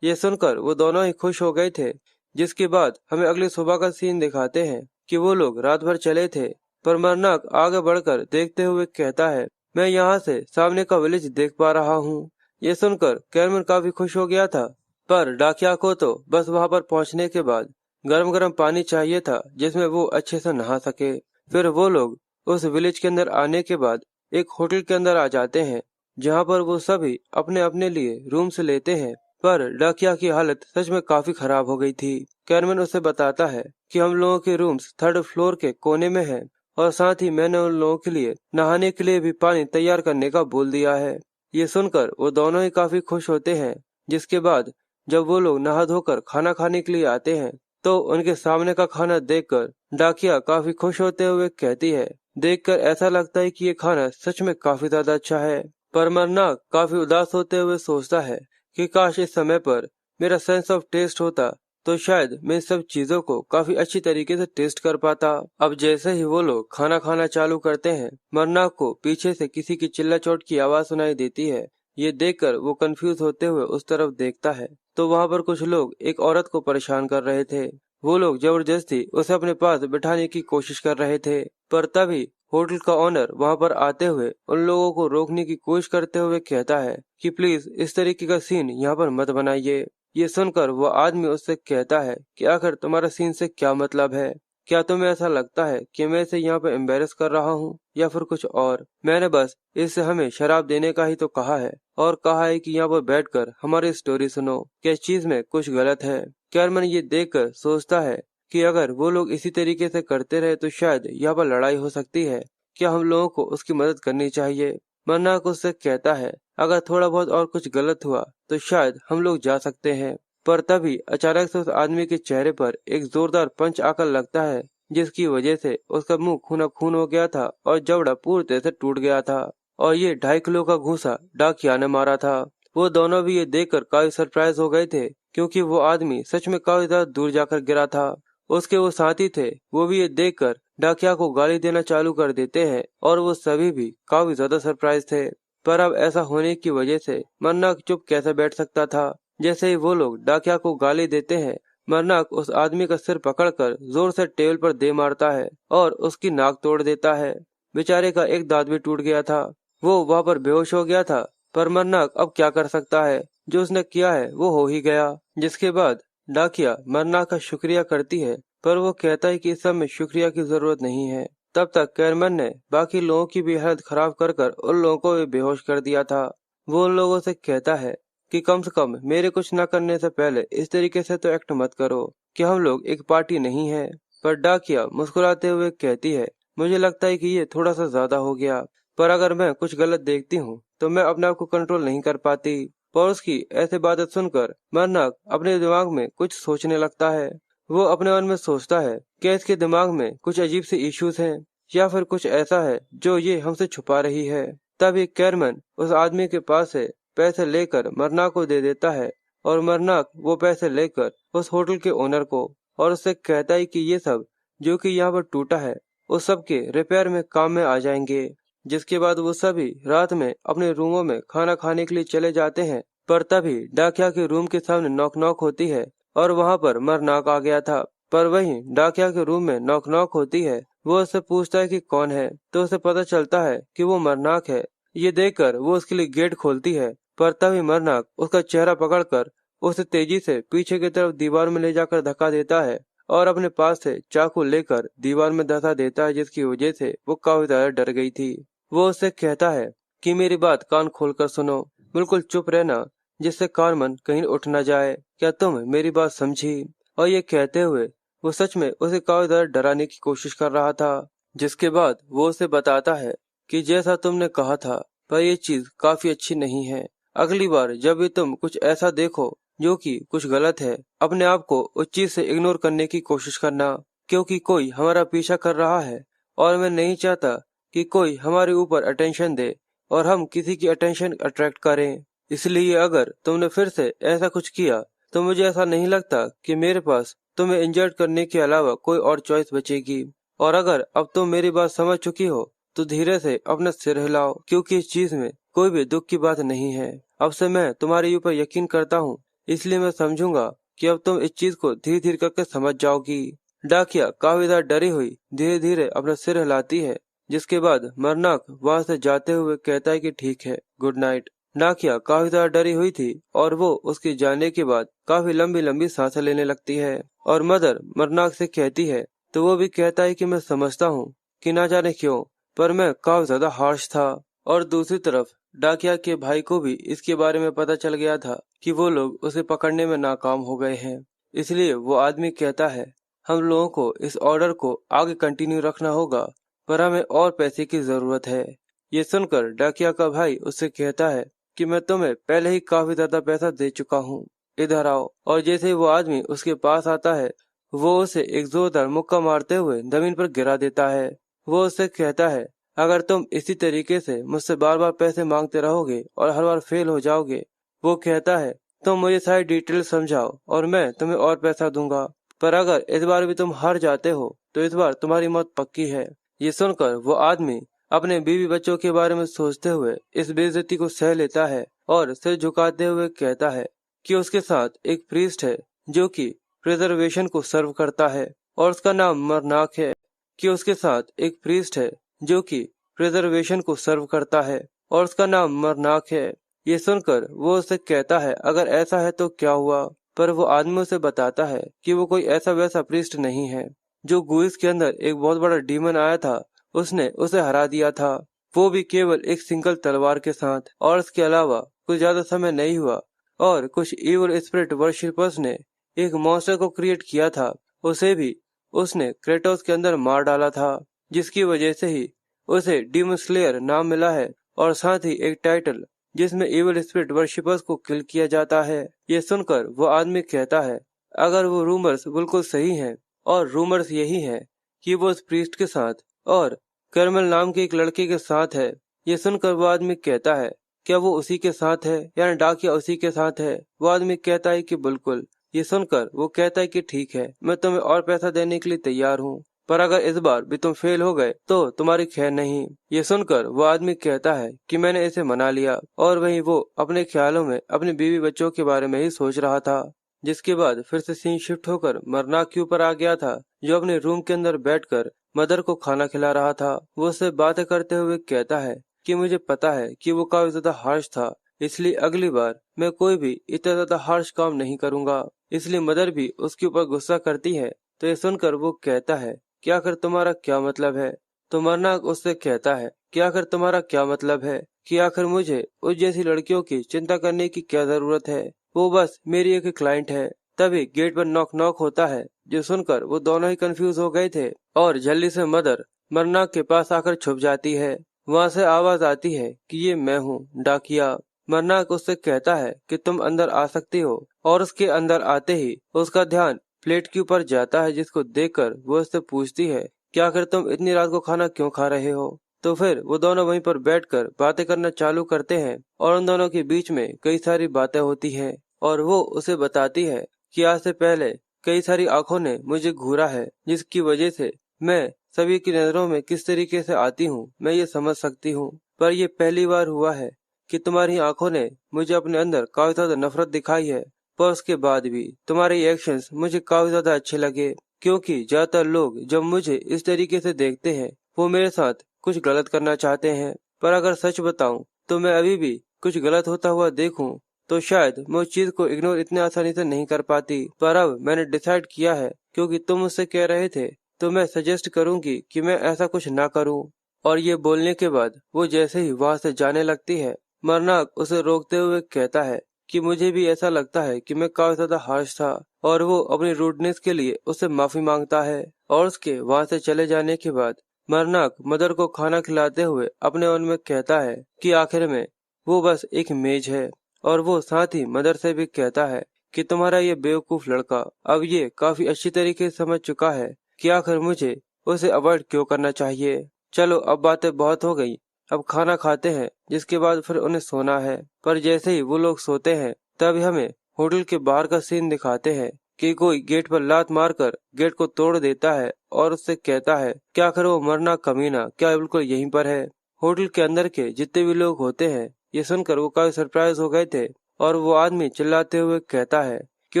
ये सुनकर वो दोनों ही खुश हो गए थे, जिसके बाद हमें अगली सुबह का सीन दिखाते हैं कि वो लोग रात भर चले थे। पर मरनाक आगे बढ़कर देखते हुए कहता है, मैं यहाँ से सामने का विलेज देख पा रहा हूँ। ये सुनकर कैरमन काफी खुश हो गया था, पर डाकिया को तो बस वहाँ पर पहुँचने के बाद गरम गरम पानी चाहिए था जिसमें वो अच्छे से नहा सके। फिर वो लोग उस विलेज के अंदर आने के बाद एक होटल के अंदर आ जाते हैं, जहाँ पर वो सभी अपने अपने लिए रूम्स लेते हैं। पर डाकिया की हालत सच में काफी खराब हो गई थी। कैरमन उसे बताता है कि हम लोगों के रूम्स 3rd फ्लोर के कोने में है और साथ ही मैंने उन लोगों के लिए नहाने के लिए भी पानी तैयार करने का बोल दिया है। ये सुनकर वो दोनों ही काफी खुश होते हैं। जिसके बाद जब वो लोग नहा धोकर खाना खाने के लिए आते हैं तो उनके सामने का खाना देखकर डाकिया काफी खुश होते हुए कहती है, देखकर ऐसा लगता है कि ये खाना सच में काफी ज्यादा अच्छा है। पर मरनाक काफी उदास होते हुए सोचता है कि काश इस समय पर मेरा सेंस ऑफ टेस्ट होता तो शायद मैं इन सब चीजों को काफी अच्छी तरीके से टेस्ट कर पाता। अब जैसे ही वो लोग खाना खाना चालू करते हैं, मरनाक को पीछे से किसी की चिल्ला चोट की आवाज सुनाई देती है। ये देखकर वो कंफ्यूज होते हुए उस तरफ देखता है तो वहाँ पर कुछ लोग एक औरत को परेशान कर रहे थे। वो लोग जबरदस्ती उसे अपने पास बिठाने की कोशिश कर रहे थे, पर तभी होटल का ओनर वहाँ पर आते हुए उन लोगों को रोकने की कोशिश करते हुए कहता है कि प्लीज इस तरीके का सीन यहाँ पर मत बनाइए। ये सुनकर वो आदमी उससे कहता है कि आखिर तुम्हारा सीन से क्या मतलब है? क्या तुम्हें ऐसा लगता है कि मैं इसे यहाँ पर एम्बेरस कर रहा हूँ या फिर कुछ और? मैंने बस इससे हमें शराब देने का ही तो कहा है और कहा है कि यहाँ पर बैठकर हमारी स्टोरी सुनो। क्या इस चीज में कुछ गलत है? कैरमन ये देखकर सोचता है कि अगर वो लोग इसी तरीके से करते रहे तो शायद यहाँ पर लड़ाई हो सकती है। क्या हम लोगों को उसकी मदद करनी चाहिए? मरनाक उससे कहता है अगर थोड़ा बहुत और कुछ गलत हुआ तो शायद हम लोग जा सकते हैं। पर तभी अचानक से उस आदमी के चेहरे पर एक जोरदार पंच आकर लगता है, जिसकी वजह से उसका मुंह खूना खून हो गया था और जबड़ा पूरी तरह से टूट गया था। और ये 2.5 किलो का घूंसा डाकिया ने मारा था। वो दोनों भी ये देखकर काफी सरप्राइज हो गए थे क्योंकि वो आदमी सच में काफी ज्यादा दूर जाकर गिरा था। उसके वो साथी थे, वो भी ये देखकर डाकिया को गाली देना चालू कर देते हैं और वो सभी भी काफी ज्यादा सरप्राइज थे। पर अब ऐसा होने की वजह से मरनाक चुप कैसे बैठ सकता था। जैसे ही वो लोग डाकिया को गाली देते हैं, मरनाक उस आदमी का सिर पकड़कर जोर से टेबल पर दे मारता है और उसकी नाक तोड़ देता है। बेचारे का एक दांत भी टूट गया था। वो वहाँ पर बेहोश हो गया था, पर मरनाक अब क्या कर सकता है? जो उसने किया है वो हो ही गया। जिसके बाद डाकिया मरनाक का शुक्रिया करती है, पर वो कहता है कि इस सब में शुक्रिया की जरूरत नहीं है। तब तक कैरमन ने बाकी लोगों की भी हालत खराब कर कर उन लोगों को भी बेहोश कर दिया था। वो उन लोगों से कहता है कि कम से कम मेरे कुछ न करने से पहले इस तरीके से तो एक्ट मत करो कि हम लोग एक पार्टी नहीं है। पर डाकिया मुस्कुराते हुए कहती है, मुझे लगता है कि ये थोड़ा सा ज्यादा हो गया, पर अगर मैं कुछ गलत देखती हूँ तो मैं अपने आप को कंट्रोल नहीं कर पाती। पर उसकी ऐसे बातें सुनकर मरनाक अपने दिमाग में कुछ सोचने लगता है। वो अपने मन में सोचता है कि इसके दिमाग में कुछ अजीब से इश्यूज हैं या फिर कुछ ऐसा है जो ये हमसे छुपा रही है। तभी कैरमन उस आदमी के पास से पैसे लेकर मरनाक को दे देता है और मरनाक वो पैसे लेकर उस होटल के ओनर को और उससे कहता है कि ये सब जो कि यहाँ पर टूटा है उस सब के रिपेयर में काम में आ जाएंगे। जिसके बाद वो सभी रात में अपने रूमों में खाना खाने के लिए चले जाते हैं। पर तभी डाकिया के रूम के सामने नॉक नॉक होती है और वहाँ पर मरनाक आ गया था। पर वहीं डाकिया के रूम में नॉक नॉक होती है। वो उससे पूछता है कि कौन है, तो उसे पता चलता है कि वो मरनाक है। ये देखकर वो उसके लिए गेट खोलती है, पर तभी मरनाक उसका चेहरा पकड़कर उसे तेजी से पीछे की तरफ दीवार में ले जाकर धक्का देता है और अपने पास से चाकू लेकर दीवार में धंसा देता है, जिसकी वजह से वो काफी ज्यादा डर गई थी। वो उससे कहता है कि मेरी बात कान खोलकर सुनो, बिल्कुल चुप रहना जिससे कारमन कहीं उठ न जाए। क्या तुम मेरी बात समझी? और ये कहते हुए वो सच में उसे काफी ज्यादा डराने की कोशिश कर रहा था। जिसके बाद वो उसे बताता है कि जैसा तुमने कहा था, पर ये चीज काफी अच्छी नहीं है। अगली बार जब भी तुम कुछ ऐसा देखो जो कि कुछ गलत है, अपने आप को उस चीज से इग्नोर करने की कोशिश करना, क्योंकि कोई हमारा पीछा कर रहा है और मैं नहीं चाहता कि कोई हमारे ऊपर अटेंशन दे और हम किसी की अटेंशन अट्रैक्ट करें। इसलिए अगर तुमने फिर से ऐसा कुछ किया तो मुझे ऐसा नहीं लगता कि मेरे पास तुम्हें इंजर्ड करने के अलावा कोई और चॉइस बचेगी। और अगर अब तुम मेरी बात समझ चुकी हो तो धीरे से अपना सिर हिलाओ, क्योंकि इस चीज में कोई भी दुख की बात नहीं है। अब से मैं तुम्हारे ऊपर यकीन करता हूँ, इसलिए मैं समझूंगा कि अब तुम इस चीज को धीरे धीरे करके समझ जाओगी। डाकिया काफी ज्यादा डरी हुई धीरे धीरे अपना सिर हिलाती है। जिसके बाद मरनाक वहाँ से जाते हुए कहता है कि ठीक है, गुड नाइट। डाकिया काफी ज्यादा डरी हुई थी और वो उसके जाने के बाद काफी लंबी लंबी सांसें लेने लगती है। और मदर मरनाक से कहती है तो वो भी कहता है कि मैं समझता हूँ कि ना जाने क्यों, पर मैं काफी ज्यादा हार्श था। और दूसरी तरफ डाकिया के भाई को भी इसके बारे में पता चल गया था कि वो लोग उसे पकड़ने में नाकाम हो गए हैं। इसलिए वो आदमी कहता है हम लोगों को इस ऑर्डर को आगे कंटिन्यू रखना होगा, पर हमें और पैसे की जरूरत है। ये सुनकर डाकिया का भाई उससे कहता है कि मैं तुम्हें पहले ही काफी ज्यादा पैसा दे चुका हूँ, इधर आओ। और जैसे ही वो आदमी उसके पास आता है, वो उसे एक जोरदार मुक्का मारते हुए जमीन पर गिरा देता है। वो उससे कहता है, अगर तुम इसी तरीके से मुझसे बार बार पैसे मांगते रहोगे और हर बार फेल हो जाओगे, वो कहता है, तुम मुझे सारी डिटेल समझाओ और मैं तुम्हें और पैसा दूंगा। पर अगर इस बार भी तुम हार जाते हो तो इस बार तुम्हारी मौत पक्की है। ये सुनकर वो आदमी अपने बीवी बच्चों के बारे में सोचते हुए इस बेइज्जती को सह लेता है और सिर झुकाते हुए कहता है कि उसके साथ एक प्रीस्ट है जो कि प्रिजर्वेशन को सर्व करता है और उसका नाम मरनाक है। कि उसके साथ एक प्रीस्ट है जो कि प्रिजर्वेशन को सर्व करता है और उसका नाम मरनाक है। ये सुनकर वो उससे कहता है, अगर ऐसा है तो क्या हुआ। पर वो आदमी उसे बताता है कि वो कोई ऐसा वैसा प्रीस्ट नहीं है। जो गुइस के अंदर एक बहुत बड़ा डीमन आया था, उसने उसे हरा दिया था, वो भी केवल एक सिंगल तलवार के साथ। और इसके अलावा कुछ ज्यादा समय नहीं हुआ और कुछ इविल स्पिरिट वर्शिपर्स ने एक मॉन्स्टर को क्रिएट किया था, उसे भी उसने क्रेटोस के अंदर मार डाला था, जिसकी वजह से ही उसे डीमन स्लेयर नाम मिला है और साथ ही एक टाइटल जिसमें इविल स्पिरिट वर्शिपर्स को किल किया जाता है। ये सुनकर वो आदमी कहता है, अगर वो रूमर्स बिल्कुल सही हैं और रूमर्स यही है कि वो उस प्रीस्ट के साथ और कर्मल नाम के एक लड़के के साथ है। ये सुनकर वो आदमी कहता है, क्या वो उसी के साथ है, यानी डाकिया उसी के साथ है। वो आदमी कहता है कि बिल्कुल। ये सुनकर वो कहता है कि ठीक है, मैं तुम्हें और पैसा देने के लिए तैयार हूँ, पर अगर इस बार भी तुम फेल हो गए तो तुम्हारी खैर नहीं। ये सुनकर वो आदमी कहता है कि मैंने इसे मना लिया। और वहीं वो अपने ख्यालों में अपनी बीवी बच्चों के बारे में ही सोच रहा था। जिसके बाद फिर से सीन शिफ्ट होकर मरनाक के ऊपर आ गया था, जो अपने रूम के अंदर बैठकर मदर को खाना खिला रहा था। वो उससे बातें करते हुए कहता है कि मुझे पता है कि वो काफी ज्यादा हार्श था, इसलिए अगली बार मैं कोई भी इतना ज्यादा हार्श काम नहीं करूंगा। इसलिए मदर भी उसके ऊपर गुस्सा करती है। तो ये सुनकर वो कहता है कि आखिर तुम्हारा क्या मतलब है। तो मरनाक उससे कहता है कि आखिर तुम्हारा क्या मतलब है, कि आखिर मुझे उस जैसी लड़कियों की चिंता करने की क्या जरूरत है, वो बस मेरी एक क्लाइंट है। तभी गेट पर नॉक नॉक होता है, जो सुनकर वो दोनों ही कंफ्यूज हो गए थे और जल्दी से मदर मरनाक के पास आकर छुप जाती है। वहाँ से आवाज आती है कि ये मैं हूँ, डाकिया। मरनाक उससे कहता है कि तुम अंदर आ सकती हो और उसके अंदर आते ही उसका ध्यान प्लेट के ऊपर जाता है, जिसको देखकर वो उससे पूछती है कि आखिर तुम इतनी रात को खाना क्यों खा रहे हो। तो फिर वो दोनों वहीं पर बैठकर बातें करना चालू करते हैं और उन दोनों के बीच में कई सारी बातें होती हैं। और वो उसे बताती है कि आज से पहले कई सारी आंखों ने मुझे घूरा है, जिसकी वजह से मैं सभी की नजरों में किस तरीके से आती हूँ मैं ये समझ सकती हूँ। पर ये पहली बार हुआ है कि तुम्हारी आंखों ने मुझे अपने अंदर काफी ज्यादा नफरत दिखाई है। पर उसके बाद भी तुम्हारे एक्शंस मुझे काफी ज्यादा अच्छे लगे, क्योंकि ज्यादातर लोग जब मुझे इस तरीके से देखते हैं वो मेरे साथ कुछ गलत करना चाहते हैं। पर अगर सच बताऊं तो मैं अभी भी कुछ गलत होता हुआ देखूं तो शायद मैं उस चीज को इग्नोर इतने आसानी से नहीं कर पाती। पर अब मैंने डिसाइड किया है, क्योंकि तुम मुझसे कह रहे थे, तो मैं सजेस्ट करूंगी कि मैं ऐसा कुछ ना करूं। और ये बोलने के बाद वो जैसे ही वहां से जाने लगती है, मरनाक उसे रोकते हुए कहता है कि मुझे भी ऐसा लगता है कि मैं काफी ज्यादा हार्श था। और वो अपनी रूडनेस के लिए उससे माफी मांगता है। और उसके वहां से चले जाने के बाद मरनाक मदर को खाना खिलाते हुए अपने मन में कहता है कि आखिर में वो बस एक मेज है। और वो साथ ही मदर से भी कहता है कि तुम्हारा ये बेवकूफ लड़का अब ये काफी अच्छी तरीके से समझ चुका है कि आखिर मुझे उसे अवॉइड क्यों करना चाहिए। चलो अब बातें बहुत हो गई, अब खाना खाते हैं, जिसके बाद फिर उन्हें सोना है। पर जैसे ही वो लोग सोते हैं तभी हमें होटल के बाहर का सीन दिखाते हैं कि कोई गेट पर लात मारकर गेट को तोड़ देता है और उससे कहता है कि आखिर वो मरना कमीना क्या बिल्कुल यहीं पर है। होटल के अंदर के जितने भी लोग होते हैं ये सुनकर वो काफी सरप्राइज हो गए थे और वो आदमी चिल्लाते हुए कहता है कि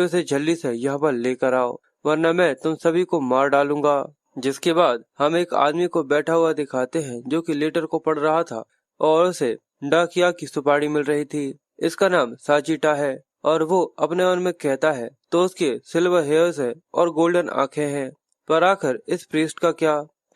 उसे जल्दी से यहाँ पर लेकर आओ, वरना मैं तुम सभी को मार डालूंगा। जिसके बाद हम एक आदमी को बैठा हुआ दिखाते हैं जो कि लेटर को पढ़ रहा था और उसे डाकिया की सुपारी मिल रही थी। इसका नाम साचिटा है और वो अपने मन में कहता है तो उसके सिल्वर हेयर्स है और गोल्डन आंखें हैं। पर आखिर इस प्रीस्ट का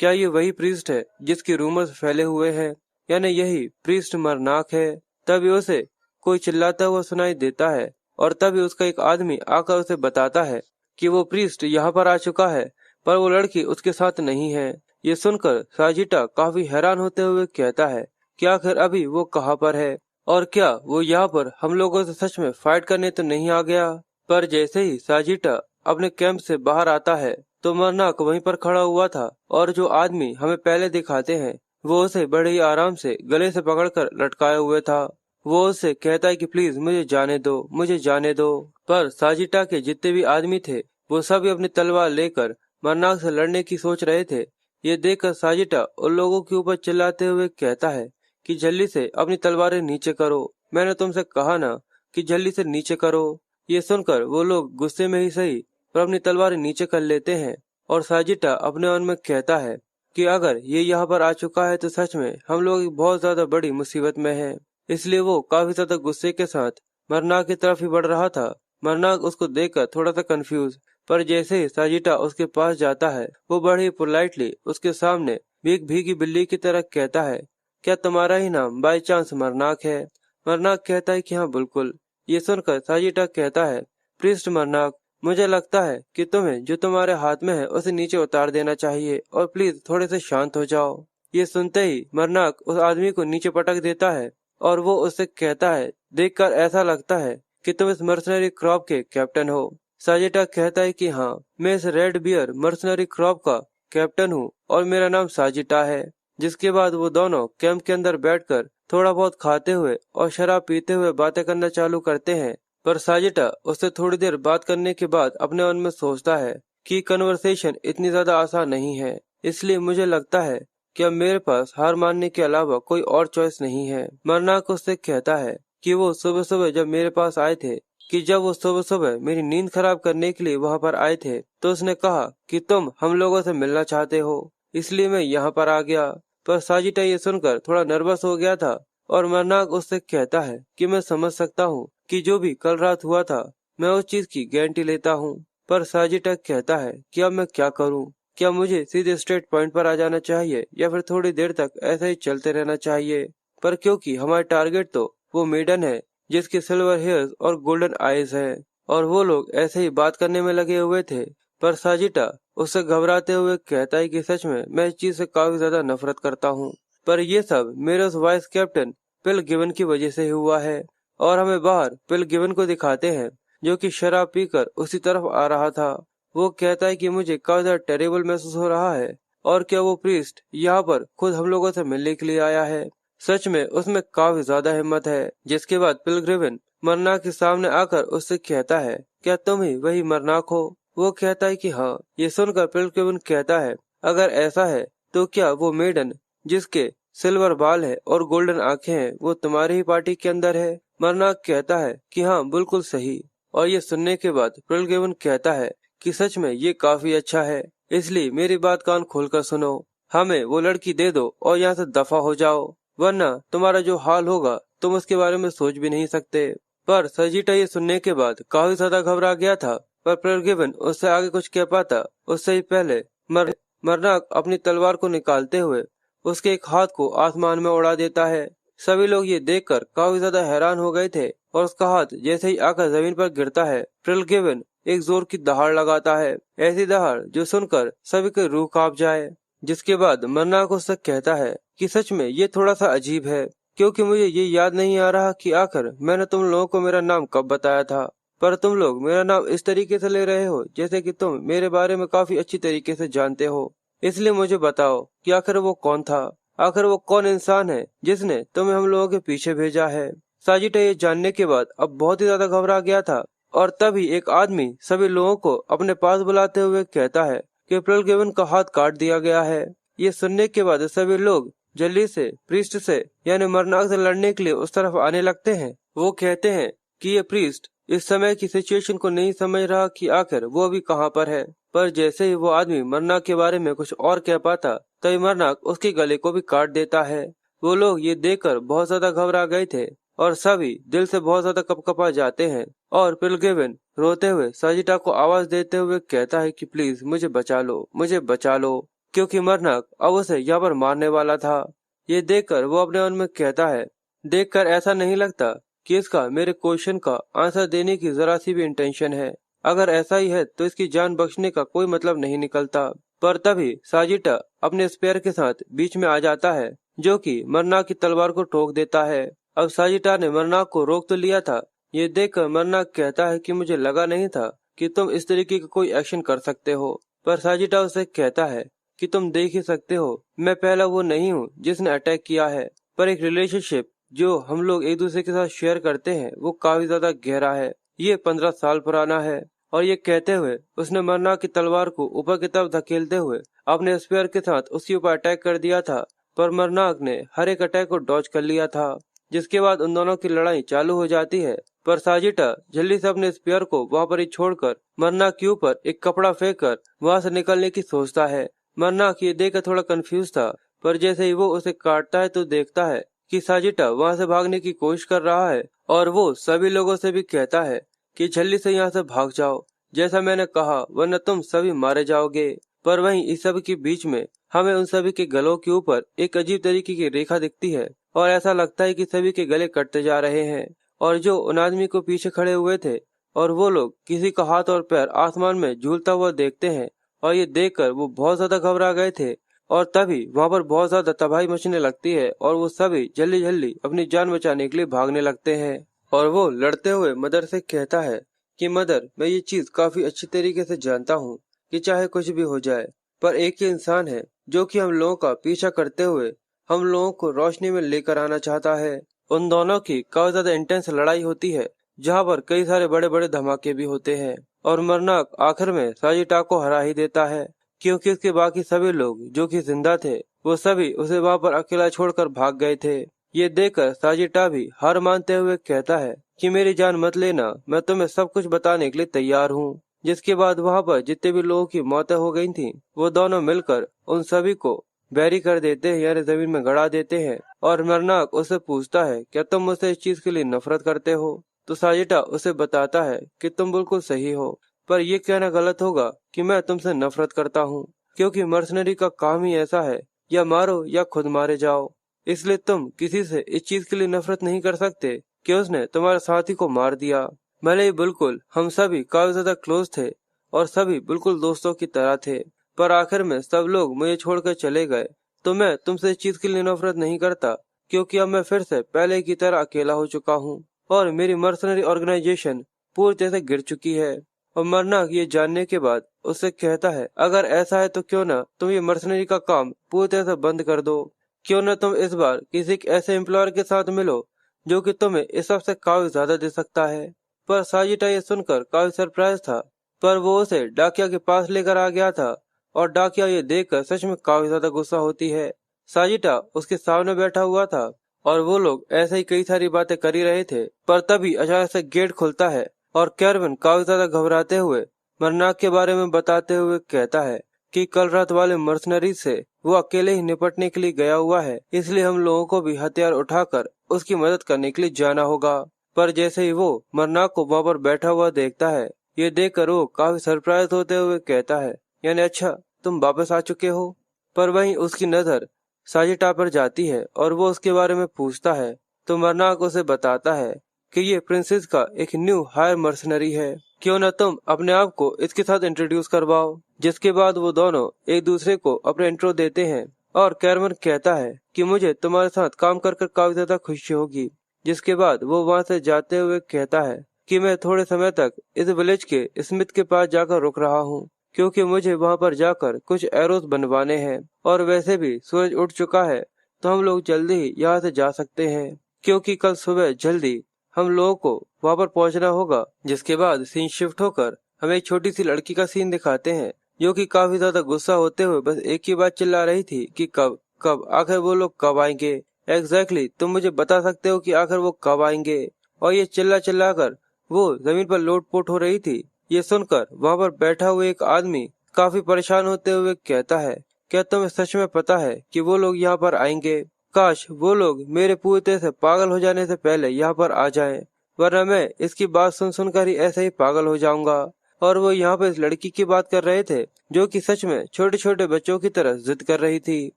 क्या ये वही प्रीस्ट है जिसकी रूमर्स फैले हुए हैं, यानी यही प्रीस्ट मरनाक है। तभी उसे कोई चिल्लाता हुआ सुनाई देता है और तभी उसका एक आदमी आकर उसे बताता है कि वो प्रीस्ट यहाँ पर आ चुका है, पर वो लड़की उसके साथ नहीं है। ये सुनकर साजिटा काफी हैरान होते हुए कहता है कि आखिर अभी वो कहाँ पर है और क्या वो यहाँ पर हम लोगों से सच में फाइट करने तो नहीं आ गया। पर जैसे ही साजिटा अपने कैंप से बाहर आता है तो मरनाक वहीं पर खड़ा हुआ था और जो आदमी हमें पहले दिखाते हैं वो उसे बड़े ही आराम से गले से पकड़कर लटकाए हुए था। वो उससे कहता है कि प्लीज मुझे जाने दो, मुझे जाने दो। पर साजिटा के जितने भी आदमी थे वो सभी अपनी तलवार लेकर मरनाक से लड़ने की सोच रहे थे। ये देखकर साजिटा उन लोगों के ऊपर चिल्लाते हुए कहता है कि जल्दी से अपनी तलवारें नीचे करो, मैंने तुमसे कहा ना कि जल्दी से नीचे करो। ये सुनकर वो लोग गुस्से में ही सही पर अपनी तलवारें नीचे कर लेते हैं और साजिटा अपने मन में कहता है कि अगर ये यहाँ पर आ चुका है तो सच में हम लोग एक बहुत ज्यादा बड़ी मुसीबत में हैं। इसलिए वो काफी ज्यादा गुस्से के साथ मरनाक की तरफ ही बढ़ रहा था। मरनाक उसको देखकर थोड़ा सा कंफ्यूज, पर जैसे ही साजिटा उसके पास जाता है वो बड़ी पोलाइटली उसके सामने भीग भीगी बिल्ली की तरह कहता है, क्या तुम्हारा ही नाम बाई चांस मरनाक है? मरनाक कहता है कि हाँ बिल्कुल। ये सुनकर साजिटा कहता है, प्रिस्ट मरनाक, मुझे लगता है कि तुम्हें जो तुम्हारे हाथ में है उसे नीचे उतार देना चाहिए और प्लीज थोड़े से शांत हो जाओ। ये सुनते ही मरनाक उस आदमी को नीचे पटक देता है और वो उससे कहता है, देखकर ऐसा लगता है कि तुम इस मर्सनरी क्रॉप के कैप्टन हो। साजिटा कहता है कि हाँ, मैं इस रेड बियर मर्सनरी क्रॉप का कैप्टन हूँ और मेरा नाम साजिटा है। जिसके बाद वो दोनों कैंप के अंदर बैठकर थोड़ा बहुत खाते हुए और शराब पीते हुए बातें करना चालू करते हैं। पर साजिटा उससे थोड़ी देर बात करने के बाद अपने मन में सोचता है कि कन्वर्सेशन इतनी ज्यादा आसान नहीं है, इसलिए मुझे लगता है कि अब मेरे पास हार मानने के अलावा कोई और चॉइस नहीं है। मरनाक उससे कहता है कि वो सुबह सुबह जब मेरे पास आए थे, कि जब वो सुबह सुबह मेरी नींद खराब करने के लिए वहाँ पर आए थे तो उसने कहा कि तुम हम लोगों से मिलना चाहते हो, इसलिए मैं यहाँ पर आ गया। पर साजिटा ये सुनकर थोड़ा नर्वस हो गया था और मरनाक उससे कहता है कि मैं समझ सकता हूँ कि जो भी कल रात हुआ था मैं उस चीज की गारंटी लेता हूँ। पर साजिटा कहता है कि अब मैं क्या करूँ, क्या मुझे सीधे स्ट्रेट पॉइंट पर आ जाना चाहिए या फिर थोड़ी देर तक ऐसा ही चलते रहना चाहिए। पर क्योंकि हमारा टारगेट तो वो मेडन है जिसके सिल्वर हेयर्स और गोल्डन आईज है और वो लोग ऐसे ही बात करने में लगे हुए थे। पर साजिटा उससे घबराते हुए कहता है कि सच में मैं इस चीज से काफी ज्यादा नफरत करता हूँ, पर ये सब मेरे उस वाइस कैप्टन पिल गिवन की वजह से ही हुआ है। और हमें बाहर पिल गिवन को दिखाते हैं जो कि शराब पीकर उसी तरफ आ रहा था। वो कहता है कि मुझे काफी ज्यादा टेरेबल महसूस हो रहा है और क्या वो प्रीस्ट यहाँ पर खुद हम लोगों से मिलने के लिए आया है? सच में उसमें काफी ज्यादा हिम्मत है। जिसके बाद पिलग्रिवन मरनाक के सामने आकर उससे कहता है, क्या तुम ही वही मरनाक हो? वो कहता है कि हाँ। ये सुनकर पिलग्रिवन कहता है, अगर ऐसा है तो क्या वो मेडन जिसके सिल्वर बाल है और गोल्डन आंखें हैं वो तुम्हारी ही पार्टी के अंदर है? मरनाक कहता है कि हाँ बिल्कुल सही। और ये सुनने के बाद पिलग्रिवन कहता है कि सच में ये काफी अच्छा है, इसलिए मेरी बात कान खोलकर सुनो, हमें वो लड़की दे दो और यहाँ से दफा हो जाओ, वरना तुम्हारा जो हाल होगा तुम उसके बारे में सोच भी नहीं सकते। पर साजिटा ये सुनने के बाद काफी ज्यादा घबरा गया था, पर पिलग्रिवन उससे आगे कुछ कह पाता उससे ही पहले मरनाक अपनी तलवार को निकालते हुए उसके एक हाथ को आसमान में उड़ा देता है। सभी लोग ये देखकर काफी ज्यादा हैरान हो गए थे और उसका हाथ जैसे ही आकर जमीन पर गिरता है पिलग्रिवन एक जोर की दहाड़ लगाता है, ऐसी दहाड़ जो सुनकर सभी की रूह कांप जाए। जिसके बाद मरनाक उससे कहता है कि सच में ये थोड़ा सा अजीब है, क्योंकि मुझे ये याद नहीं आ रहा कि आखिर मैंने तुम लोगों को मेरा नाम कब बताया था, पर तुम लोग मेरा नाम इस तरीके से ले रहे हो जैसे कि तुम मेरे बारे में काफी अच्छी तरीके से जानते हो। इसलिए मुझे बताओ कि आखिर वो कौन था, आखिर वो कौन इंसान है जिसने तुम्हें हम लोगों के पीछे भेजा है? साजिटा ये जानने के बाद अब बहुत ही ज्यादा घबरा गया था और तभी एक आदमी सभी लोगों को अपने पास बुलाते हुए कहता है कि पिलग्रिवन का हाथ काट दिया गया है। ये सुनने के बाद सभी लोग जल्दी से प्रीस्ट से यानी मरनाक से लड़ने के लिए उस तरफ आने लगते हैं। वो कहते हैं कि ये प्रीस्ट इस समय की सिचुएशन को नहीं समझ रहा कि आखिर वो अभी कहाँ पर है। पर जैसे ही वो आदमी मरनाक के बारे में कुछ और कह पाता तभी मरनाक उसके गले को भी काट देता है। वो लोग ये देखकर बहुत ज्यादा घबरा गए थे और सभी दिल से बहुत ज्यादा कपकपा जाते हैं और पिलग्रिवन रोते हुए साजिटा को आवाज देते हुए कहता है कि प्लीज मुझे बचा लो, मुझे बचा लो, क्योंकि मरनाक अब उसे यहाँ पर मारने वाला था। ये देखकर वो अपने मन में कहता है, देखकर ऐसा नहीं लगता कि इसका मेरे क्वेश्चन का आंसर देने की जरा सी भी इंटेंशन है। अगर ऐसा ही है तो इसकी जान बख्शने का कोई मतलब नहीं निकलता। पर तभी साजिटा अपने स्पेयर के साथ बीच में आ जाता है, जो कि मरनाक की तलवार को ठोक देता है। अब साजिटा ने मरनाक को रोक तो लिया था। ये देखकर मरनाक कहता है कि मुझे लगा नहीं था कि तुम इस तरीके का कोई एक्शन कर सकते हो। पर साजिटा उसे कहता है कि तुम देख ही सकते हो, मैं पहला वो नहीं हूँ जिसने अटैक किया है, पर एक रिलेशनशिप जो हम लोग एक दूसरे के साथ शेयर करते हैं वो काफी ज्यादा गहरा है। ये 15 साल पुराना है। और ये कहते हुए उसने मरनाक की तलवार को ऊपर की तरफ धकेलते हुए अपने स्पेयर के साथ उसके ऊपर अटैक कर दिया था, पर मरनाक ने हर एक अटैक को डॉज कर लिया था। जिसके बाद उन दोनों की लड़ाई चालू हो जाती है। पर साजिटा जल्दी से अपने स्पेयर को वहां पर ही छोड़कर मरनाक के ऊपर एक कपड़ा फेंक कर वहां से निकलने की सोचता है। मरनाक ये देखकर थोड़ा कंफ्यूज था, पर जैसे ही वो उसे काटता है तो देखता है कि साजिटा वहां से भागने की कोशिश कर रहा है, और वो सभी लोगों से भी कहता है कि जल्दी से यहाँ से भाग जाओ, जैसा मैंने कहा, वरना तुम सभी मारे जाओगे। पर वहीं इस सब के बीच में हमें उन सभी के गलों के ऊपर एक अजीब तरीके की रेखा दिखती है, और ऐसा लगता है कि सभी के गले कटते जा रहे हैं। और जो उन आदमी को पीछे खड़े हुए थे, और वो लोग किसी का हाथ और पैर आसमान में झूलता हुआ देखते हैं, और ये देखकर वो बहुत ज्यादा घबरा गए थे। और तभी वहां पर बहुत ज्यादा तबाही मचने लगती है, और वो सभी जल्दी जल्दी अपनी जान बचाने के लिए भागने लगते हैं। और वो लड़ते हुए मदर से कहता है कि मदर, मैं ये चीज काफी अच्छी तरीके से जानता हूँ कि चाहे कुछ भी हो जाए, पर एक ही इंसान है जो कि हम लोगों का पीछा करते हुए हम लोगों को रोशनी में लेकर आना चाहता है। उन दोनों की काफी ज्यादा इंटेंस लड़ाई होती है, जहाँ पर कई सारे बड़े बड़े धमाके भी होते हैं, और मरनाक आखिर में साजिटा को हरा ही देता है, क्योंकि उसके बाकी सभी लोग जो कि जिंदा थे वो सभी उसे वहां पर अकेला छोड़कर भाग गए थे। ये देखकर साजिटा भी हार मानते हुए कहता है कि मेरी जान मत लेना, मैं तुम्हें सब कुछ बताने के लिए तैयार हूँ। जिसके बाद वहां पर जितने भी लोगों की मौतें हो गई थी, वो दोनों मिलकर उन सभी को बैरी कर देते हैं, यानी जमीन में गड़ा देते हैं। और मरनाक उससे पूछता है, क्या तुम मुझसे इस चीज के लिए नफरत करते हो? तो साजिटा उसे बताता है कि तुम बिल्कुल सही हो, पर यह कहना गलत होगा कि मैं तुमसे नफरत करता हूँ, क्योंकि मर्सनरी का काम ही ऐसा है, या मारो या खुद मारे जाओ। इसलिए तुम किसी से इस चीज के लिए नफरत नहीं कर सकते कि उसने तुम्हारे साथी को मार दिया। भले ही बिल्कुल हम सभी काफी ज्यादा क्लोज थे, और सभी बिल्कुल दोस्तों की तरह थे, पर आखिर में सब लोग मुझे छोड़कर चले गए। तो मैं तुमसे इस चीज के लिए नफरत नहीं करता, क्योंकि अब मैं फिर से पहले की तरह अकेला हो चुका हूँ, और मेरी मर्सनरी ऑर्गेनाइजेशन पूरी तरह से गिर चुकी है। और मरनाक ये जानने के बाद उससे कहता है, अगर ऐसा है तो क्यों ना तुम ये मर्सनरी का काम पूरी तरह से बंद कर दो। क्यों ना तुम इस बार किसी ऐसे एम्प्लॉयर के साथ मिलो जो कि तुम्हें इस सबसे काफी ज्यादा दे सकता है। पर साजिटा ये सुनकर काफी सरप्राइज था, पर वो उसे डाकिया के पास लेकर आ गया था, और डाकिया ये देखकर सच में काफी ज्यादा गुस्सा होती है। साजिटा उसके सामने बैठा हुआ था, और वो लोग ऐसे ही कई सारी बातें कर ही रहे थे, पर तभी अचानक से गेट खुलता है, और कैरवन काफी ज्यादा घबराते हुए मरनाक के बारे में बताते हुए कहता है कि कल रात वाले मर्सनरीज से वो अकेले ही निपटने के लिए गया हुआ है, इसलिए हम लोगों को भी हथियार उठाकर उसकी मदद करने के लिए जाना होगा। पर जैसे ही वो मरनाक को वहां पर बैठा हुआ देखता है, ये देखकर वो काफी सरप्राइज होते हुए कहता है, यानी अच्छा, तुम वापस आ चुके हो। पर वहीं उसकी नजर साजिटा पर जाती है, और वो उसके बारे में पूछता है, तो मरनाक उसे बताता है कि ये प्रिंसेस का एक न्यू हायर मर्सनरी है, क्यों न तुम अपने आप को इसके साथ इंट्रोड्यूस करवाओ। जिसके बाद वो दोनों एक दूसरे को अपने इंट्रो देते हैं, और कैरमन कहता है कि मुझे तुम्हारे साथ काम कर कर काफी ज्यादा खुशी होगी। जिसके बाद वो वहां से जाते हुए कहता है कि मैं थोड़े समय तक इस विलेज के स्मिथ के पास जाकर रुक रहा हूँ, क्योंकि मुझे वहां पर जाकर कुछ एरोस बनवाने हैं, और वैसे भी सूरज उठ चुका है, तो हम लोग जल्दी ही यहाँ से जा सकते हैं, क्योंकि कल सुबह जल्दी हम लोगों को वहां पर पहुंचना होगा। जिसके बाद सीन शिफ्ट होकर हमें एक छोटी सी लड़की का सीन दिखाते हैं, जो कि काफी ज्यादा गुस्सा होते हुए बस एक ही बात चिल्ला रही थी कि कब कब आखिर वो लोग कब आएंगे। एग्जैक्टली तुम मुझे बता सकते हो कि आखिर वो कब आएंगे? और ये चिल्ला चिल्ला कर वो जमीन पर लोटपोट हो रही थी। ये सुनकर वहां पर बैठा हुआ एक आदमी काफी परेशान होते हुए कहता है, क्या तुम्हें सच में पता है कि वो लोग यहाँ पर आएंगे? काश वो लोग मेरे पूरी तरह से पागल हो जाने से पहले यहाँ पर आ जाएं, वरना मैं इसकी बात सुन सुनकर ही ऐसे ही पागल हो जाऊंगा। और वो यहाँ पर इस लड़की की बात कर रहे थे, जो कि सच में छोटे छोटे बच्चों की तरह जिद कर रही थी।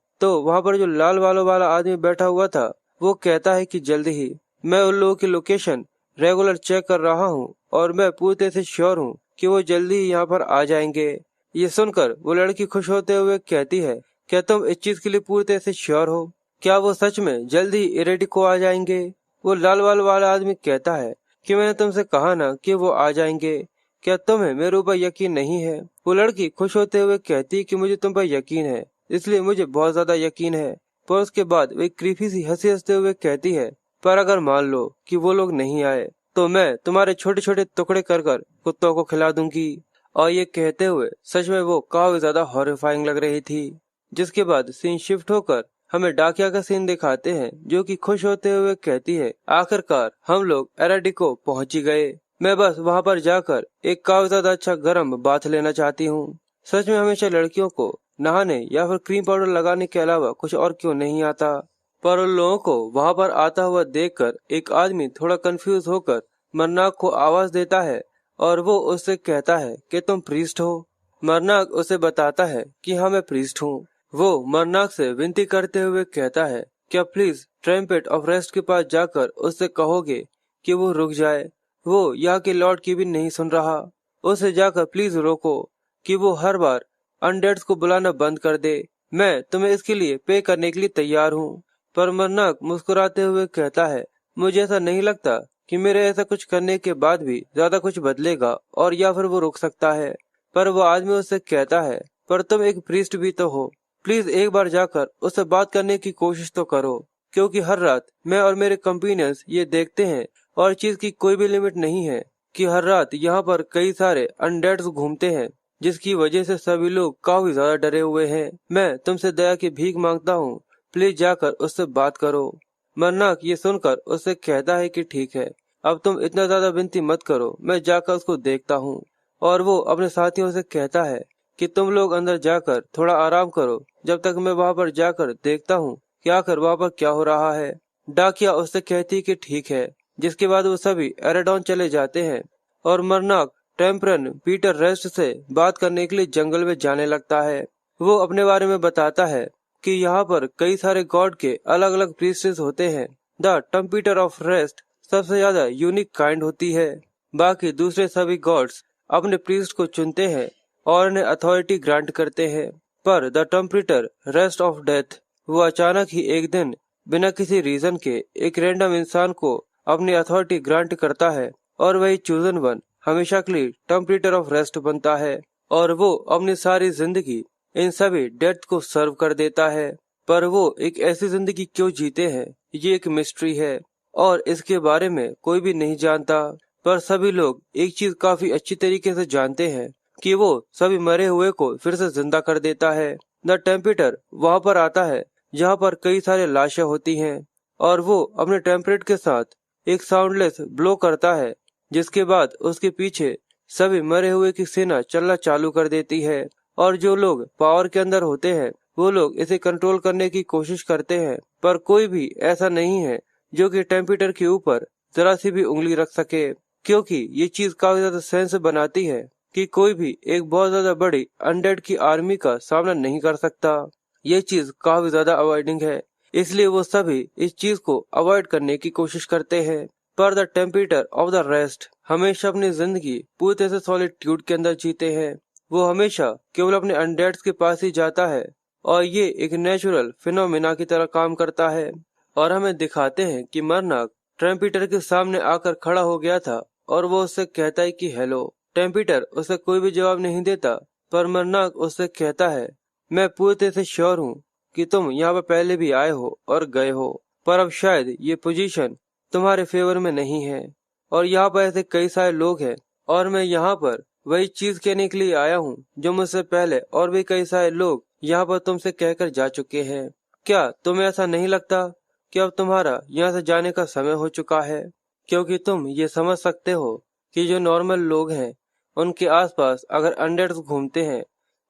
तो वहाँ पर जो लाल बालों वाला आदमी बैठा हुआ था, वो कहता है कि जल्दी ही मैं उन लोगों की लोकेशन रेगुलर चेक कर रहा हूँ, और मैं पूरी तरह से श्योर हूँ कि वो जल्दी ही यहाँ पर आ जाएंगे। ये सुनकर वो लड़की खुश होते हुए कहती है, क्या तुम इस चीज के लिए पूरी तरह से श्योर हो? क्या वो सच में जल्द ही इरेडिको आ जाएंगे? वो लाल बाल वाला आदमी कहता है कि मैंने तुमसे कहा ना कि वो आ जाएंगे। क्या तुम्हें मेरे ऊपर यकीन नहीं है? वो लड़की खुश होते हुए कहती कि मुझे तुम पर यकीन है, इसलिए मुझे बहुत ज्यादा यकीन है। पर उसके बाद वो एक क्रीपी सी हंसी हंसते हुए कहती है, पर अगर मान लो कि वो लोग नहीं आए तो मैं तुम्हारे छोटे छोटे टुकड़े कर कर कुत्तों को खिला दूंगी। और ये कहते हुए सच में वो काफी ज्यादा हॉरिफाइंग लग रही थी। जिसके बाद सीन शिफ्ट होकर हमें डाकिया का सीन दिखाते हैं, जो कि खुश होते हुए कहती है, आखिरकार हम लोग एराडिको पहुंच ही गए। मैं बस वहां पर जाकर एक काफी ज्यादा अच्छा गर्म बाथ लेना चाहती हूँ। सच में हमेशा लड़कियों को नहाने या फिर क्रीम पाउडर लगाने के अलावा कुछ और क्यों नहीं आता। पर उन लोगों को वहां पर आता हुआ देखकर एक आदमी थोड़ा कंफ्यूज होकर मरनाक को आवाज देता है और वो उससे कहता है कि तुम प्रीस्ट हो। मरनाक उसे बताता है कि हाँ मैं प्रीस्ट हूँ। वो मरनाक से विनती करते हुए कहता है, क्या प्लीज ट्रम्पेट ऑफ रेस्ट के पास जाकर उससे कहोगे कि वो रुक जाए। वो यहाँ के लॉर्ड की भी नहीं सुन रहा। उसे जाकर प्लीज रोको कि वो हर बार अनडेड्स को बुलाना बंद कर दे। मैं तुम्हें इसके लिए पे करने के लिए तैयार हूँ। पर मरनाक मुस्कुराते हुए कहता है, मुझे ऐसा नहीं लगता कि मेरे ऐसा कुछ करने के बाद भी ज्यादा कुछ बदलेगा और या फिर वो रुक सकता है। पर वो आदमी उससे कहता है, पर तुम एक प्रीस्ट भी तो हो, प्लीज एक बार जाकर उससे बात करने की कोशिश तो करो, क्योंकि हर रात मैं और मेरे कंपेनियंस ये देखते हैं और चीज की कोई भी लिमिट नहीं है कि हर रात यहाँ पर कई सारे अनडेड्स घूमते हैं, जिसकी वजह से सभी लोग काफी ज्यादा डरे हुए हैं। मैं तुमसे दया की भीख मांगता हूँ, प्लीज जाकर उससे बात करो। मरनाक ये सुनकर उससे कहता है कि ठीक है, अब तुम इतना ज्यादा विनती मत करो, मैं जाकर उसको देखता हूँ। और वो अपने साथियों से कहता है कि तुम लोग अंदर जाकर थोड़ा आराम करो, जब तक मैं वहां पर जाकर देखता हूँ कि आखिर वहां पर क्या हो रहा है। डाकिया उससे कहती कि ठीक है। जिसके बाद वो सभी एरेडॉन चले जाते हैं और मरनाक टेम्परन पीटर रेस्ट से बात करने के लिए जंगल में जाने लगता है। वो अपने बारे में बताता है कि यहाँ पर कई सारे गॉड के अलग अलग प्रीस्टेस होते हैं। द टेम्पीटर ऑफ रेस्ट सबसे ज्यादा यूनिक काइंड होती है। बाकी दूसरे सभी गॉड्स अपने प्रीस्ट को चुनते हैं और उन्हें अथॉरिटी ग्रांट करते हैं। पर द टेम्पीटर रेस्ट ऑफ डेथ वो अचानक ही एक दिन बिना किसी रीजन के एक रैंडम इंसान को अपनी अथॉरिटी ग्रांट करता है और वही चूजन वन हमेशा के लिए टेम्पीटर ऑफ रेस्ट बनता है और वो अपनी सारी जिंदगी इन सभी डेथ को सर्व कर देता है। पर वो एक ऐसी जिंदगी क्यों जीते हैं, ये एक मिस्ट्री है और इसके बारे में कोई भी नहीं जानता। पर सभी लोग एक चीज काफी अच्छी तरीके से जानते हैं कि वो सभी मरे हुए को फिर से जिंदा कर देता है। द टेम्पीटर वहाँ पर आता है जहाँ पर कई सारे लाशें होती हैं और वो अपने टेम्परेट के साथ एक साउंडलेस ब्लो करता है, जिसके बाद उसके पीछे सभी मरे हुए की सेना चलना चालू कर देती है। और जो लोग पावर के अंदर होते हैं वो लोग इसे कंट्रोल करने की कोशिश करते हैं, पर कोई भी ऐसा नहीं है जो कि टेम्पीटर के ऊपर जरा सी भी उंगली रख सके, क्योंकि ये चीज काफी ज्यादा सेंस बनाती है कि कोई भी एक बहुत ज्यादा बड़ी अनडेड की आर्मी का सामना नहीं कर सकता। ये चीज काफी ज्यादा अवॉइडिंग है, इसलिए वो सभी इस चीज को अवॉइड करने की कोशिश करते हैं। पर द टेम्पीटर ऑफ द रेस्ट हमेशा अपनी जिंदगी पूरी तरह से सॉलिट्यूड के अंदर जीते हैं। वो हमेशा केवल अपने अनडेड्स के पास ही जाता है और ये एक नेचुरल फिनोमिना की तरह काम करता है। और हमें दिखाते हैं कि मरनाक टेम्पीटर के सामने आकर खड़ा हो गया था और वो उससे कहता है कि हेलो। टेम्पीटर उसे कोई भी जवाब नहीं देता, पर मरनाक उससे कहता है, मैं पूरी तरह से श्योर हूँ कि तुम यहाँ पर पहले भी आए हो और गए हो, पर अब शायद ये पोजीशन तुम्हारे फेवर में नहीं है और यहाँ पर ऐसे कई सारे लोग हैं और मैं यहाँ पर वही चीज कहने के लिए आया हूँ जो मुझसे पहले और भी कई सारे लोग यहाँ पर तुमसे कहकर जा चुके हैं। क्या तुम्हें ऐसा नहीं लगता कि अब तुम्हारा यहाँ से जाने का समय हो चुका है? क्योंकि तुम ये समझ सकते हो कि जो नॉर्मल लोग हैं उनके आसपास अगर अनडेड्स घूमते हैं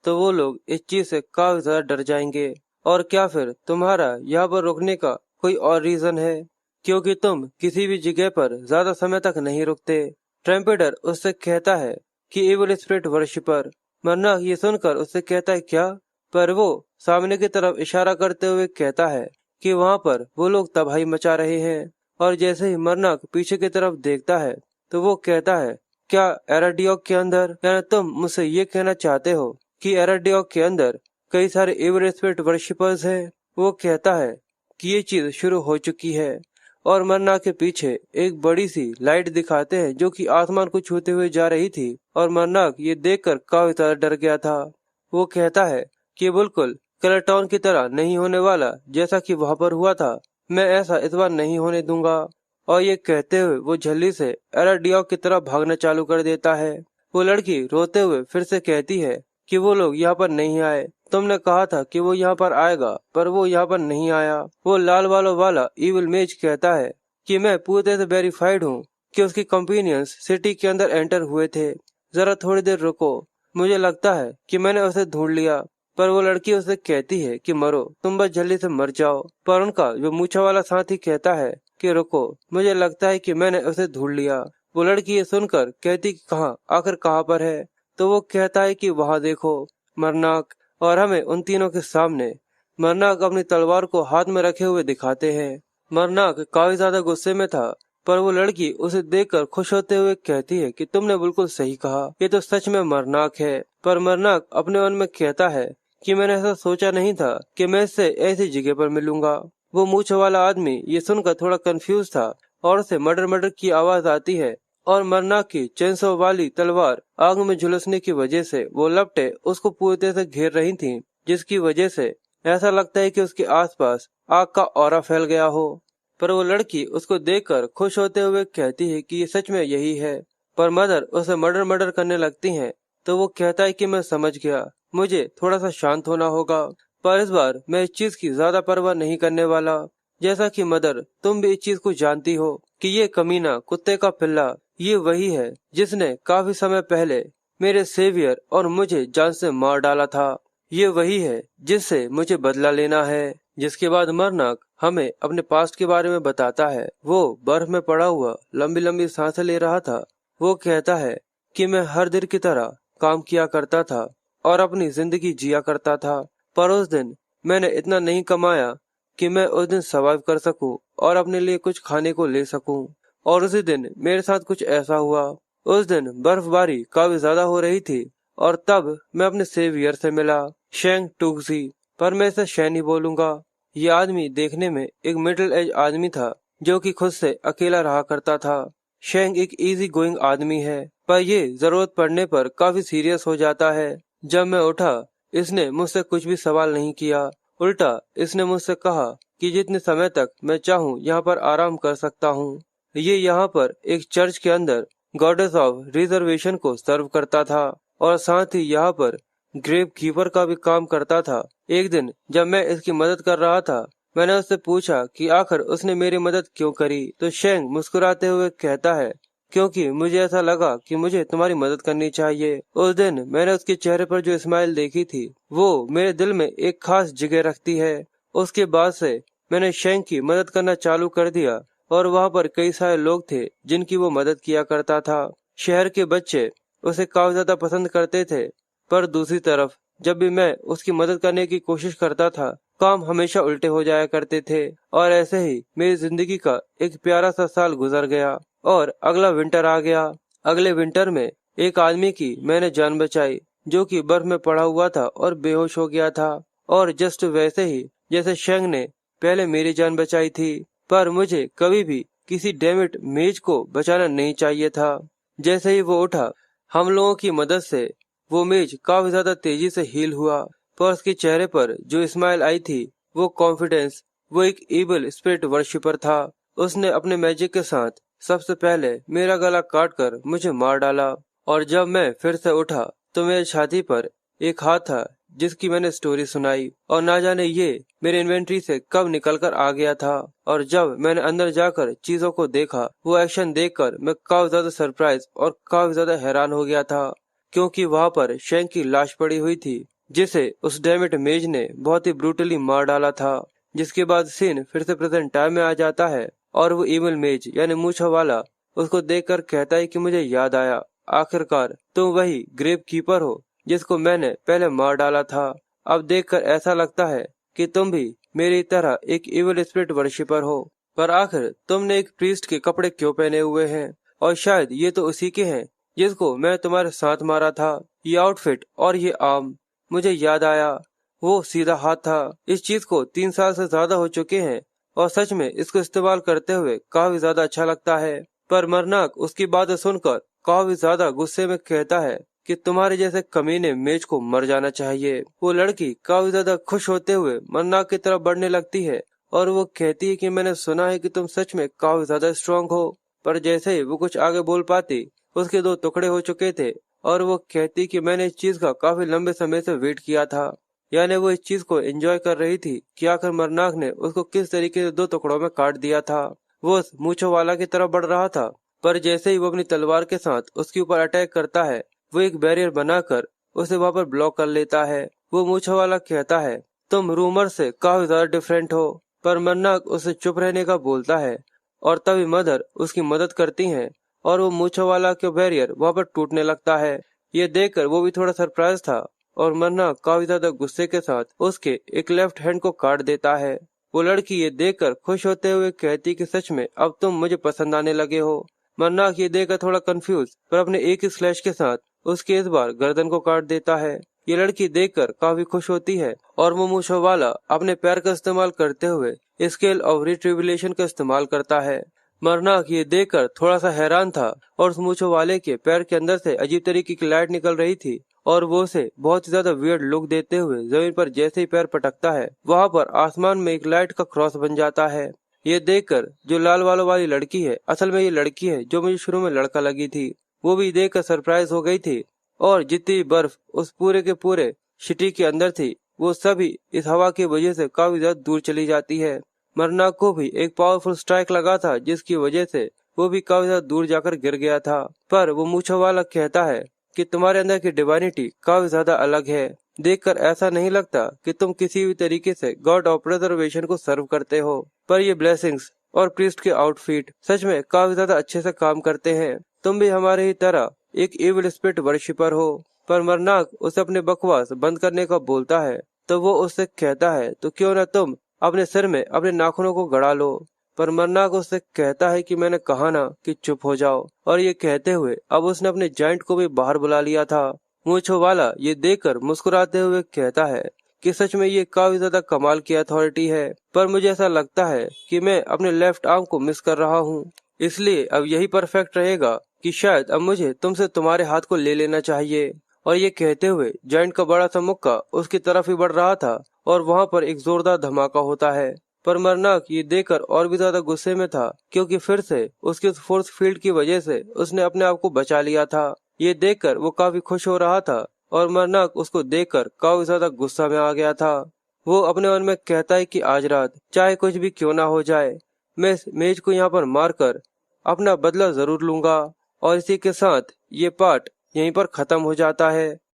तो वो लोग इस चीज से काफी ज्यादा डर जाएंगे। और क्या फिर तुम्हारा यहाँ पर रुकने का कोई और रीजन है? क्योंकि तुम किसी भी जगह पर ज्यादा समय तक नहीं रुकते। ट्रम्पेटर उससे कहता है कि एविल स्पिरिट वर्शिपर। मरनाक ये सुनकर उससे कहता है क्या? पर वो सामने की तरफ इशारा करते हुए कहता है कि वहाँ पर वो लोग तबाही मचा रहे हैं। और जैसे ही मरनाक पीछे की तरफ देखता है तो वो कहता है, क्या एराडियोक के अंदर? यानी तुम मुझसे ये कहना चाहते हो कि एराडियोक के अंदर कई सारे इविल स्पिरिट वर्शिपर्स हैं। वो कहता है कि ये चीज शुरू हो चुकी है और मरनाक के पीछे एक बड़ी सी लाइट दिखाते हैं जो कि आसमान को छूते हुए जा रही थी और मरनाक ये देखकर काफी ज्यादा डर गया था। वो कहता है कि बिल्कुल कलर टाउन की तरह नहीं होने वाला जैसा कि वहां पर हुआ था। मैं ऐसा इस बार नहीं होने दूंगा। और ये कहते हुए वो झल्ली से एराडियोक की तरफ भागना चालू कर देता है। वो लड़की रोते हुए फिर से कहती है कि वो लोग यहाँ पर नहीं आए। तुमने कहा था कि वो यहाँ पर आएगा पर वो यहाँ पर नहीं आया। वो लाल बालों वाला इविल मेज कहता है कि मैं पूरी तरह से वेरीफाइड हूँ कि उसकी कंपेनियंस सिटी के अंदर एंटर हुए थे। जरा थोड़ी देर रुको, मुझे लगता है कि मैंने उसे ढूंढ लिया। पर वो लड़की उसे कहती है कि मरो, तुम बस जल्दी से मर जाओ। पर उनका जो मूछा वाला साथी कहता है कि रुको, मुझे लगता है कि मैंने उसे ढूंढ लिया। वो लड़की ये सुनकर कहती कि कहाँ, आखिर कहाँ पर है? तो वो कहता है कि वहाँ देखो, मरनाक। और हमें उन तीनों के सामने मरनाक अपनी तलवार को हाथ में रखे हुए दिखाते हैं। मरनाक काफी ज्यादा गुस्से में था पर वो लड़की उसे देखकर खुश होते हुए कहती है कि तुमने बिल्कुल सही कहा, ये तो सच में मरनाक है। पर मरनाक अपने मन में कहता है कि मैंने ऐसा सोचा नहीं था कि मैं इससे ऐसी जगह पर मिलूंगा। वो मूछ वाला आदमी ये सुनकर थोड़ा कंफ्यूज था और उसे मर्डर मर्डर की आवाज आती है और मरनाक की चेंसो वाली तलवार आग में झुलसने की वजह से वो लपटे उसको पूरी तरह से घेर रही थीं, जिसकी वजह से ऐसा लगता है कि उसके आसपास आग का ऑरा फैल गया हो। पर वो लड़की उसको देखकर खुश होते हुए कहती है कि ये सच में यही है। पर मदर उसे मर्डर मर्डर करने लगती हैं। तो वो कहता है कि मैं समझ गया, मुझे थोड़ा सा शांत होना होगा। पर इस बार मैं इस चीज की ज्यादा परवाह नहीं करने वाला। जैसा कि मदर तुम भी इस चीज को जानती हो कि ये कमीना कुत्ते का पिल्ला ये वही है जिसने काफी समय पहले मेरे सेवियर और मुझे जान से मार डाला था। ये वही है जिससे मुझे बदला लेना है। जिसके बाद मरनाक हमें अपने पास्ट के बारे में बताता है। वो बर्फ में पड़ा हुआ लंबी लंबी सांसें ले रहा था। वो कहता है कि मैं हर दिन की तरह काम किया करता था और अपनी जिंदगी जिया करता था। पर उस दिन मैंने इतना नहीं कमाया कि मैं उस दिन सर्वाइव कर सकूं और अपने लिए कुछ खाने को ले सकूं। और उसी दिन मेरे साथ कुछ ऐसा हुआ। उस दिन बर्फबारी काफी ज्यादा हो रही थी और तब मैं अपने सेवियर से मिला, शेंग टूक्सी। पर मैं इसे शैन ही बोलूंगा। ये आदमी देखने में एक मिडिल एज आदमी था जो कि खुद से अकेला रहा करता था। शेंग एक इजी गोइंग आदमी है पर ये जरूरत पड़ने पर काफी सीरियस हो जाता है। जब मैं उठा इसने मुझसे कुछ भी सवाल नहीं किया। उल्टा इसने मुझसे कहा कि जितने समय तक मैं चाहूँ यहाँ पर आराम कर सकता हूँ। ये यहाँ पर एक चर्च के अंदर गॉडेस ऑफ रिजर्वेशन को सर्व करता था और साथ ही यहाँ पर ग्रेव कीपर का भी काम करता था। एक दिन जब मैं इसकी मदद कर रहा था मैंने उससे पूछा कि आखिर उसने मेरी मदद क्यों करी। तो शेंग मुस्कुराते हुए कहता है क्योंकि मुझे ऐसा लगा कि मुझे तुम्हारी मदद करनी चाहिए। उस दिन मैंने उसके चेहरे पर जो स्माइल देखी थी वो मेरे दिल में एक खास जगह रखती है। उसके बाद से मैंने शेंग की मदद करना चालू कर दिया और वहाँ पर कई सारे लोग थे जिनकी वो मदद किया करता था। शहर के बच्चे उसे काफी ज्यादा पसंद करते थे पर दूसरी तरफ जब भी मैं उसकी मदद करने की कोशिश करता था काम हमेशा उल्टे हो जाया करते थे। और ऐसे ही मेरी जिंदगी का एक प्यारा सा साल गुजर गया और अगला विंटर आ गया। अगले विंटर में एक आदमी की मैंने जान बचाई जो कि बर्फ में पड़ा हुआ था और बेहोश हो गया था। और जस्ट वैसे ही जैसे शेंग ने पहले मेरी जान बचाई थी। पर मुझे कभी भी किसी डेमिट मेज को बचाना नहीं चाहिए था। जैसे ही वो उठा हम लोगों की मदद से वो मेज काफी ज्यादा तेजी से हील हुआ। पर उसके चेहरे पर जो स्माइल आई थी वो कॉन्फिडेंस, वो एक इविल स्पिरिट वर्शिपर था। उसने अपने मैजिक के साथ सबसे पहले मेरा गला काट कर मुझे मार डाला। और जब मैं फिर से उठा तो मेरी छाती पर एक हाथ था जिसकी मैंने स्टोरी सुनाई और ना जाने ये मेरे इन्वेंट्री से कब निकल कर आ गया था। और जब मैंने अंदर जाकर चीजों को देखा वो एक्शन देखकर मैं काफी ज्यादा सरप्राइज और काफी ज्यादा हैरान हो गया था क्योंकि वहाँ पर शेंग की लाश पड़ी हुई थी जिसे उस डेमिट मेज ने बहुत ही ब्रूटली मार डाला था। जिसके बाद सीन फिर से प्रेजेंट टाइम में आ जाता है और वो इविल मेज यानी मूछा वाला उसको देखकर कहता है कि मुझे याद आया, आखिरकार तुम वही ग्रेव कीपर हो जिसको मैंने पहले मार डाला था। अब देखकर ऐसा लगता है कि तुम भी मेरी तरह एक इविल स्पिरिट वर्शिपर हो। पर आखिर तुमने एक प्रीस्ट के कपड़े क्यों पहने हुए हैं? और शायद ये तो उसी के हैं जिसको मैं तुम्हारे साथ मारा था। ये आउटफिट और ये आर्म मुझे याद आया, वो सीधा हाथ था। इस चीज को 3 साल से ज्यादा हो चुके हैं और सच में इसको इस्तेमाल करते हुए काफी ज्यादा अच्छा लगता है। पर मरनाक उसकी बातें सुनकर काफी ज्यादा गुस्से में कहता है कि तुम्हारे जैसे कमीने मेज को मर जाना चाहिए। वो लड़की काफी ज्यादा खुश होते हुए मरनाक की तरफ बढ़ने लगती है और वो कहती है कि मैंने सुना है कि तुम सच में काफी ज्यादा स्ट्रांग हो। पर जैसे ही वो कुछ आगे बोल पाती, उसके 2 टुकड़े हो चुके थे और वो कहती कि मैंने इस चीज का काफी लंबे समय से वेट किया था। यानी वो इस चीज को एंजॉय कर रही थी कि आखिर मरनाक ने उसको किस तरीके से 2 टुकड़ों में काट दिया था। वो उस मूंछों वाला की तरफ बढ़ रहा था, पर जैसे ही वो अपनी तलवार के साथ उसके ऊपर अटैक करता है, वो एक बैरियर बनाकर उसे वहां पर ब्लॉक कर लेता है। वो मूंछों वाला कहता है, तुम रूमर से काफी ज्यादा डिफरेंट हो। पर मरनाक उसे चुप रहने का बोलता है और तभी मदर उसकी मदद करती हैं और वो मूंछों वाला के बैरियर वहां पर टूटने लगता है। ये देखकर वो भी थोड़ा सरप्राइज था और मरनाक काफी ज्यादा गुस्से के साथ उसके एक लेफ्ट हैंड को काट देता है। वो लड़की ये देखकर खुश होते हुए कहती कि सच में अब तुम मुझे पसंद आने लगे हो। मरनाक ये देखकर थोड़ा कंफ्यूज पर अपने एक ही स्लैश के साथ उसके इस बार गर्दन को काट देता है। ये लड़की देखकर काफी खुश होती है और वो मूंछों वाला अपने पैर का इस्तेमाल करते हुए स्केल ऑफ रिट्रिब्यूलेशन का इस्तेमाल करता है। मरनाक ये देखकर थोड़ा सा हैरान था और उस मूंछों वाले के पैर के अंदर से अजीब तरीके की लाइट निकल रही थी और वो उसे बहुत ही ज्यादा वियर्ड लुक देते हुए जमीन पर जैसे ही पैर पटकता है, वहाँ पर आसमान में एक लाइट का क्रॉस बन जाता है। ये देखकर जो लाल बालों वाली लड़की है, असल में ये लड़की है जो मुझे शुरू में लड़का लगी थी, वो भी देखकर सरप्राइज हो गई थी और जितनी बर्फ उस पूरे के पूरे सिटी के अंदर थी, वो सभी इस हवा की वजह से काफी ज्यादा दूर चली जाती है। मरनाक को भी एक पावरफुल स्ट्राइक लगा था जिसकी वजह से वो भी काफी ज्यादा दूर जाकर गिर गया था। पर वो मूंछों वाला कहता है कि तुम्हारे अंदर की डिवाइनिटी काफी ज्यादा अलग है। देखकर ऐसा नहीं लगता कि तुम किसी भी तरीके से गॉड ऑफ प्रिजर्वेशन को सर्व करते हो। पर ये ब्लेसिंग्स और प्रीस्ट के आउटफिट सच में काफी ज्यादा अच्छे से काम करते हैं। तुम भी हमारे ही तरह एक एविल स्पिरिट वर्शिपर हो। पर मरनाक उसे अपने बकवास बंद करने का बोलता है, तो वो उससे कहता है तो क्यों ना तुम अपने सिर में अपने नाखूनों को गड़ा लो। पर मरनाक उससे कहता है कि मैंने कहा ना कि चुप हो जाओ। और ये कहते हुए अब उसने अपने जाइंट को भी बाहर बुला लिया था। मूंछों वाला ये देखकर मुस्कुराते हुए कहता है कि सच में ये काफी ज्यादा कमाल की अथॉरिटी है, पर मुझे ऐसा लगता है कि मैं अपने लेफ्ट आर्म को मिस कर रहा हूँ, इसलिए अब यही परफेक्ट रहेगा कि शायद अब मुझे तुमसे तुम्हारे हाथ को ले लेना चाहिए। और ये कहते हुए जाइंट का बड़ा सा मुक्का उसकी तरफ ही बढ़ रहा था और वहाँ पर एक जोरदार धमाका होता है। पर मरनाक ये देखकर और भी ज्यादा गुस्से में था क्योंकि फिर से उसके फोर्स फील्ड की वजह से उसने अपने आप को बचा लिया था। ये देखकर वो काफी खुश हो रहा था और मरनाक उसको देखकर काफी ज्यादा गुस्सा में आ गया था। वो अपने मन में कहता है कि आज रात चाहे कुछ भी क्यों ना हो जाए, मैं इस मेज को यहाँ पर मारकर अपना बदला जरूर लूंगा। और इसी के साथ ये पार्ट यहीं पर खत्म हो जाता है।